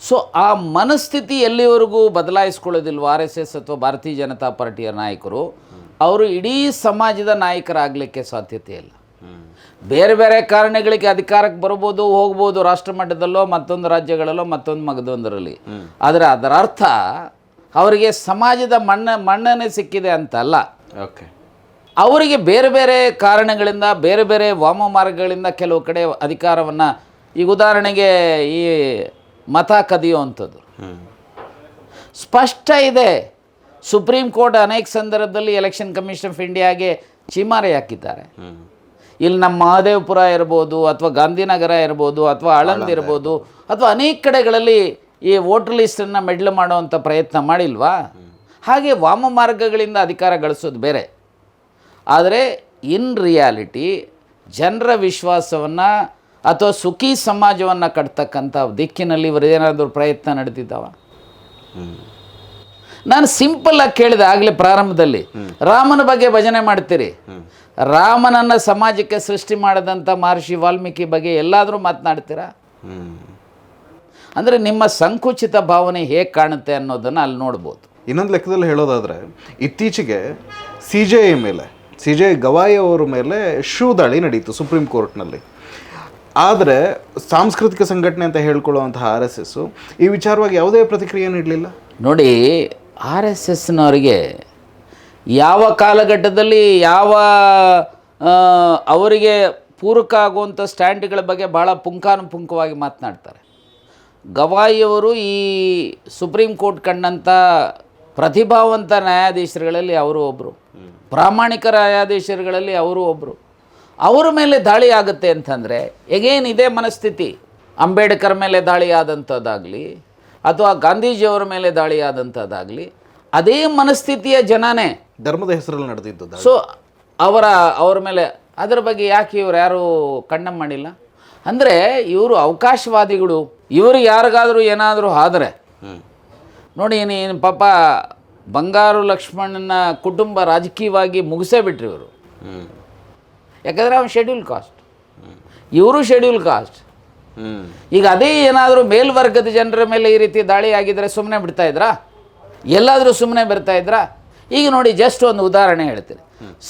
ಸೊ ಆ ಮನಸ್ಥಿತಿ ಎಲ್ಲಿವರೆಗೂ ಬದಲಾಯಿಸ್ಕೊಳ್ಳೋದಿಲ್ವ ಆರ್ ಎಸ್ ಎಸ್ ಅಥವಾ ಭಾರತೀಯ ಜನತಾ ಪಾರ್ಟಿಯ ನಾಯಕರು, ಅವರು ಇಡೀ ಸಮಾಜದ ನಾಯಕರಾಗಲಿಕ್ಕೆ ಸಾಧ್ಯತೆ ಇಲ್ಲ. ಬೇರೆ ಬೇರೆ ಕಾರಣಗಳಿಗೆ ಅಧಿಕಾರಕ್ಕೆ ಬರ್ಬೋದು, ಹೋಗ್ಬೋದು, ರಾಷ್ಟ್ರ ಮಟ್ಟದಲ್ಲೋ ಮತ್ತೊಂದು ರಾಜ್ಯಗಳಲ್ಲೋ ಮತ್ತೊಂದು ಮಗದೊಂದರಲ್ಲಿ. ಆದರೆ ಅದರ ಅರ್ಥ ಅವರಿಗೆ ಸಮಾಜದ ಮನ್ನಣೆ ಸಿಕ್ಕಿದೆ ಅಂತಲ್ಲ. ಓಕೆ, ಅವರಿಗೆ ಬೇರೆ ಬೇರೆ ಕಾರಣಗಳಿಂದ, ಬೇರೆ ಬೇರೆ ವಾಮ ಮಾರ್ಗಗಳಿಂದ ಕೆಲವು ಕಡೆ ಅಧಿಕಾರವನ್ನು, ಈಗ ಉದಾಹರಣೆಗೆ ಈ ಮತ ಕದಿಯುವಂಥದ್ದು ಸ್ಪಷ್ಟ ಇದೆ. ಸುಪ್ರೀಂ ಕೋರ್ಟ್ ಅನೇಕ ಸಂದರ್ಭದಲ್ಲಿ ಎಲೆಕ್ಷನ್ ಕಮಿಷನ್ ಆಫ್ ಇಂಡಿಯಾಗೆ ಚೀಮಾರಿ ಹಾಕಿದ್ದಾರೆ. ಇಲ್ಲಿ ನಮ್ಮ ಮಹದೇವಪುರ ಇರ್ಬೋದು, ಅಥವಾ ಗಾಂಧಿನಗರ ಇರ್ಬೋದು, ಅಥವಾ ಆಳಂದ್ ಇರ್ಬೋದು, ಅಥವಾ ಅನೇಕ ಕಡೆಗಳಲ್ಲಿ ಈ ವೋಟರ್ ಲಿಸ್ಟನ್ನು ಮೆಡ್ಲ್ ಮಾಡುವಂಥ ಪ್ರಯತ್ನ ಮಾಡಿಲ್ವಾ? ಹಾಗೆ ವಾಮ ಮಾರ್ಗಗಳಿಂದ ಅಧಿಕಾರ ಗಳಿಸೋದು ಬೇರೆ. ಆದರೆ ಇನ್ ರಿಯಾಲಿಟಿ ಜನರ ವಿಶ್ವಾಸವನ್ನು ಅಥವಾ ಸುಖಿ ಸಮಾಜವನ್ನು ಕಟ್ತಕ್ಕಂಥ ದಿಕ್ಕಿನಲ್ಲಿ ಇವರೇನಾದರೂ ಪ್ರಯತ್ನ ನಡೆದಿದ್ದಾವ? ನಾನು ಸಿಂಪಲ್ಲಾಗಿ ಕೇಳಿದೆ ಆಗಲೇ ಪ್ರಾರಂಭದಲ್ಲಿ, ರಾಮನ ಬಗ್ಗೆ ಭಜನೆ ಮಾಡ್ತೀರಿ, ರಾಮನನ್ನು ಸಮಾಜಕ್ಕೆ ಸೃಷ್ಟಿ ಮಾಡಿದಂಥ ಮಹರ್ಷಿ ವಾಲ್ಮೀಕಿ ಬಗ್ಗೆ ಎಲ್ಲಾದರೂ ಮಾತನಾಡ್ತೀರಾ? ಅಂದರೆ ನಿಮ್ಮ ಸಂಕುಚಿತ ಭಾವನೆ ಹೇಗೆ ಕಾಣುತ್ತೆ ಅನ್ನೋದನ್ನು ಅಲ್ಲಿ ನೋಡ್ಬೋದು. ಇನ್ನೊಂದು ಲೆಕ್ಕದಲ್ಲಿ ಹೇಳೋದಾದರೆ, ಇತ್ತೀಚೆಗೆ ಸಿ ಜೆ ಗವಾಯಿ ಅವರ ಮೇಲೆ ದಾಳಿ ನಡೀತು ಸುಪ್ರೀಂ ಕೋರ್ಟ್ನಲ್ಲಿ. ಆದರೆ ಸಾಂಸ್ಕೃತಿಕ ಸಂಘಟನೆ ಅಂತ ಹೇಳ್ಕೊಳ್ಳುವಂತಹ RSS ಈ ವಿಚಾರವಾಗಿ ಯಾವುದೇ ಪ್ರತಿಕ್ರಿಯೆ ನೀಡಲಿಲ್ಲ. ನೋಡಿ, RSSನವರಿಗೆ ಯಾವ ಕಾಲಘಟ್ಟದಲ್ಲಿ ಯಾವ ಅವರಿಗೆ ಪೂರಕ ಆಗುವಂಥ ಸ್ಟ್ಯಾಂಡ್ಗಳ ಬಗ್ಗೆ ಭಾಳ ಪುಂಖಾನುಪುಂಖವಾಗಿ ಮಾತನಾಡ್ತಾರೆ. ಗವಾಯಿಯವರು ಈ ಸುಪ್ರೀಂ ಕೋರ್ಟ್ ಕಂಡಂಥ ಪ್ರತಿಭಾವಂತ ನ್ಯಾಯಾಧೀಶರುಗಳಲ್ಲಿ ಅವರು ಒಬ್ಬರು, ಪ್ರಾಮಾಣಿಕ ನ್ಯಾಯಾಧೀಶರುಗಳಲ್ಲಿ ಅವರು ಒಬ್ಬರು. ಅವರ ಮೇಲೆ ದಾಳಿ ಆಗುತ್ತೆ ಅಂತಂದರೆ ಎಗೇನ್ ಇದೇ ಮನಸ್ಥಿತಿ. ಅಂಬೇಡ್ಕರ್ ಮೇಲೆ ದಾಳಿ ಆದಂಥದ್ದಾಗಲಿ ಅಥವಾ ಗಾಂಧೀಜಿಯವರ ಮೇಲೆ ದಾಳಿ ಆದಂಥದ್ದಾಗಲಿ ಅದೇ ಮನಸ್ಥಿತಿಯ ಜನನೇ, ಧರ್ಮದ ಹೆಸರಲ್ಲಿ ನಡೆದಿದ್ದು. ಸೊ ಅವರ ಮೇಲೆ ಅದರ ಬಗ್ಗೆ ಯಾಕೆ ಇವ್ರು ಯಾರೂ ಕಂಡಮ್ ಮಾಡಿಲ್ಲ? ಅಂದರೆ ಇವರು ಅವಕಾಶವಾದಿಗಳು. ಇವರು ಯಾರಿಗಾದರೂ ಏನಾದರೂ ಆದರೆ ನೋಡಿ, ನೀನು ಪಾಪ ಬಂಗಾರು ಲಕ್ಷ್ಮಣನ ಕುಟುಂಬ ರಾಜಕೀಯವಾಗಿ ಮುಗಿಸೇ ಬಿಟ್ರಿ ಇವರು. ಯಾಕಂದರೆ ಅವನು ಶೆಡ್ಯೂಲ್ ಕಾಸ್ಟ್, ಇವರು ಶೆಡ್ಯೂಲ್ ಕಾಸ್ಟ್. ಈಗ ಅದೇ ಏನಾದರೂ ಮೇಲ್ವರ್ಗದ ಜನರ ಮೇಲೆ ಈ ರೀತಿ ದಾಳಿ ಆಗಿದ್ದರೆ ಸುಮ್ಮನೆ ಬಿಡ್ತಾಯಿದ್ರಾ? ಎಲ್ಲಾದರೂ ಸುಮ್ಮನೆ ಬರ್ತಾಯಿದ್ರಾ? ಈಗ ನೋಡಿ, ಜಸ್ಟ್ ಒಂದು ಉದಾಹರಣೆ ಹೇಳ್ತೀನಿ.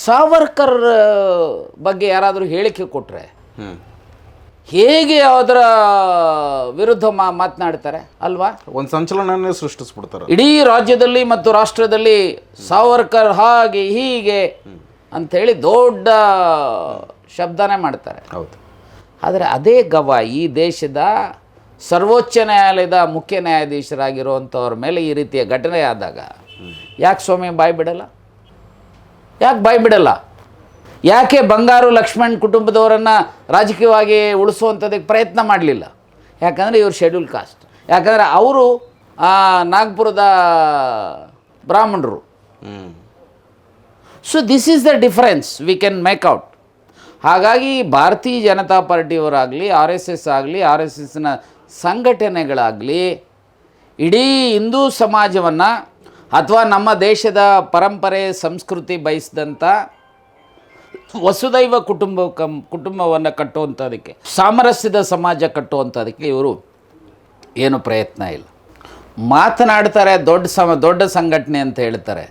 ಸಾವರ್ಕರ್ ಬಗ್ಗೆ ಯಾರಾದರೂ ಹೇಳಿಕೆ ಕೊಟ್ಟರೆ ಹೇಗೆ ಅದರ ವಿರುದ್ಧ ಮಾತನಾಡ್ತಾರೆ ಅಲ್ವಾ? ಒಂದು ಸಂಚಲನನೇ ಸೃಷ್ಟಿಸ್ಬಿಡ್ತಾರೆ ಇಡೀ ರಾಜ್ಯದಲ್ಲಿ ಮತ್ತು ರಾಷ್ಟ್ರದಲ್ಲಿ. ಸಾವರ್ಕರ್ ಹಾಗೆ ಹೀಗೆ ಅಂಥೇಳಿ ದೊಡ್ಡ ಶಬ್ದನೇ ಮಾಡ್ತಾರೆ. ಹೌದು. ಆದರೆ ಅದೇ ಗವಾಯಿ ಈ ದೇಶದ ಸರ್ವೋಚ್ಚ ನ್ಯಾಯಾಲಯದ ಮುಖ್ಯ ನ್ಯಾಯಾಧೀಶರಾಗಿರುವಂಥವ್ರ ಮೇಲೆ ಈ ರೀತಿಯ ಘಟನೆ ಆದಾಗ ಯಾಕೆ ಸ್ವಾಮಿ ಬಾಯಿ ಬಿಡಲ್ಲ? ಯಾಕೆ ಬಾಯಿ ಬಿಡಲ್ಲ? ಯಾಕೆ ಬಂಗಾರು ಲಕ್ಷ್ಮಣ್ ಕುಟುಂಬದವರನ್ನು ರಾಜಕೀಯವಾಗಿ ಉಳಿಸುವಂಥದ್ದಕ್ಕೆ ಪ್ರಯತ್ನ ಮಾಡಲಿಲ್ಲ? ಯಾಕಂದರೆ ಇವರು ಶೆಡ್ಯೂಲ್ ಕಾಸ್ಟ್. ಯಾಕಂದರೆ ಅವರು ನಾಗ್ಪುರದ ಬ್ರಾಹ್ಮಣರು. So this is the difference we can make out. ಹಾಗಾಗಿ ಭಾರತೀಯ ಜನತಾ ಪಾರ್ಟಿಯವರಾಗಲಿ, RSS ಆಗಲಿ, RSSನ ಸಂಘಟನೆಗಳಾಗಲಿ ಇಡೀ ಹಿಂದೂ ಸಮಾಜವನ್ನು ಅಥವಾ ನಮ್ಮ ದೇಶದ ಪರಂಪರೆ ಸಂಸ್ಕೃತಿ ಬಯಸಿದಂಥ ವಸುದೈವ ಕುಟುಂಬವನ್ನು ಕಟ್ಟುವಂಥದಕ್ಕೆ, ಸಾಮರಸ್ಯದ ಸಮಾಜ ಕಟ್ಟುವಂಥದಕ್ಕೆ ಇವರು ಏನು ಪ್ರಯತ್ನ ಇಲ್ಲ. ಮಾತನಾಡ್ತಾರೆ, ದೊಡ್ಡ ಸಂಘಟನೆ ಅಂತ ಹೇಳ್ತಾರೆ.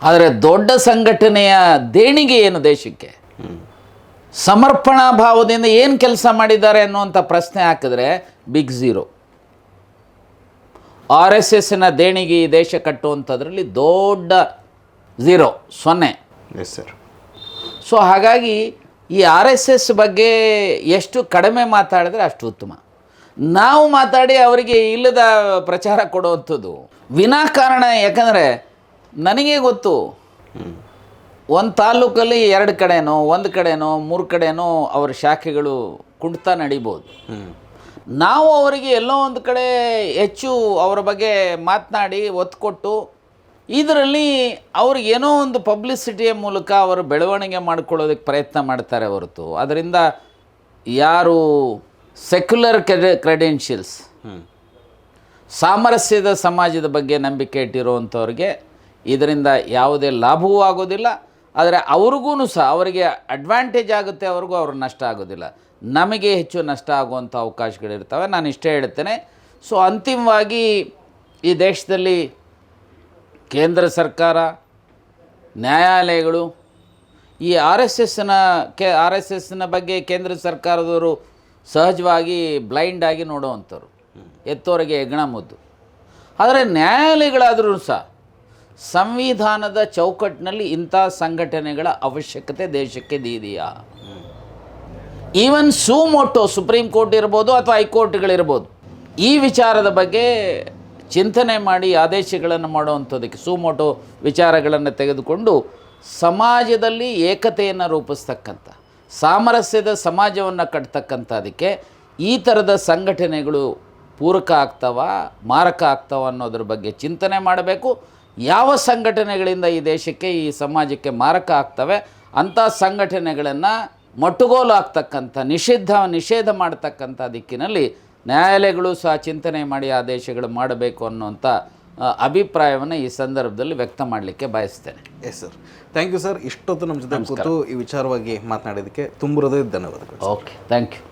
ಆದರೆ ದೊಡ್ಡ ಸಂಘಟನೆಯ ದೇಣಿಗೆ ಏನು ದೇಶಕ್ಕೆ? ಸಮರ್ಪಣಾ ಭಾವದಿಂದ ಏನು ಕೆಲಸ ಮಾಡಿದ್ದಾರೆ ಅನ್ನುವಂಥ ಪ್ರಶ್ನೆ ಹಾಕಿದ್ರೆ ಬಿಗ್ ಝೀರೋ. RSSನ ದೇಣಿಗೆ ಈ ದೇಶ ಕಟ್ಟುವಂಥದ್ರಲ್ಲಿ ದೊಡ್ಡ ಝೀರೋ, 0. Yes sir. ಸೊ ಹಾಗಾಗಿ ಈ RSS ಬಗ್ಗೆ ಎಷ್ಟು ಕಡಿಮೆ ಮಾತಾಡಿದ್ರೆ ಅಷ್ಟು ಉತ್ತಮ. ನಾವು ಮಾತಾಡಿ ಅವರಿಗೆ ಇಲ್ಲದ ಪ್ರಚಾರ ಕೊಡುವಂಥದ್ದು ವಿನಾಕಾರಣ. ಯಾಕಂದರೆ ನನಗೆ ಗೊತ್ತು, ಒಂದು ತಾಲೂಕಲ್ಲಿ 2 ಕಡೆನೋ 1 ಕಡೆನೋ 3 ಕಡೆನೋ ಅವರ ಶಾಖೆಗಳು ಕುಂಟ್ತಾ ನಡಿಬೋದು. ನಾವು ಅವರಿಗೆ ಎಲ್ಲೋ ಒಂದು ಕಡೆ ಹೆಚ್ಚು ಅವರ ಬಗ್ಗೆ ಮಾತನಾಡಿ ಒತ್ತು ಕೊಟ್ಟು ಇದರಲ್ಲಿ ಅವ್ರಿಗೆ ಏನೋ ಒಂದು ಪಬ್ಲಿಸಿಟಿಯ ಮೂಲಕ ಅವರು ಬೆಳವಣಿಗೆ ಮಾಡ್ಕೊಳ್ಳೋದಕ್ಕೆ ಪ್ರಯತ್ನ ಮಾಡ್ತಾರೆ ಹೊರತು ಅದರಿಂದ ಯಾರು ಸೆಕ್ಯುಲರ್ ಕ್ರೆಡೆನ್ಷಿಯಲ್ಸ್, ಸಾಮರಸ್ಯದ ಸಮಾಜದ ಬಗ್ಗೆ ನಂಬಿಕೆ ಇಟ್ಟಿರುವಂಥವ್ರಿಗೆ ಇದರಿಂದ ಯಾವುದೇ ಲಾಭವೂ ಆಗೋದಿಲ್ಲ. ಆದರೆ ಅವ್ರಿಗೂ ಸಹ ಅವರಿಗೆ ಅಡ್ವಾಂಟೇಜ್ ಆಗುತ್ತೆ, ಅವ್ರಿಗೂ ಅವ್ರಿಗೆ ನಷ್ಟ ಆಗೋದಿಲ್ಲ. ನಮಗೆ ಹೆಚ್ಚು ನಷ್ಟ ಆಗುವಂಥ ಅವಕಾಶಗಳಿರ್ತವೆ. ನಾನು ಇಷ್ಟೇ ಹೇಳ್ತೇನೆ. ಸೊ ಅಂತಿಮವಾಗಿ ಈ ದೇಶದಲ್ಲಿ ಕೇಂದ್ರ ಸರ್ಕಾರ, ನ್ಯಾಯಾಲಯಗಳು ಈ ಆರ್ ಎಸ್ ಎಸ್ನ ಬಗ್ಗೆ ಕೇಂದ್ರ ಸರ್ಕಾರದವರು ಸಹಜವಾಗಿ ಬ್ಲೈಂಡ್ ಆಗಿ ನೋಡುವಂಥವ್ರು, ಎತ್ತೋರಿಗೆ ಹೆಗ್ಗಣ ಮುದ್ದು. ಆದರೆ ನ್ಯಾಯಾಲಯಗಳಾದರೂ ಸಹ ಸಂವಿಧಾನದ ಚೌಕಟ್ಟಿನಲ್ಲಿ ಇಂಥ ಸಂಘಟನೆಗಳ ಅವಶ್ಯಕತೆ ದೇಶಕ್ಕೆ ಇದೆಯಾ? ಈವನ್ ಸುಮೋಟೋ ಸುಪ್ರೀಂ ಕೋರ್ಟ್ ಇರ್ಬೋದು ಅಥವಾ ಹೈಕೋರ್ಟ್ಗಳಿರ್ಬೋದು, ಈ ವಿಚಾರದ ಬಗ್ಗೆ ಚಿಂತನೆ ಮಾಡಿ ಆದೇಶಗಳನ್ನು ಮಾಡುವಂಥದ್ದಕ್ಕೆ, ಸುಮೋಟೋ ವಿಚಾರಗಳನ್ನು ತೆಗೆದುಕೊಂಡು ಸಮಾಜದಲ್ಲಿ ಏಕತೆಯನ್ನು ರೂಪಿಸ್ತಕ್ಕಂಥ, ಸಾಮರಸ್ಯದ ಸಮಾಜವನ್ನು ಕಟ್ತಕ್ಕಂಥದಕ್ಕೆ ಈ ಥರದ ಸಂಘಟನೆಗಳು ಪೂರಕ ಆಗ್ತಾವ, ಮಾರಕ ಆಗ್ತಾವ ಅನ್ನೋದ್ರ ಬಗ್ಗೆ ಚಿಂತನೆ ಮಾಡಬೇಕು. ಯಾವ ಸಂಘಟನೆಗಳಿಂದ ಈ ದೇಶಕ್ಕೆ, ಈ ಸಮಾಜಕ್ಕೆ ಮಾರಕ ಆಗ್ತವೆ ಅಂಥ ಸಂಘಟನೆಗಳನ್ನು ಮೊಟ್ಟುಗೋಲು ಆಗ್ತಕ್ಕಂಥ, ನಿಷೇಧ ಮಾಡ್ತಕ್ಕಂಥ ದಿಕ್ಕಿನಲ್ಲಿ ನ್ಯಾಯಾಲಯಗಳು ಸಹ ಚಿಂತನೆ ಮಾಡಿ ಆದೇಶಗಳು ಮಾಡಬೇಕು ಅನ್ನುವಂಥ ಅಭಿಪ್ರಾಯವನ್ನು ಈ ಸಂದರ್ಭದಲ್ಲಿ ವ್ಯಕ್ತ ಮಾಡಲಿಕ್ಕೆ ಬಯಸ್ತೇನೆ. Yes sir, thank you sir. ಇಷ್ಟೊತ್ತು ನಮ್ಮ ಜೊತೆ ಕೂತು ಈ ವಿಚಾರವಾಗಿ ಮಾತನಾಡೋದಕ್ಕೆ ತುಂಬ ಹೃದಯದ ಧನ್ಯವಾದಗಳು. Okay, thank you.